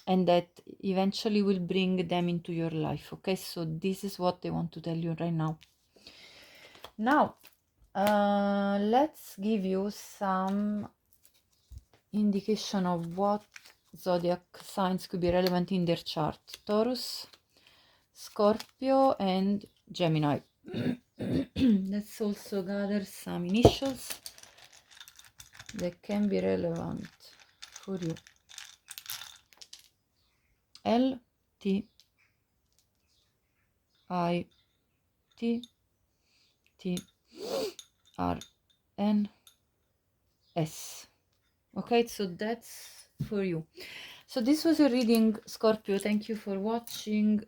and that eventually will bring them into your life. Okay, so this is what they want to tell you right now. Now let's give you some indication of what zodiac signs could be relevant in their chart. Taurus, Scorpio, and Gemini. Let's also gather some initials that can be relevant for you. L, T, I, T, T, R, N, S. Okay, so that's for you. So this was a reading, Scorpio. Thank you for watching.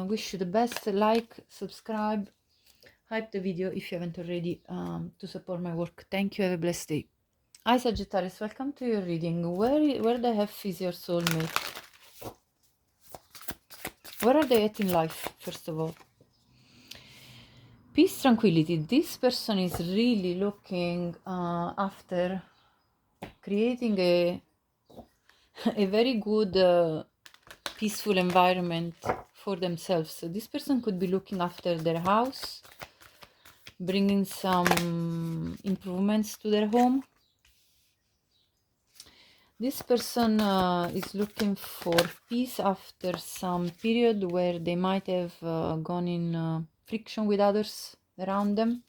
Wish you the best. Like, subscribe, hype the video if you haven't already, to support my work. Thank you. Have a blessed day. Hi Sagittarius, welcome to your reading. Where the heck is your soulmate? Where are they at in life, first of all? Peace, tranquility. This person is really looking after creating a very good peaceful environment for themselves. So this person could be looking after their house, bringing some improvements to their home. This person is looking for peace after some period where they might have gone in friction with others around them.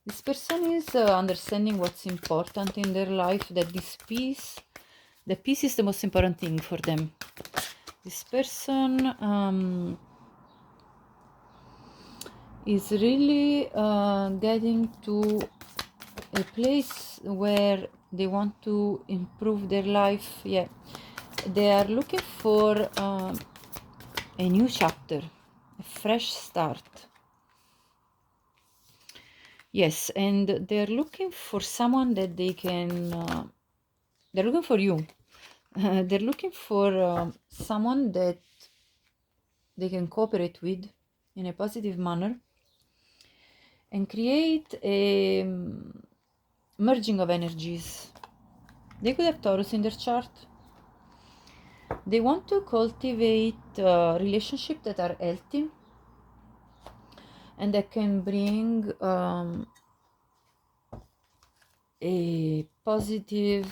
This person is understanding what's important in their life, that the peace is the most important thing for them. This person is really getting to a place where they want to improve their life. Yeah, they are looking for a new chapter, a fresh start. Yes, and they're looking for someone that they can they're looking for you. They're looking for someone that they can cooperate with in a positive manner and create a merging of energies. They could have Taurus in their chart. They want to cultivate relationships that are healthy and that can bring a positive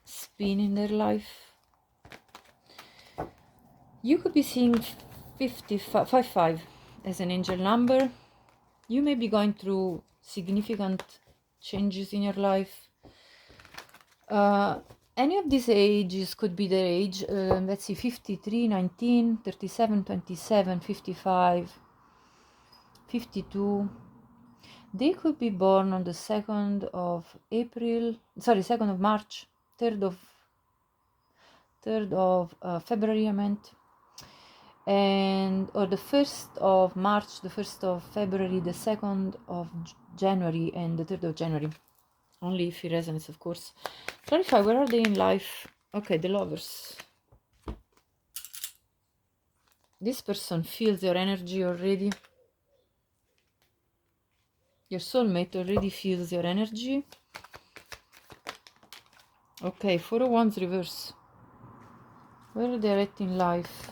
spin in their life. You could be seeing 55 as an angel number. You may be going through significant changes in your life. Any of these ages could be their age. Let's see, 53, 19, 37, 27, 55, 52. They could be born on the 2nd of April, sorry, 2nd of March, 3rd of February, I meant, and or the 1st of March, the 1st of February, the 2nd of January, and the 3rd of January. Only if it resonates, of course. Clarify, where are they in life? Okay, the Lovers. This person feels your energy already. Your soulmate already feels your energy. Okay, 4 of Wands reverse. Where are they at in life?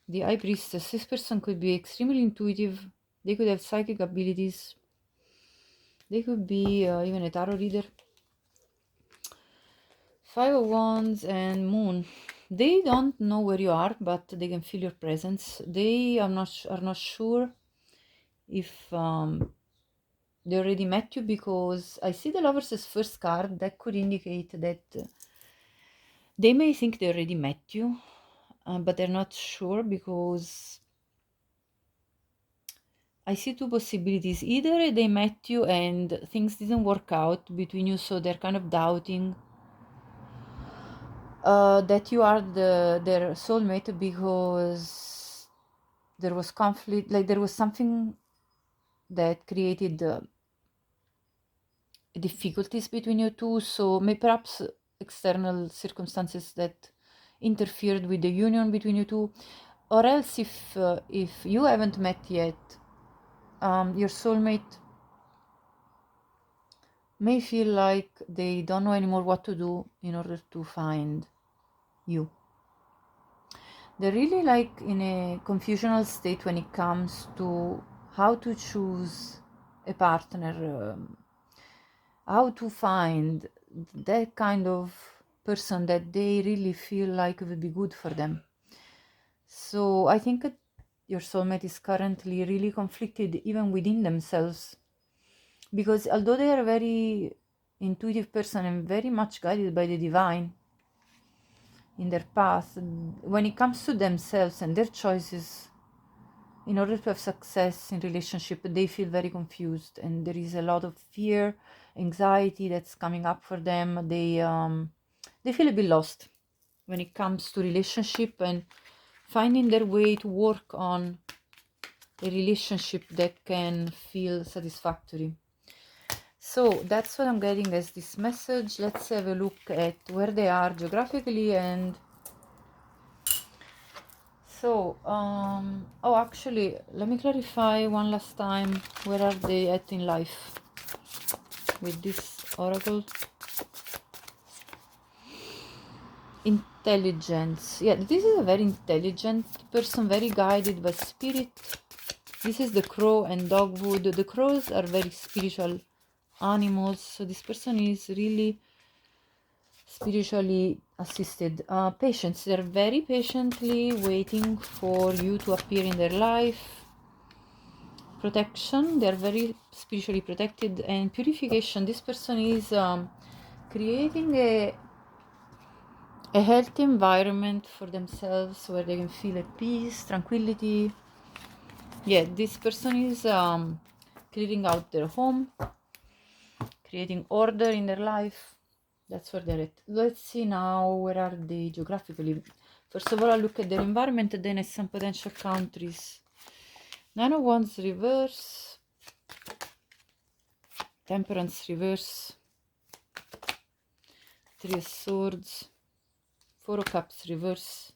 The High Priestess. This person could be extremely intuitive. They could have psychic abilities. They could be even a tarot reader. 5 of Wands and Moon. They don't know where you are, but they can feel your presence. They are not sure if they already met you, because I see the Lovers as first card. That could indicate that they may think they already met you, but they're not sure, because I see 2 possibilities. Either they met you and things didn't work out between you, so they're kind of doubting that you are their soulmate, because there was conflict, like there was something that created difficulties between you two, so perhaps external circumstances that interfered with the union between you two. Or else, if you haven't met yet, your soulmate may feel like they don't know anymore what to do in order to find you. They're really like in a confusional state when it comes to how to choose a partner, how to find that kind of person that they really feel like would be good for them. So I think your soulmate is currently really conflicted even within themselves, because although they are a very intuitive person and very much guided by the divine in their path, when it comes to themselves and their choices in order to have success in relationship, they feel very confused, and there is a lot of fear, anxiety that's coming up for them. They feel a bit lost when it comes to relationship and finding their way to work on a relationship that can feel satisfactory. So that's what I'm getting as this message. Let's have a look at where they are geographically. And so oh, actually, let me clarify one last time, where are they at in life. with this oracle. Intelligence. Yeah, this is a very intelligent person, very guided by spirit. This is the crow and dogwood. The crows are very spiritual animals, so this person is really spiritually assisted. Patience. They're very patiently waiting for you to appear in their life. Protection. They're very spiritually protected. And purification. This person is creating a healthy environment for themselves where they can feel at peace, tranquility. Yeah, this person is clearing out their home, creating order in their life. That's where they're at. Let's see now, where are they geographically? First of all, I'll look at their environment, and then at some potential countries. Nine of Wands reverse, Temperance reverse, Three of Swords, Four of Cups reverse.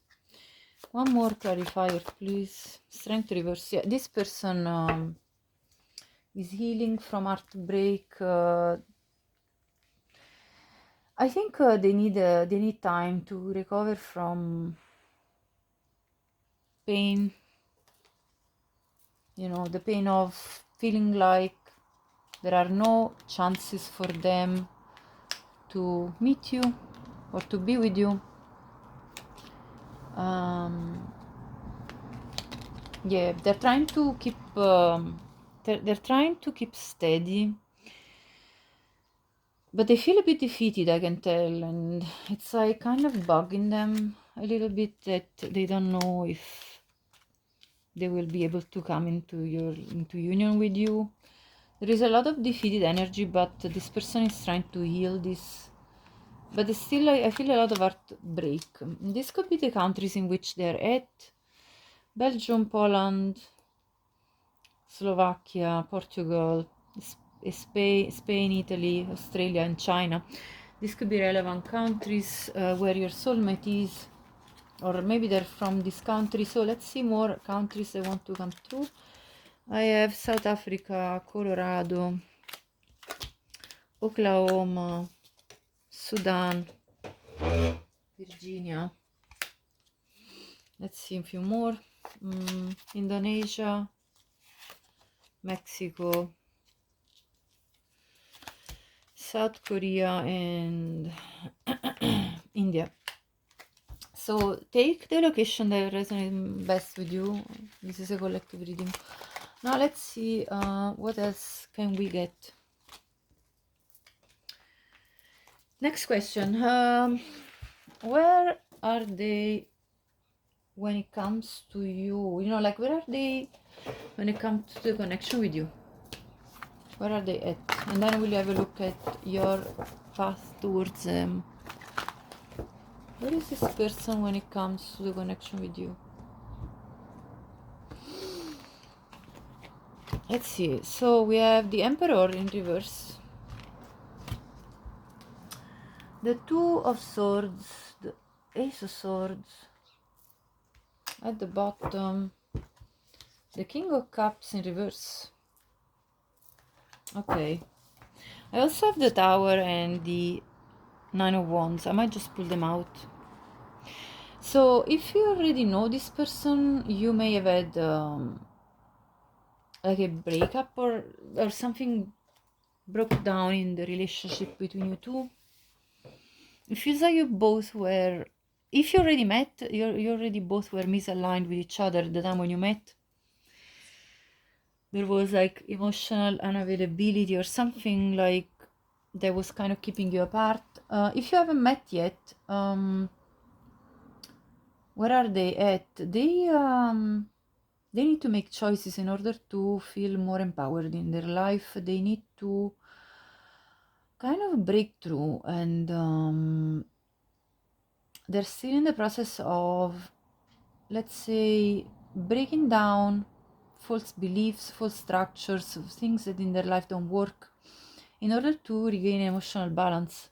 One more clarifier, please. Strength reverse. Yeah, this person is healing from heartbreak. I think they need time to recover from pain. You know, the pain of feeling like there are no chances for them to meet you or to be with you. Yeah, they're trying to keep they're trying to keep steady, but they feel a bit defeated, I can tell, and it's like kind of bugging them a little bit that they don't know if they will be able to come into union with you. There is a lot of defeated energy, but this person is trying to heal this. But still, I feel a lot of heartbreak. This could be the countries in which they're at. Belgium, Poland, Slovakia, Portugal, Spain, Italy, Australia, and China. This could be relevant countries where your soulmate is, or maybe they're from this country. So let's see more countries that want to come through. I have South Africa, Colorado, Oklahoma, Sudan, Virginia. Let's see a few more. Indonesia, Mexico, South Korea, and India. So take the location that resonates best with you. This is a collective reading. Now let's see what else can we get. Next question. Where are they when it comes to you? You know, like, where are they when it comes to the connection with you? Where are they at? And then we'll have a look at your path towards them. Where is this person when it comes to the connection with you? Let's see. So we have the Emperor in reverse, the Two of Swords, the Ace of Swords at the bottom, the King of Cups in reverse. Okay. I also have the Tower and the Nine of Wands. I might just pull them out. So if you already know this person, you may have had like a breakup or something broke down in the relationship between you two. It feels like you both were, if you already met, you already both were misaligned with each other at the time when you met. There was like emotional unavailability or something like that was kind of keeping you apart. If you haven't met yet, where are they at? They need to make choices in order to feel more empowered in their life. They need to kind of break through, and they're still in the process of, let's say, breaking down false beliefs, false structures, things that in their life don't work, in order to regain emotional balance.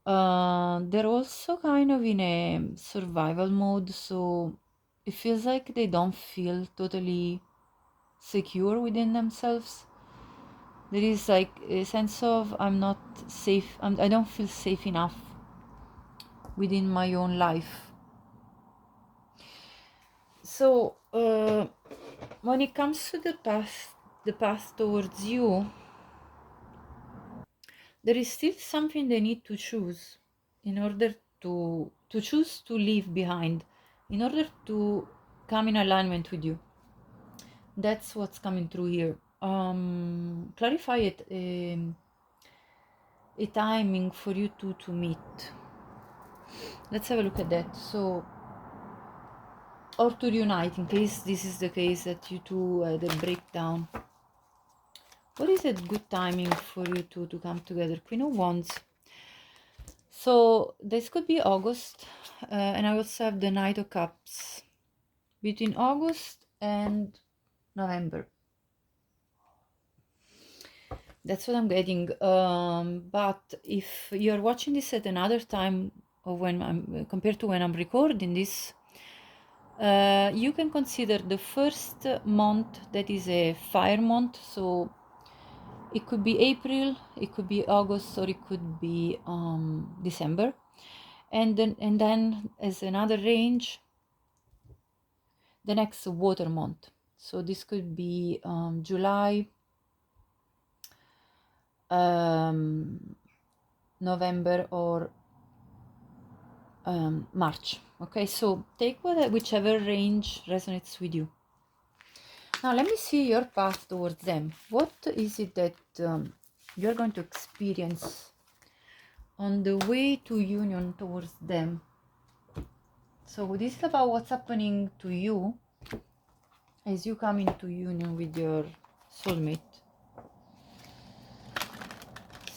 They're also kind of in a survival mode, so it feels like they don't feel totally secure within themselves. There is like a sense of I'm not safe, I don't feel safe enough within my own life. So when it comes to the path towards you, there is still something they need to choose in order to choose to leave behind, in order to come in alignment with you. That's what's coming through here. Clarify it, a timing for you two to meet. Let's have a look at that. So, or to reunite, in case this is the case that you two had a breakdown. What is a good timing for you two to come together? Queen of Wands. So this could be August, and I also have the Knight of Cups. Between August and November. That's what I'm getting. But if you're watching this at another time of when I'm compared to when I'm recording this, you can consider the first month that is a fire month. So it could be April, it could be August, or it could be December. And then as another range, the next water month. So this could be July, November, or March. Okay, so take whichever range resonates with you. Now let me see your path towards them. What is it that you're going to experience on the way to union towards them? So this is about what's happening to you as you come into union with your soulmate.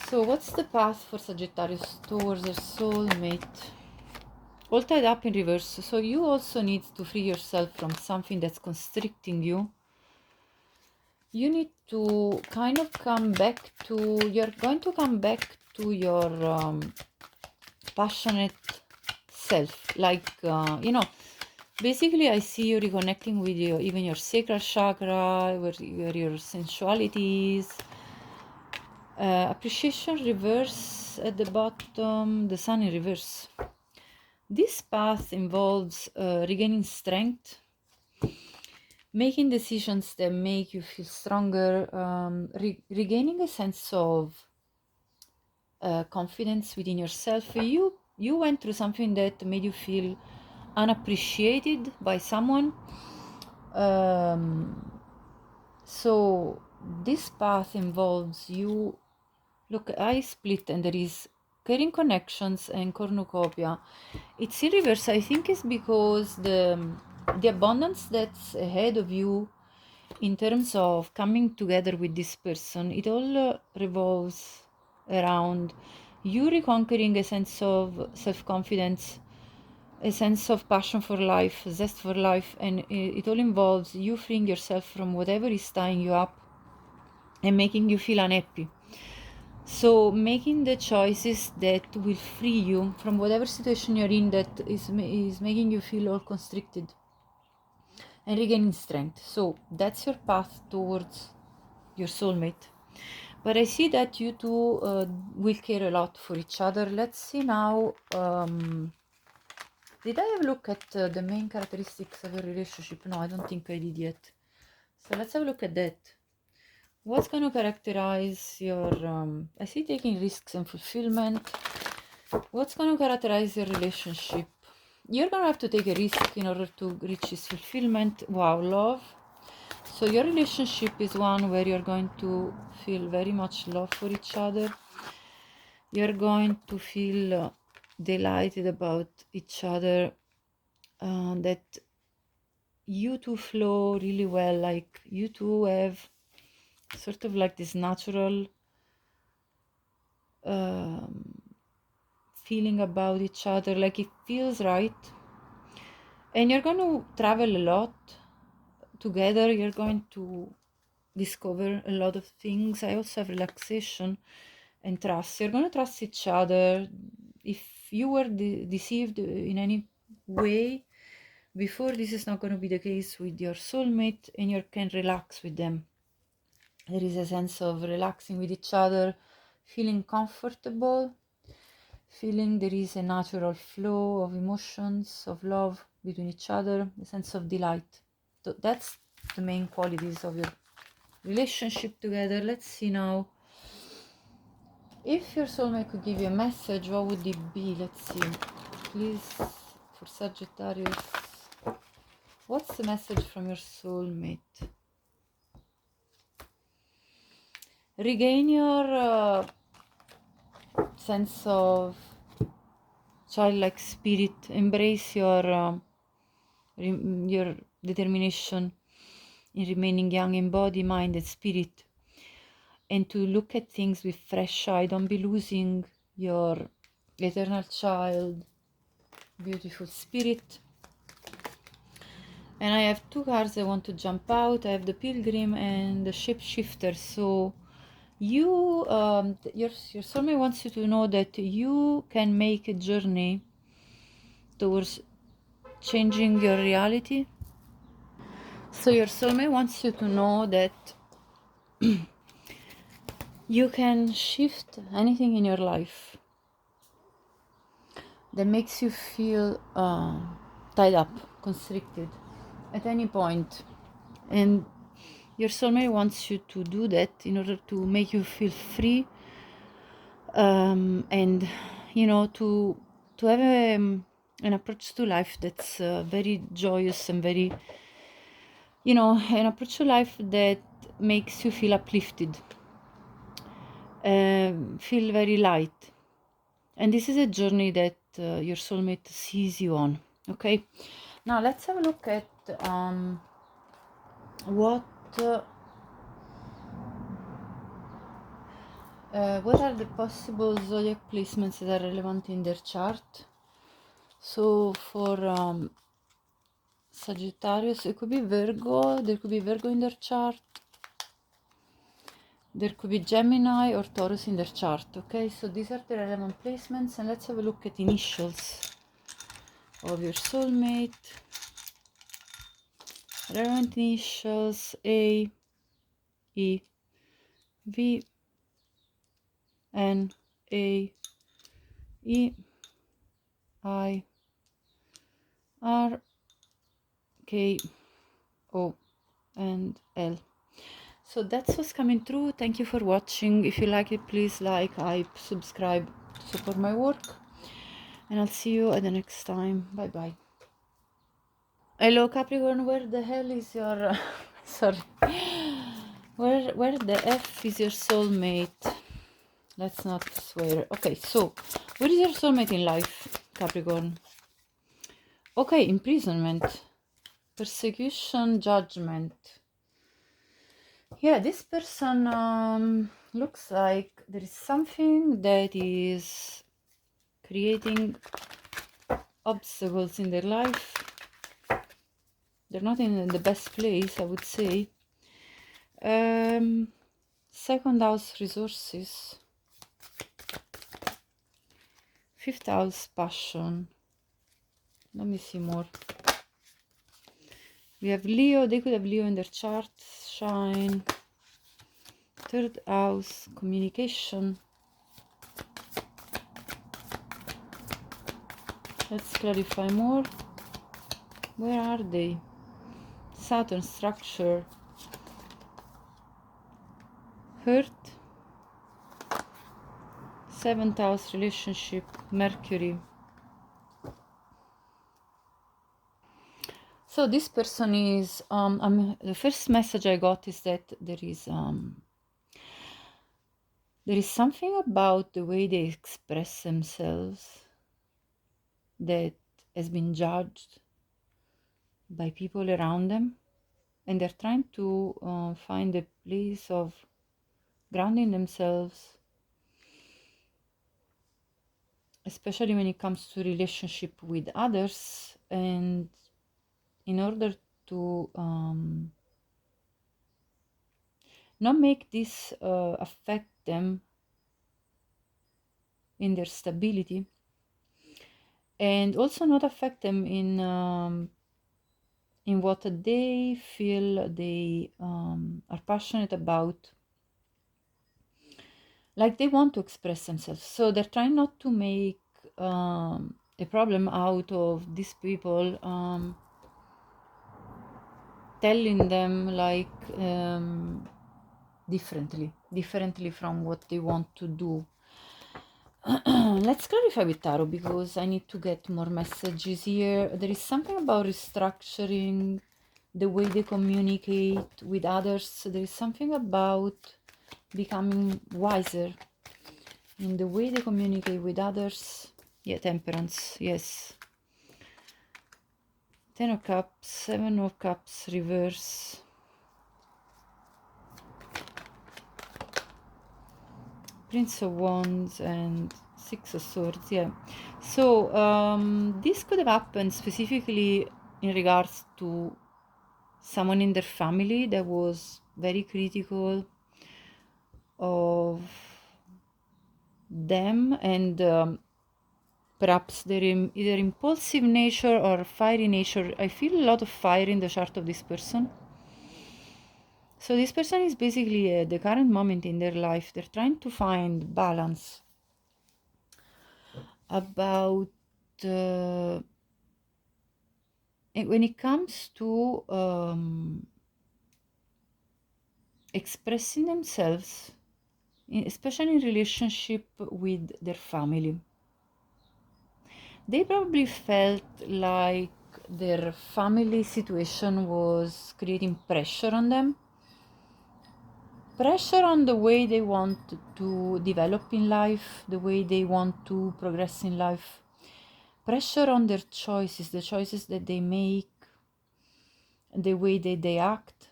So what's the path for Sagittarius towards their soulmate? All tied up in reverse. So you also need to free yourself from something that's constricting you. You need to kind of come back to, you're going to come back to your passionate self. Like, you know, basically I see you reconnecting with your, even your sacral chakra, where your sensuality is. Appreciation reverse at the bottom, the sun in reverse. This path involves regaining strength, making decisions that make you feel stronger, regaining a sense of confidence within yourself. You went through something that made you feel unappreciated by someone. So this path involves you. Look, I split and there is caring connections and cornucopia. It's in reverse. I think it's because the abundance that's ahead of you in terms of coming together with this person, it all revolves around you reconquering a sense of self-confidence, a sense of passion for life, zest for life, and it all involves you freeing yourself from whatever is tying you up and making you feel unhappy. So making the choices that will free you from whatever situation you're in that is making you feel all constricted, and regaining strength. So that's your path towards your soulmate. But I see that you two will care a lot for each other. Let's see now. Did I have a look at the main characteristics of your relationship? No, I don't think I did yet. So let's have a look at that. What's going to characterize your, I see taking risks and fulfillment. What's going to characterize your relationship? You're going to have to take a risk in order to reach this fulfillment. Wow, love. So your relationship is one where you're going to feel very much love for each other. You're going to feel delighted about each other. That you two flow really well. Like you two have sort of like this natural feeling about each other, like it feels right. And you're going to travel a lot together. You're going to discover a lot of things. I also have relaxation and trust. You're going to trust each other. If you were deceived in any way before, this is not going to be the case with your soulmate, and you can relax with them. There is a sense of relaxing with each other, feeling comfortable, feeling there is a natural flow of emotions, of love between each other, a sense of delight. So that's the main qualities of your relationship together. Let's see now. If your soulmate could give you a message, what would it be? Let's see. Please, for Sagittarius, what's the message from your soulmate? Regain your sense of childlike spirit. Embrace your determination in remaining young in body, mind, and spirit, and to look at things with fresh eye. Don't be losing your eternal child, beautiful spirit. And I have two cards I want to jump out. I have the Pilgrim and the Shapeshifter. So you, your soulmate wants you to know that you can make a journey towards changing your reality. So your soulmate wants you to know that you can shift anything in your life that makes you feel tied up, constricted at any point. And your soulmate wants you to do that in order to make you feel free, and you know, to have an approach to life that's very joyous and very, you know, an approach to life that makes you feel uplifted, feel very light. And this is a journey that your soulmate sees you on. Okay, now let's have a look at what are the possible zodiac placements that are relevant in their chart. So for Sagittarius, it could be Virgo. There could be Virgo in their chart. There could be Gemini or Taurus in their chart. Okay, so these are the relevant placements, and let's have a look at initials of your soulmate. Relevant initials: A, E, V, N, A, E, I, R, K, O, and L. So that's what's coming through. Thank you for watching. If you like it, please like, hype, subscribe to support my work, and I'll see you at the next time. Bye bye. Hello Capricorn, where the hell is your sorry, where the F is your soulmate? Let's not swear. Okay, so what is your soulmate in life, Capricorn? Okay, imprisonment, persecution, judgment. Yeah, this person looks like there is something that is creating obstacles in their life. They're not in the best place, I would say. Second house, resources. Fifth house, passion. Let me see more. We have Leo. They could have Leo in their chart. Shine. Third house, communication. Let's clarify more. Where are they? Saturn, structure. Hurt. Seventh house, relationship. Mercury. So this person is the first message I got is that there is something about the way they express themselves that has been judged by people around them, and they're trying to find a place of grounding themselves, especially when it comes to relationship with others, and in order to not make this affect them in their stability, and also not affect them in what they feel they are passionate about. like they want to express themselves. So they're trying not to make a problem out of these people telling them like differently from what they want to do. Let's clarify with tarot, because I need to get more messages here. There is something about restructuring the way they communicate with others. There is something about becoming wiser in the way they communicate with others. Yeah, temperance, yes. 10 of Cups, 7 of Cups, reverse. Prince of Wands and 6 of Swords, yeah. So this could have happened specifically in regards to someone in their family that was very critical of them, and perhaps their either impulsive nature or fiery nature. I feel a lot of fire in the chart of this person. So this person is basically at the current moment in their life, they're trying to find balance about when it comes to expressing themselves, especially in relationship with their family. They probably felt like their family situation was creating pressure on them, pressure on the way they want to develop in life, the way they want to progress in life, pressure on their choices, the choices that they make, the way that they act.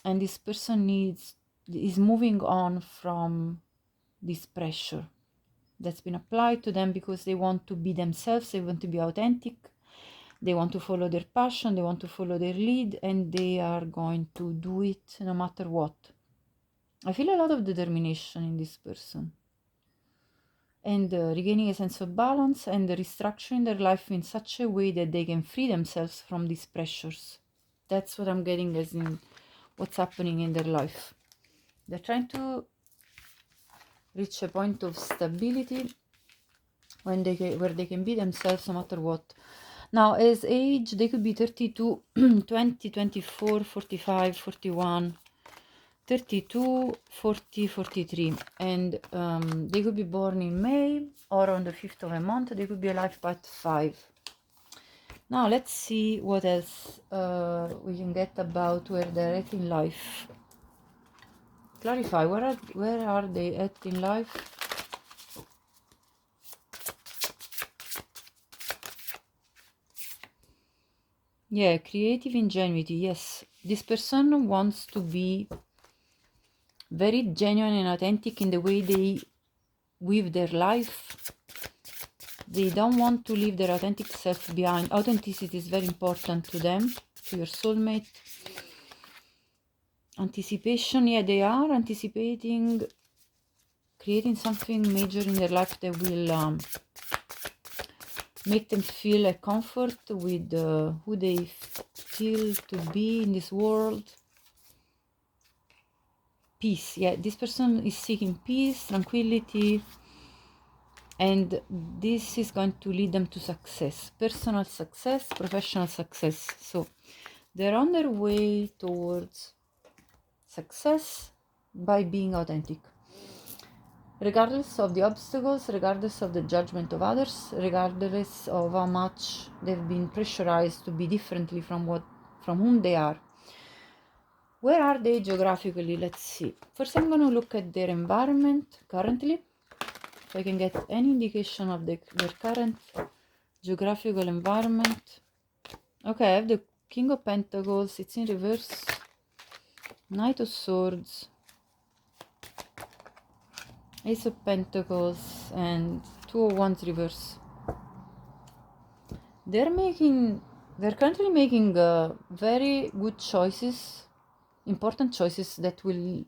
And this person is moving on from this pressure that's been applied to them, because they want to be themselves, they want to be authentic, they want to follow their passion, they want to follow their lead, and they are going to do it no matter what. I feel a lot of determination in this person, and regaining a sense of balance and restructuring their life in such a way that they can free themselves from these pressures. That's what I'm getting as in what's happening in their life. They're trying to reach a point of stability when where they can be themselves no matter what. Now, as age, they could be 32, 20, 24, 45, 41, 32, 40, 43. And they could be born in May or on the 5th of a month. They could be a life path 5. Now, let's see what else we can get about where they're at in life. Clarify, where are they at in life? Yeah, creative ingenuity, yes. This person wants to be very genuine and authentic in the way they live their life. They don't want to leave their authentic self behind. Authenticity is very important to them, to your soulmate. Anticipation, yeah, they are anticipating creating something major in their life that will make them feel a comfort with who they feel to be in this world. Peace, yeah, this person is seeking peace, tranquility, and this is going to lead them to success, personal success, professional success. So they're on their way towards success by being authentic, regardless of the obstacles, regardless of the judgment of others, regardless of how much they've been pressurized to be differently from whom they are. Where are they geographically? Let's see. First, I'm going to look at their environment currently, if I can get any indication of their current geographical environment. Okay, I have the King of Pentacles, it's in reverse, Knight of Swords, Ace of Pentacles, and Two of Wands reverse. They're currently making very good choices, important choices that will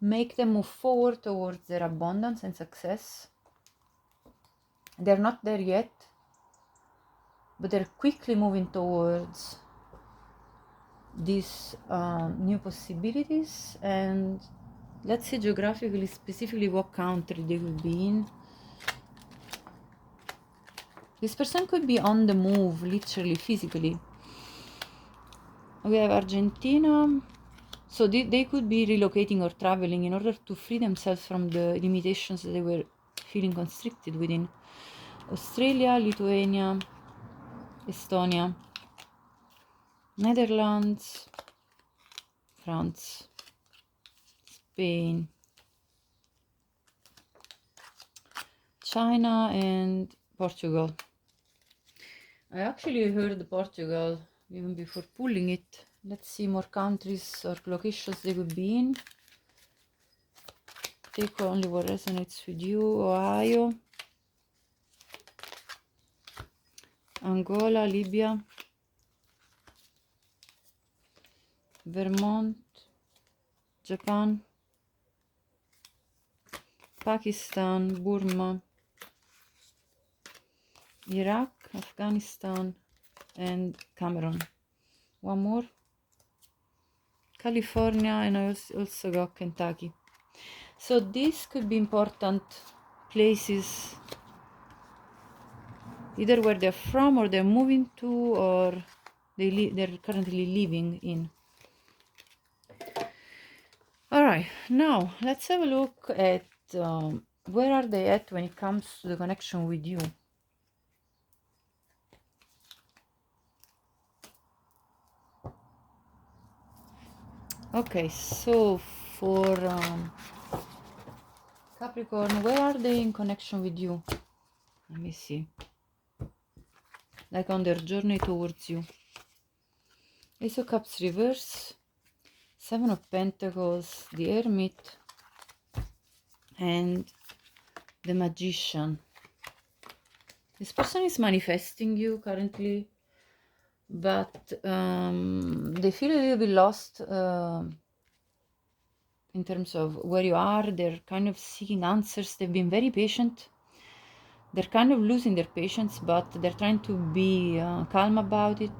make them move forward towards their abundance and success. They're not there yet, but they're quickly moving towards these new possibilities, and Let's see geographically, specifically what country they could be in. This person could be on the move, literally, physically. We have Argentina. So they could be relocating or traveling in order to free themselves from the limitations that they were feeling constricted within. Australia, Lithuania, Estonia, Netherlands, France, Spain, China, and Portugal. I actually heard Portugal even before pulling it. Let's see more countries or locations they could be in. Take only what resonates with you. Ohio, Angola, Libya, Vermont, Japan, Pakistan, Burma, Iraq, Afghanistan, and Cameroon. One more. California, and I also got Kentucky. So these could be important places, either where they're from or they're moving to, or they're currently living in. All right, now let's have a look at where are they at when it comes to the connection with you. Okay, so for Capricorn, where are they in connection with you? Let me see. Like on their journey towards you. Ace of Cups reverse, Seven of Pentacles, the Hermit, and the Magician. This person is manifesting you currently, but they feel a little bit lost in terms of where you are. They're kind of seeking answers. They've been very patient. They're kind of losing their patience, but they're trying to be calm about it.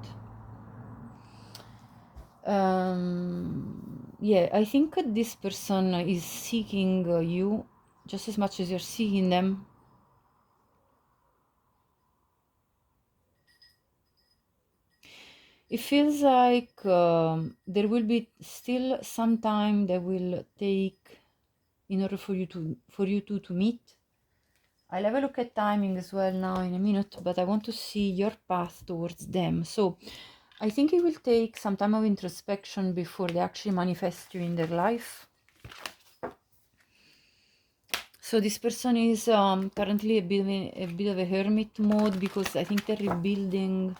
Yeah, I think this person is seeking you just as much as you're seeking them. It feels like there will be still some time that will take in order for you two to meet. I'll have a look at timing as well now in a minute, but I want to see your path towards them. So I think it will take some time of introspection before they actually manifest you in their life. So this person is currently a bit of a hermit mode, because I think they're rebuilding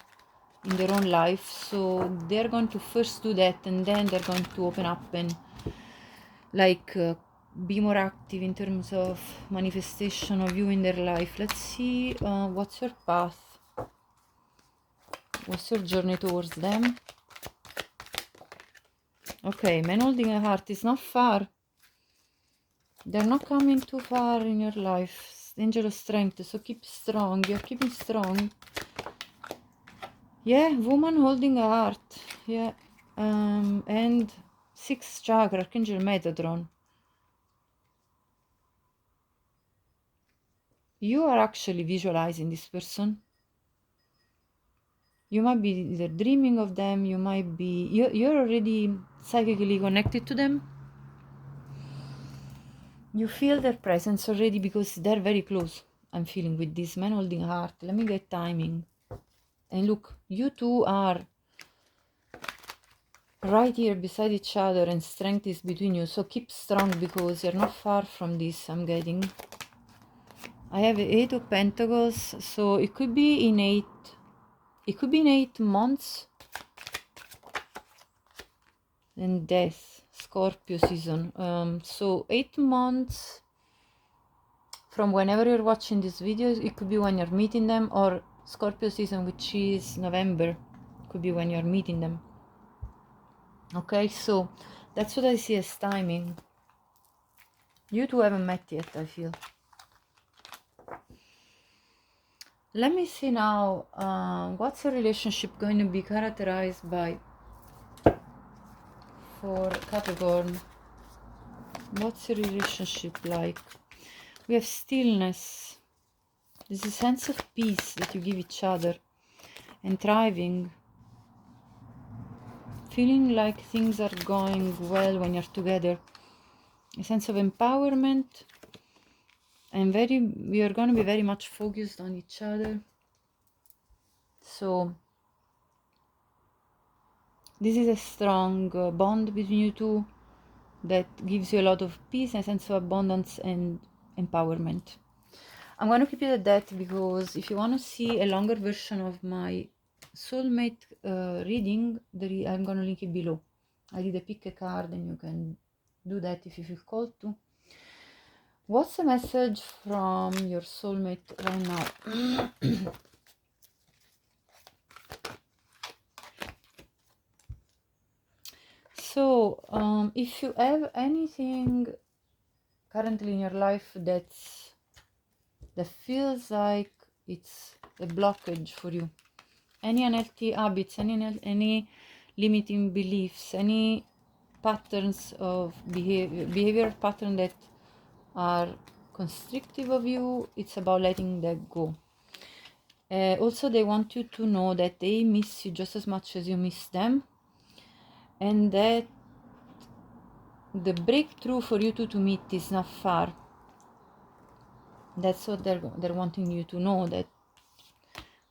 in their own life. So they're going to first do that, and then they're going to open up and like be more active in terms of manifestation of you in their life. Let's see what's your path, what's your journey towards them. Okay, man holding a heart is not far. They're not coming too far in your life. Angel of strength, so keep strong. You're keeping strong. Yeah, woman holding a heart. Yeah, and 6th chakra, Archangel Metatron. You are actually visualizing this person. You might be either dreaming of them, you might be, you're already psychically connected to them. You feel their presence already because they're very close. I'm feeling with this man holding a heart. Let me get timing. And look, you two are right here beside each other, and strength is between you. So keep strong, because you're not far from this. I'm getting, I have 8 of Pentacles, so it could be in 8 months. And death, Scorpio season. So 8 months from whenever you're watching this video. It could be when you're meeting them, or Scorpio season, which is November, could be when you're meeting them. Okay, so that's what I see as timing. You two haven't met yet, I feel. Let me see now, what's your relationship going to be characterized by for Capricorn? What's your relationship like? We have stillness. There's a sense of peace that you give each other, and thriving. Feeling like things are going well when you're together. A sense of empowerment, and we are going to be very much focused on each other. So this is a strong bond between you two that gives you a lot of peace and a sense of abundance and empowerment. I'm going to keep it at that, because if you want to see a longer version of my soulmate reading, I'm going to link it below. I did a pick a card, and you can do that if you feel called to. What's the message from your soulmate right now? So, if you have anything currently in your life that feels like it's a blockage for you, any unhealthy habits, any limiting beliefs, any patterns of behavior pattern that are constrictive of you, it's about letting that go. Also, they want you to know that they miss you just as much as you miss them, and that the breakthrough for you two to meet is not far. That's what they're wanting you to know, that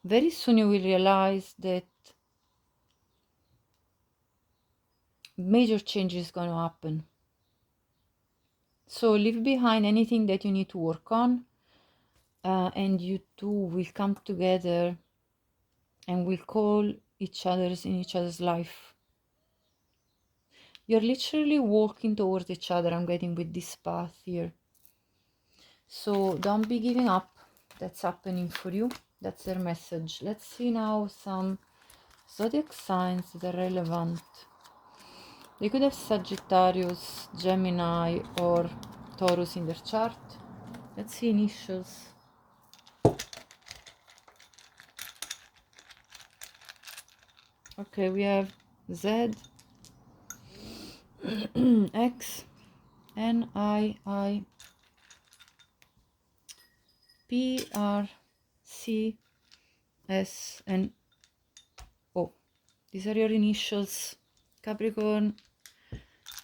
very soon you will realize that major change is going to happen. So leave behind anything that you need to work on, and you two will come together and will call each other's in each other's life. You're literally walking towards each other, I'm getting, with this path here. So don't be giving up. That's happening for you. That's their message. Let's see now some zodiac signs that are relevant. They could have Sagittarius, Gemini, or Taurus in their chart. Let's see initials. Okay, we have Z, X, N, I, P, R, C, S, and O. These are your initials. Capricorn,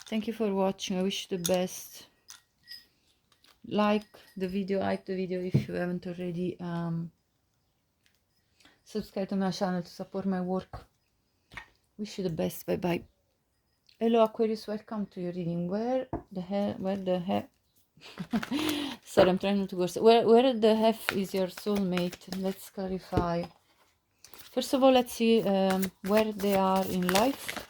thank you for watching. I wish you the best. Like the video if you haven't already. Subscribe to my channel to support my work. Wish you the best. Bye bye. Hello Aquarius, welcome to your reading. Where the hell sorry, I'm trying not to go. Where the F is your soulmate? Let's clarify. First of all, let's see where they are in life.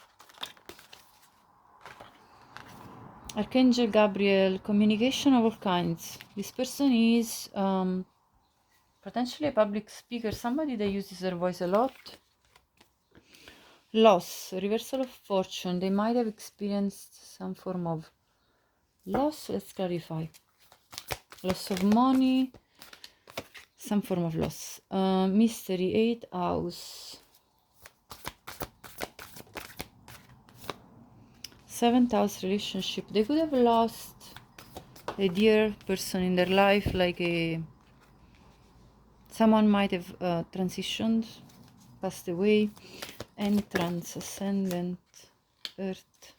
Archangel Gabriel, communication of all kinds. This person is potentially a public speaker, somebody that uses their voice a lot. Loss, reversal of fortune. They might have experienced some form of loss. Let's clarify. Loss of money, some form of loss. Mystery, 8th house. 7th house, relationship. They could have lost a dear person in their life, like someone might have transitioned, passed away. Entrance, ascendant, earth.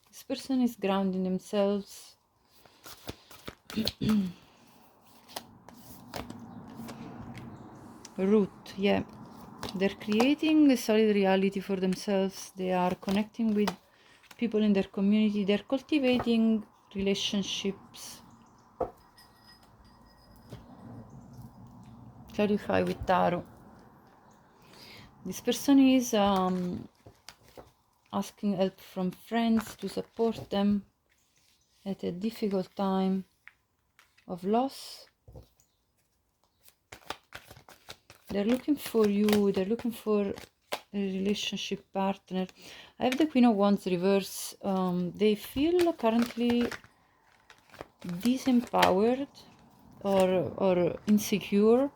This person is grounding themselves. Root, yeah. They're creating a solid reality for themselves. They are connecting with people in their community. They're cultivating relationships. Clarify with tarot. This person is asking help from friends to support them at a difficult time of loss. They're looking for you. They're looking for a relationship partner. I have the Queen of Wands reverse. They feel currently disempowered or insecure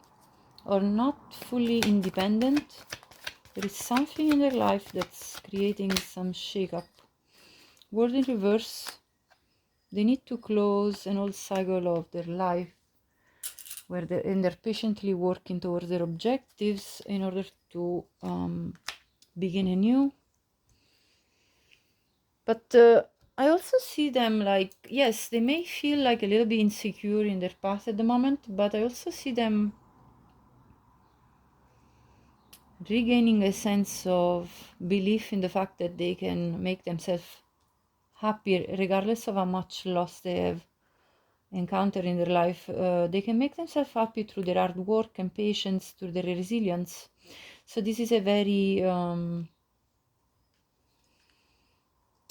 or not fully independent. There is something in their life that's creating some shake-up. World in reverse. They need to close an old cycle of their life where they're patiently working towards their objectives in order to begin anew. But I also see them like, yes, they may feel like a little bit insecure in their path at the moment, but I also see them regaining a sense of belief in the fact that they can make themselves happy regardless of how much loss they have encountered in their life. They can make themselves happy through their hard work and patience, through their resilience. So this is a very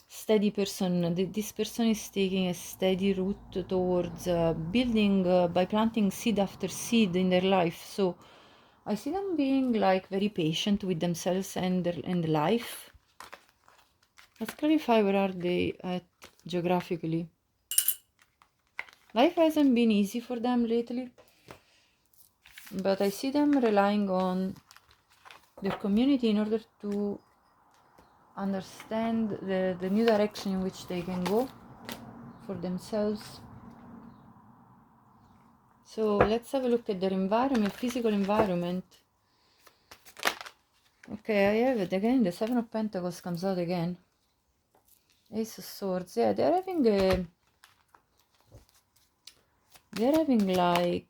steady person. This person is taking a steady route towards building by planting seed after seed in their life. So I see them being like very patient with themselves and life. Let's clarify where are they at geographically. Life hasn't been easy for them lately, but I see them relying on their community in order to understand the new direction in which they can go for themselves. So let's have a look at their environment, physical environment. Okay, I have it again. The Seven of Pentacles comes out again. Ace of Swords. Yeah, they're having like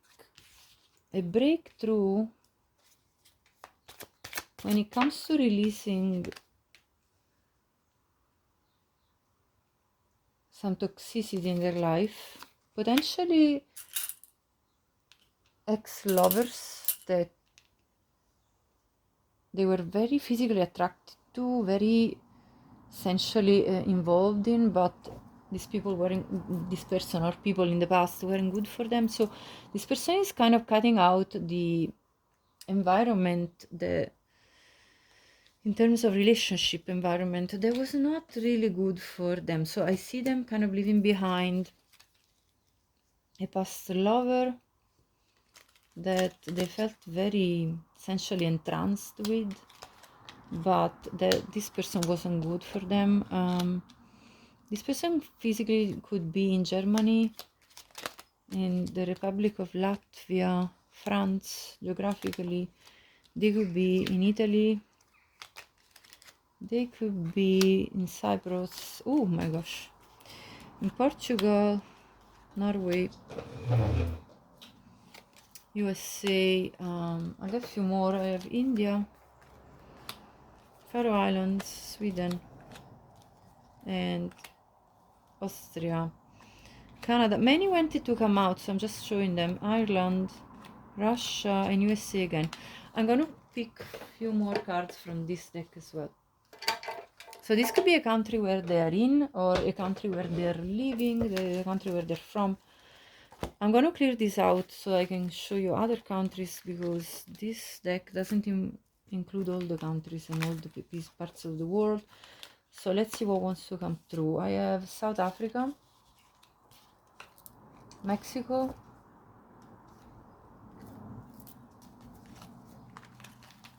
a breakthrough when it comes to releasing some toxicity in their life. Potentially ex-lovers that they were very physically attracted to, very sensually involved in, but these people weren't, this person or people in the past weren't good for them. So this person is kind of cutting out the environment, in terms of relationship environment, that was not really good for them. So I see them kind of leaving behind a past lover that they felt very sensually entranced with, but this person wasn't good for them. This person physically could be in Germany, in the Republic of Latvia, France, geographically. They could be in Italy. They could be in Cyprus. Oh my gosh. In Portugal, Norway, USA. I got a few more. I have India, Faroe Islands, Sweden, and Austria. Canada. Many wanted to come out, so I'm just showing them. Ireland, Russia, and USA again. I'm gonna pick a few more cards from this deck as well. So this could be a country where they are in, or a country where they're living, the country where they're from. I'm gonna clear this out so I can show you other countries, because this deck doesn't include all the countries and all these parts of the world. So let's see what wants to come through. I have South Africa, Mexico,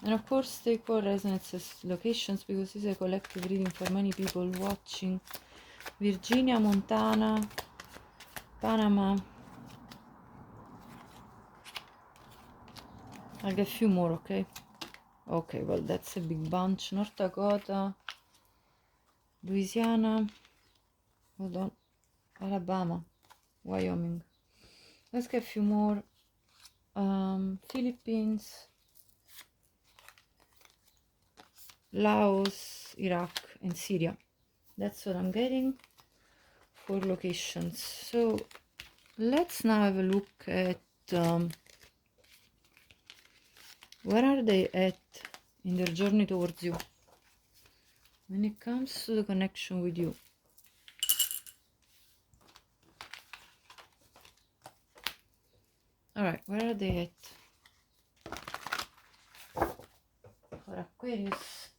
and of course take all resonances locations, because this is a collective reading for many people watching. Virginia, Montana, Panama. I'll get a few more, okay? Okay, well, that's a big bunch. North Dakota, Louisiana, hold on, Alabama, Wyoming. Let's get a few more. Philippines, Laos, Iraq, and Syria. That's what I'm getting for locations. So let's now have a look at where are they at in their journey towards you when it comes to the connection with you. All right, where are they at for Aquarius?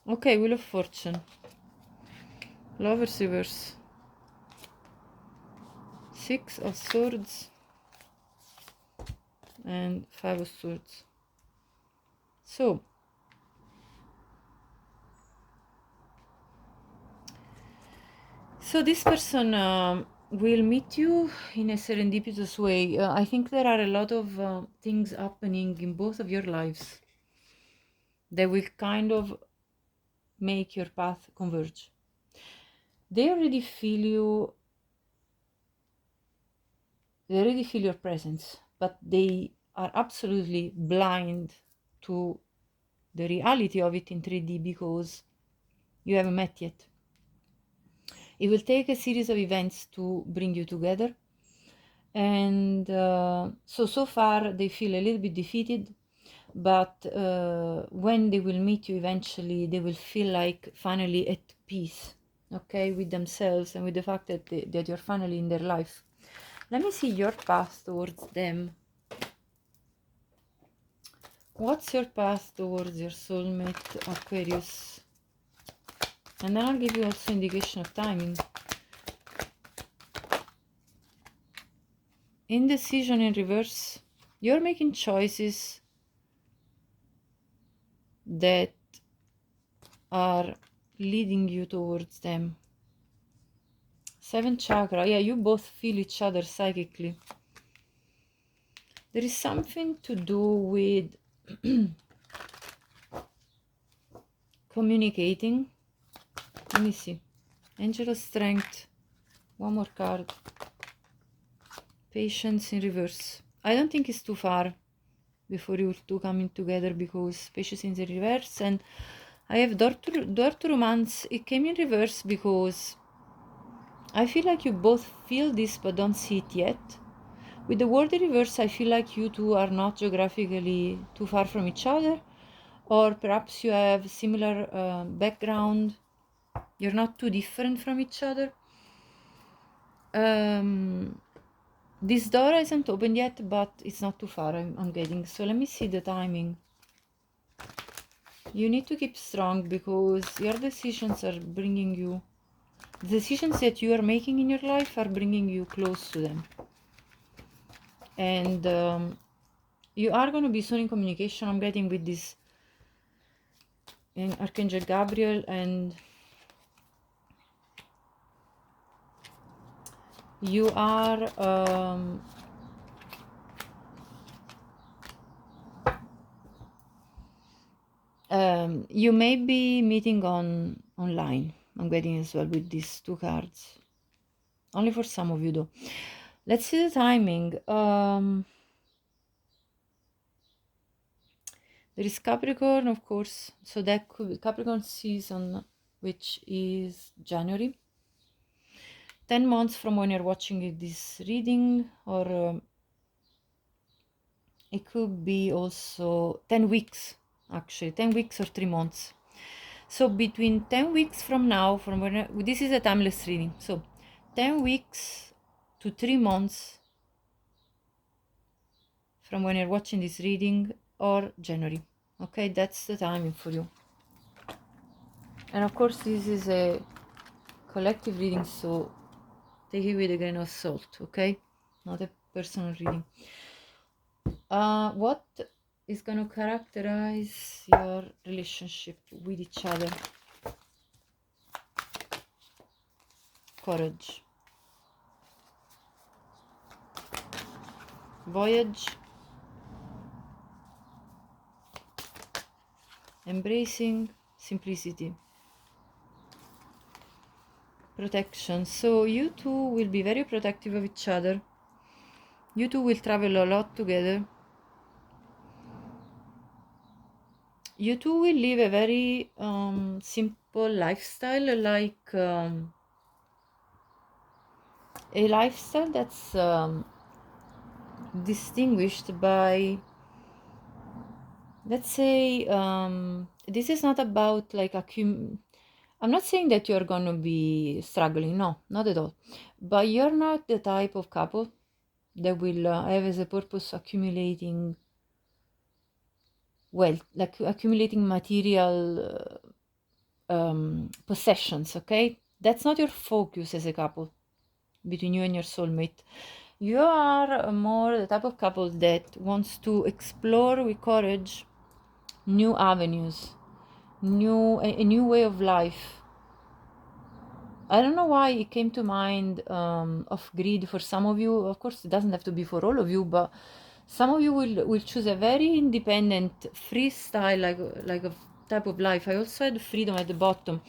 Okay, Wheel of Fortune, Lovers Reverse, Six of Swords, and 5 of Swords. So this person will meet you in a serendipitous way. I think there are a lot of things happening in both of your lives that will kind of make your path converge. They already feel you, they already feel your presence, but they are absolutely blind to the reality of it in 3D because you haven't met yet. It will take a series of events to bring you together. And so far they feel a little bit defeated, but when they will meet you eventually, they will feel like finally at peace, okay, with themselves and with the fact that, that you're finally in their life. Let me see your path towards them. What's your path towards your soulmate, Aquarius? And then I'll give you also indication of timing. Indecision in reverse. You're making choices that are leading you towards them. 7th chakra. Yeah, you both feel each other psychically. There is something to do with communicating. Let me see. Angel of Strength. One more card. Patience in reverse. I don't think it's too far before you two coming together because patience in the reverse. And I have door to romance. It came in reverse because I feel like you both feel this but don't see it yet. With the word in reverse, I feel like you two are not geographically too far from each other, or perhaps you have similar background. You're not too different from each other. This door isn't opened yet, but it's not too far, I'm getting. So let me see the timing. You need to keep strong because your decisions are bringing you, the decisions that you are making in your life are bringing you close to them. And you are going to be soon in communication, I'm getting, with this in Archangel Gabriel, and you are you may be meeting online, I'm getting as well, with these two cards. Only for some of you though. Let's see the timing. There is Capricorn, of course, so that could be Capricorn season, which is January. 10 months from when you're watching this reading, or it could be also 10 weeks, actually, 10 weeks or 3 months. So between 10 weeks from now, from when this is a timeless reading, so 10 weeks to 3 months from when you're watching this reading, or January. Okay, that's the timing for you. And of course, this is a collective reading, so take it with a grain of salt, okay? Not a personal reading. What is going to characterize your relationship with each other? Courage. Voyage. Embracing. Simplicity. Protection. So you two will be very protective of each other. You two will travel a lot together. You two will live a very simple lifestyle, like a lifestyle that's distinguished by, let's say, this is not about like I'm not saying that you're gonna be struggling, no, not at all, but you're not the type of couple that will have as a purpose accumulating wealth, like accumulating material possessions, okay? That's not your focus as a couple, between you and your soulmate. You are more the type of couple that wants to explore with courage new avenues, a new way of life. I don't know why it came to mind of greed for some of you. Of course, it doesn't have to be for all of you, but some of you will choose a very independent, free style, like a type of life. I also had freedom at the bottom.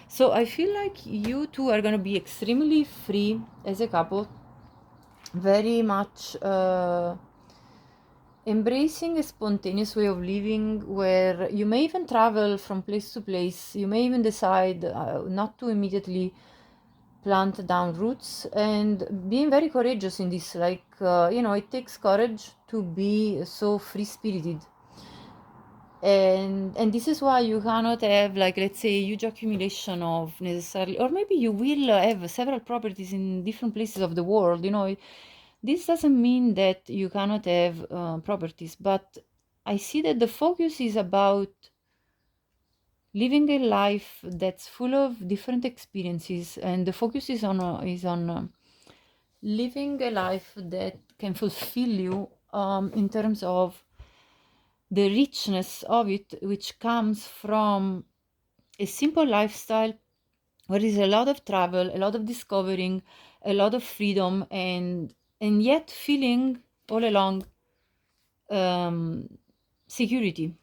So I feel like you two are going to be extremely free as a couple, very much embracing a spontaneous way of living where you may even travel from place to place. You may even decide not to immediately plant down roots, and being very courageous in this, like it takes courage to be so free-spirited, and this is why you cannot have, like, let's say, a huge accumulation of necessarily, or maybe you will have several properties in different places of the world. This doesn't mean that you cannot have properties, but I see that the focus is about living a life that's full of different experiences, and the focus is on living a life that can fulfill you in terms of the richness of it, which comes from a simple lifestyle where there is a lot of travel, a lot of discovering, a lot of freedom, and yet feeling all along security.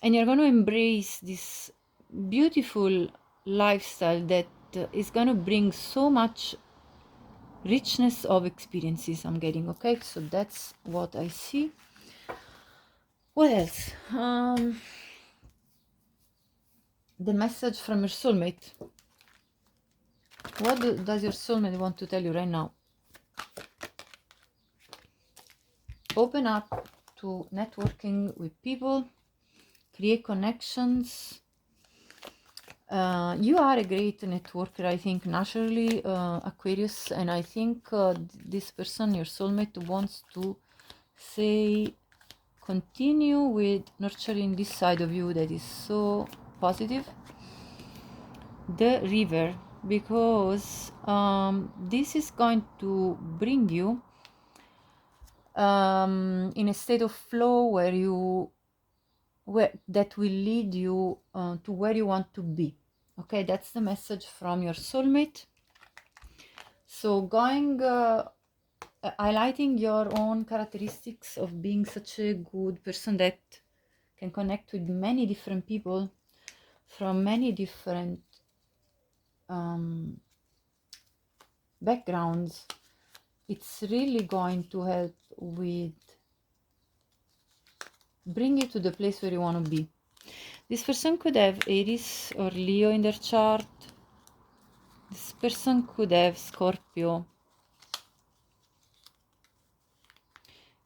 And you're going to embrace this beautiful lifestyle that is going to bring so much richness of experiences I'm getting. Okay, so that's what I see. What else? The message from your soulmate. What does your soulmate want to tell you right now? Open up to networking with people, create connections. You are a great networker, I think, naturally, Aquarius, and I think this person, your soulmate, wants to say, continue with nurturing this side of you that is so positive. The river, because this is going to bring you in a state of flow that will lead you to where you want to be. Okay, that's the message from your soulmate. So going highlighting your own characteristics of being such a good person that can connect with many different people from many different backgrounds. It's really going to help with bring you to the place where you want to be. This person could have Aries or Leo in their chart. This person could have Scorpio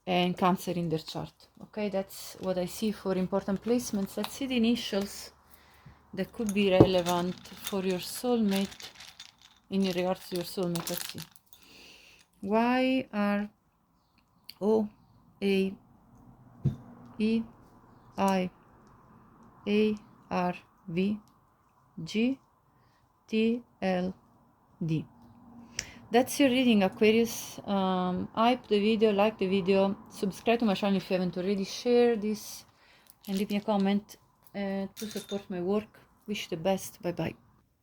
and Cancer in their chart. Okay, that's what I see for important placements. Let's see the initials that could be relevant for your soulmate, in regards to your soulmate. Let's see. Y, R, O, A, E, I, A, R, V, G, T, L, D. That's your reading, Aquarius. Hype the video, like the video, subscribe to my channel if you haven't already, share this, and leave me a comment to support my work. Wish the best. Bye bye.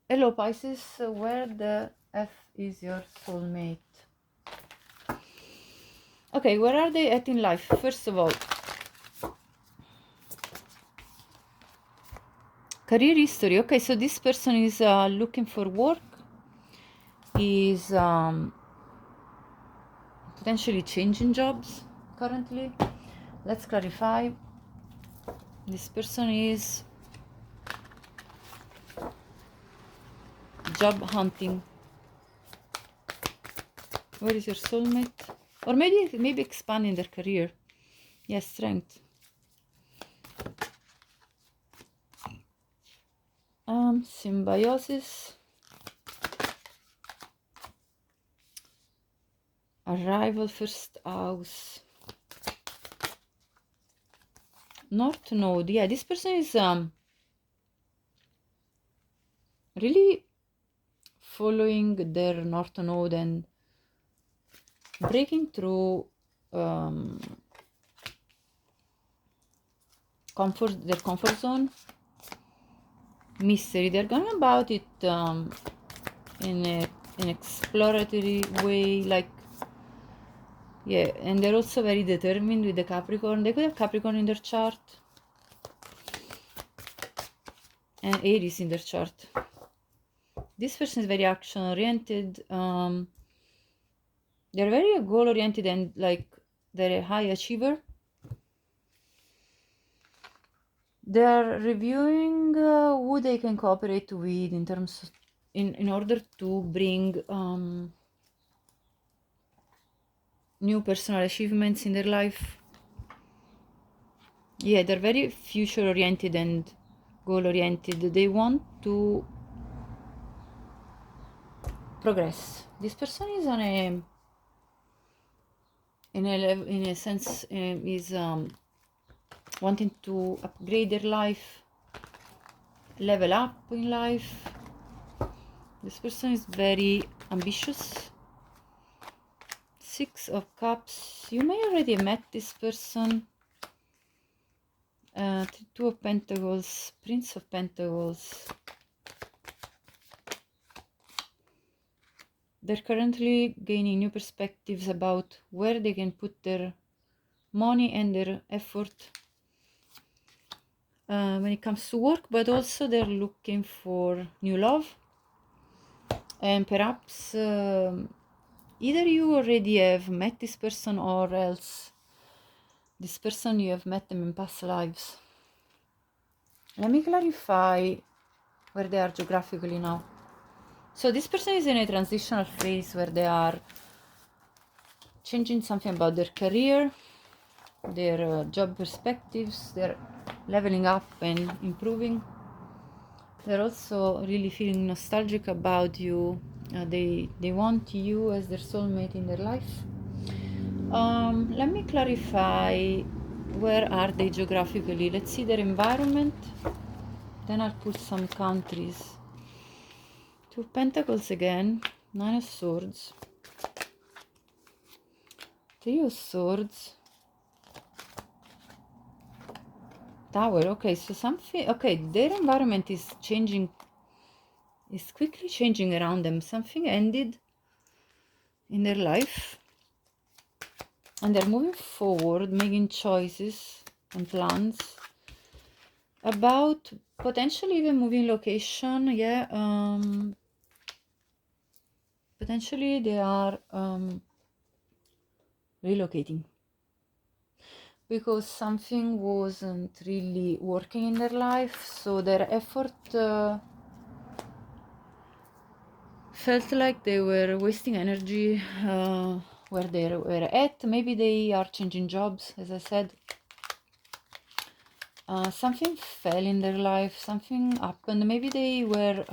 Hello Pisces, where the F is your soulmate? Okay, where are they at in life? First of all, career history. Okay, so this person is looking for work, is potentially changing jobs currently. Let's clarify. This person is job hunting. Where is your soulmate? Or maybe expanding their career. Yes, strength. Symbiosis. Arrival, first house. North node. Yeah, this person is really following their north node and breaking through their comfort zone, mystery. They're going about it in an exploratory way, like, yeah, and they're also very determined with the Capricorn. They could have Capricorn in their chart and Aries in their chart. This person is very action oriented. They're very goal oriented and like they're a high achiever. They're reviewing who they can cooperate with in terms of, in order to bring new personal achievements in their life. Yeah, they're very future oriented and goal oriented. They want to progress. This person is on a in a sense is wanting to upgrade their life, level up in life. This person is very ambitious. Six of Cups. You may already have met this person. Two of Pentacles, Prince of Pentacles. They're currently gaining new perspectives about where they can put their money and their effort when it comes to work, but also they're looking for new love. And perhaps either you already have met this person, or else this person, you have met them in past lives. Let me clarify where they are geographically now. So this person is in a transitional phase where they are changing something about their career, their job perspectives, they're leveling up and improving. They're also really feeling nostalgic about you. They want you as their soulmate in their life. Let me clarify where are they geographically. Let's see their environment. Then I'll put some countries. Two of Pentacles again. Nine of Swords. Three of Swords. Tower. Okay, so something. Okay, their environment is changing. Is quickly changing around them. Something ended in their life. And they're moving forward, making choices and plans about potentially even moving location. Yeah, potentially they are relocating because something wasn't really working in their life, so their effort felt like they were wasting energy where they were at. Maybe they are changing jobs, as I said. Something fell in their life, something happened. Maybe they were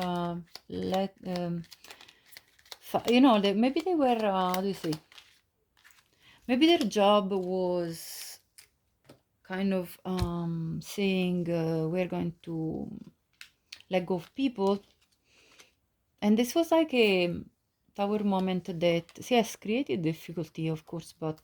you know, maybe they were how do you say, maybe their job was kind of saying we're going to let go of people, and this was like a tower moment that, yes, created difficulty, of course, but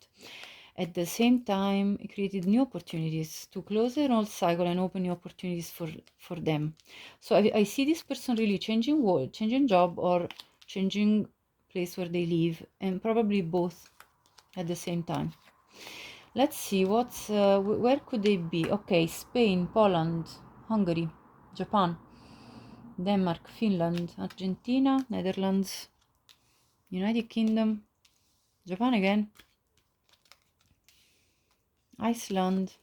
at the same time it created new opportunities to close their old cycle and open new opportunities for them. So I see this person really changing world, changing job, or changing place where they live, and probably both at the same time. Let's see what's where could they be. Okay, Spain, Poland, Hungary, Japan, Denmark, Finland, Argentina, Netherlands, United Kingdom, Japan again, Iceland,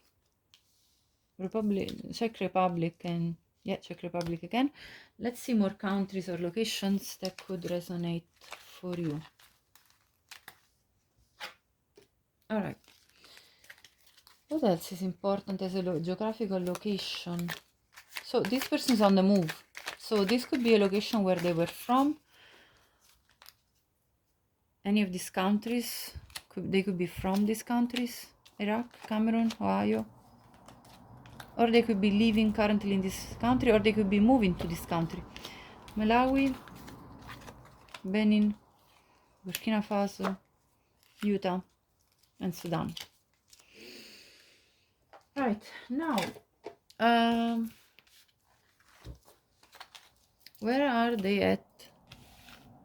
Czech Republic, and yeah, Czech Republic again. Let's see more countries or locations that could resonate for you. All right. What else is important as a geographical location? So this person is on the move. So this could be a location where they were from. Any of these countries, they could be from these countries. Iraq, Cameroon, Ohio. Or they could be living currently in this country, or they could be moving to this country. Malawi, Benin, Burkina Faso, Utah, and Sudan. Right, now, where are they at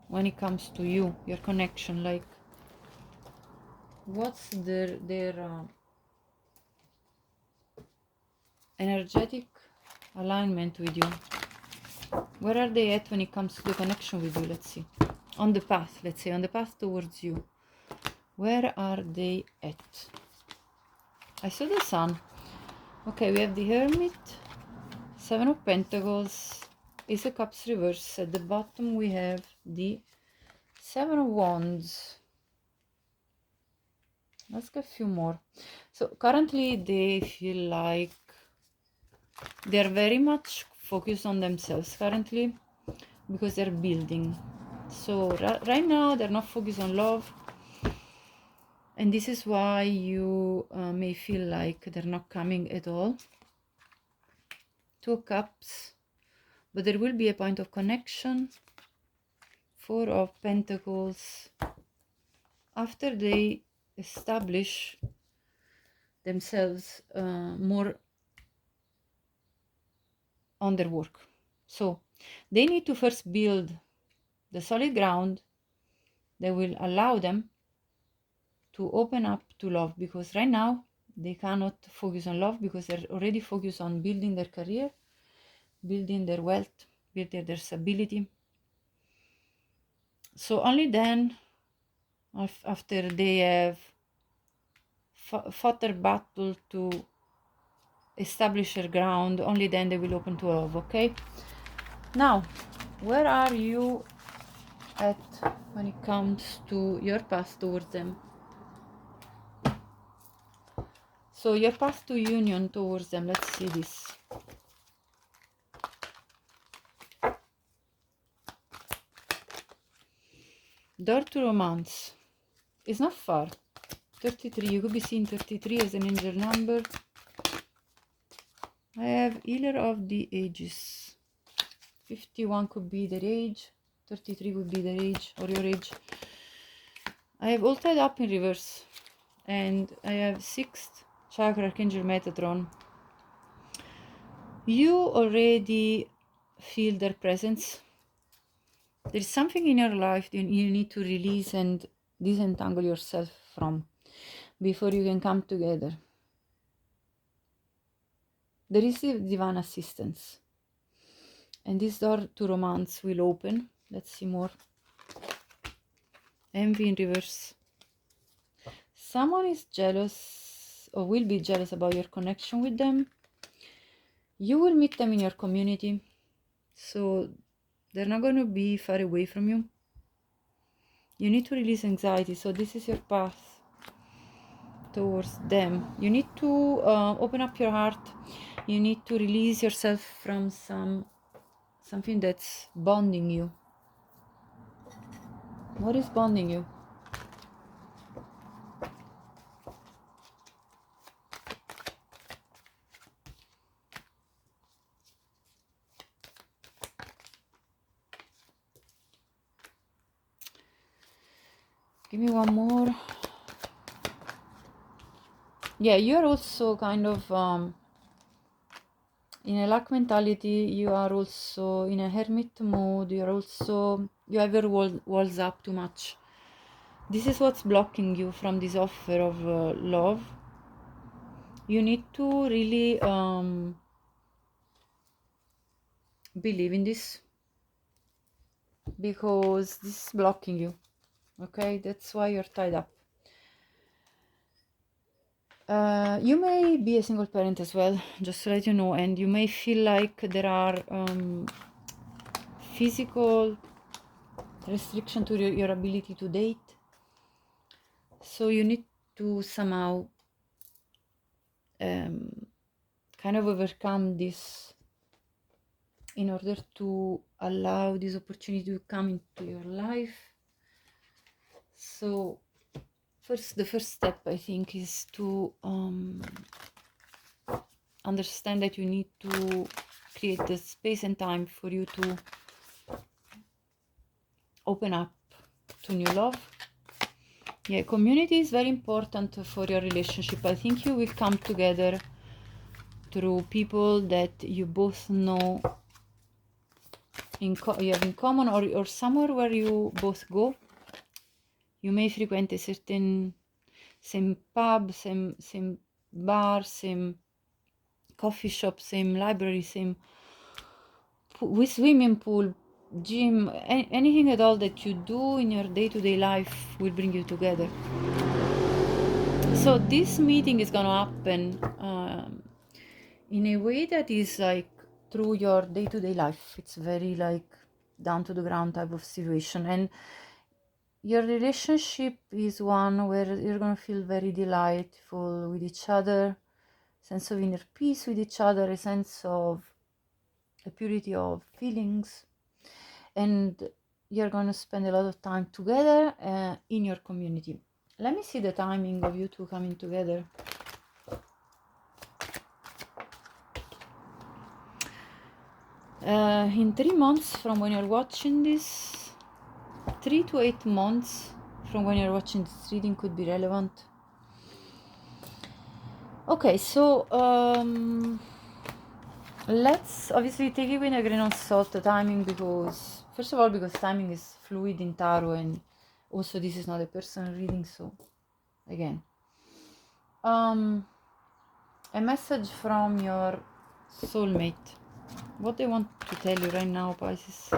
when it comes to you, your connection? Like, what's their energetic alignment with you? Where are they at when it comes to the connection with you? Let's see. On the path, let's say, on the path towards you. Where are they at? I saw the Sun. Okay, we have the Hermit, Seven of Pentacles, Ace of Cups reverse. At the bottom we have the Seven of Wands. Let's get a few more. So currently they feel like they're very much focused on themselves currently because they're building. So right now they're not focused on love, and this is why you may feel like they're not coming at all. Two of Cups, but there will be a point of connection. Four of Pentacles, after they establish themselves more on their work. So they need to first build the solid ground that will allow them to open up to love, because right now they cannot focus on love because they're already focused on building their career, building their wealth, building their stability. So only then, after they have fought their battle to establish their ground, only then they will open to love. Okay, now where are you at when it comes to your path towards them? So your path to union towards them, let's see this. Door to romance is not far. 33, you could be seeing 33 as an angel number. I have Healer of the Ages. 51 could be their age, 33 would be their age or your age. I have all tied up in reverse, and I have 6th chakra, Archangel Metatron. You already feel their presence. There is something in your life that you need to release and disentangle yourself from before you can come together. There is divine assistance, and this door to romance will open. Let's see more. Envy in reverse. Someone is jealous or will be jealous about your connection with them. You will meet them in your community, so they're not going to be far away from you. You need to release anxiety, so this is your path towards them. You need to open up your heart. You need to release yourself from something that's bonding you. What is bonding you? Give me one more. Yeah, you're also kind of in a lack mentality. You are also in a hermit mode. You have your walls up too much. This is what's blocking you from this offer of love. You need to really believe in this, because this is blocking you. Okay, that's why you're tied up. You may be a single parent as well, just to let you know, and you may feel like there are physical restriction to your ability to date. So you need to somehow kind of overcome this in order to allow this opportunity to come into your life. So the first step, I think, is to understand that you need to create the space and time for you to open up to new love. Yeah, community is very important for your relationship. I think you will come together through people that you both know you have in common, or somewhere where you both go. You may frequent a certain same pub, same bar, same coffee shop, same library, same with swimming pool, gym, anything at all that you do in your day-to-day life will bring you together. So this meeting is gonna happen in a way that is like through your day-to-day life. It's very like down to the ground type of situation, and your relationship is one where you're gonna feel very delightful with each other, sense of inner peace with each other, a sense of a purity of feelings, and you're gonna spend a lot of time together in your community. Let me see the timing of you two coming together. In 3 months from when you're watching this, 3 to 8 months from when you're watching this reading could be relevant. Okay, so let's obviously take it with a grain of salt, the timing, because first of all, because timing is fluid in tarot, and also this is not a personal reading. So again, a message from your soulmate. What they want to tell you right now, Pisces.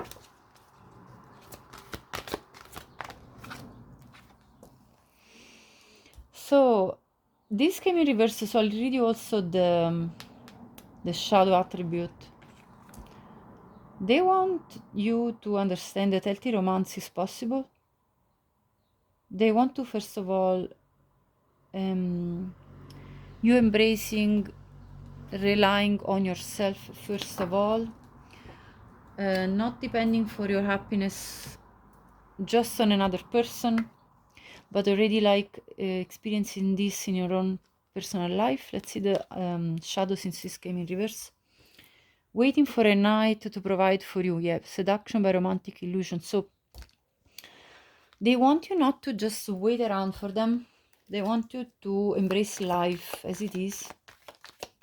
So this came in reverse, so I'll read you also the shadow attribute. They want you to understand that healthy romance is possible. They want to, first of all, you embracing, relying on yourself, first of all, not depending for your happiness just on another person, but already like experiencing this in your own personal life. Let's see the shadow, since this came in reverse. Waiting for a night to provide for you. Yeah, seduction by romantic illusion. So they want you not to just wait around for them. They want you to embrace life as it is.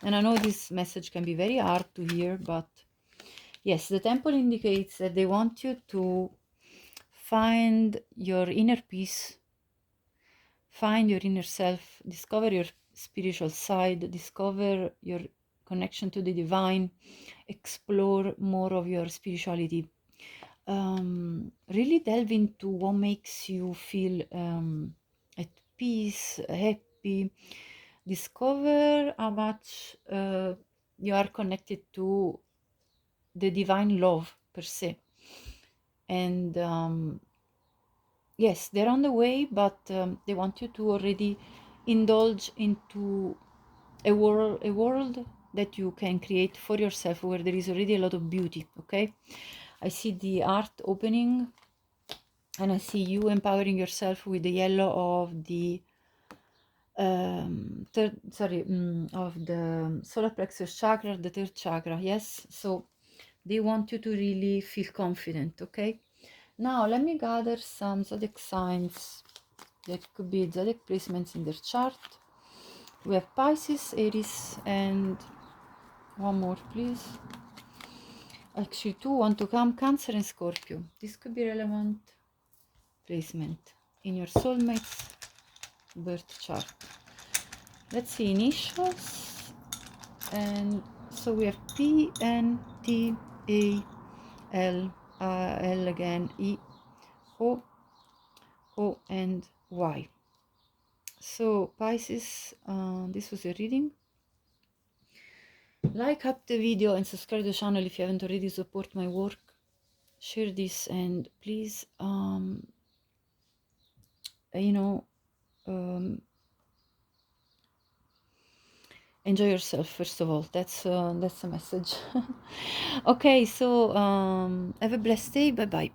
And I know this message can be very hard to hear, but yes, the temple indicates that they want you to find your inner peace, find your inner self, discover your spiritual side, discover your connection to the divine, explore more of your spirituality. Really delve into what makes you feel at peace, happy. Discover how much you are connected to the divine love per se. And yes, they're on the way, but they want you to already indulge into a world that you can create for yourself, where there is already a lot of beauty. Okay, I see the art opening, and I see you empowering yourself with the yellow of the of the solar plexus chakra, the third chakra. Yes, so they want you to really feel confident. Okay, now let me gather some zodiac signs that could be zodiac placements in their chart. We have Pisces, Aries, and one more, please. Actually, two want to come, Cancer and Scorpio. This could be relevant placement in your soulmate's birth chart. Let's see initials. And so we have P, N, T, A, L, L again, E, O, O, and Y. So Pisces, this was your reading. Like up the video and subscribe to the channel if you haven't already. Support my work. Share this, and please enjoy yourself first of all. That's the message. Okay, so have a blessed day. Bye bye.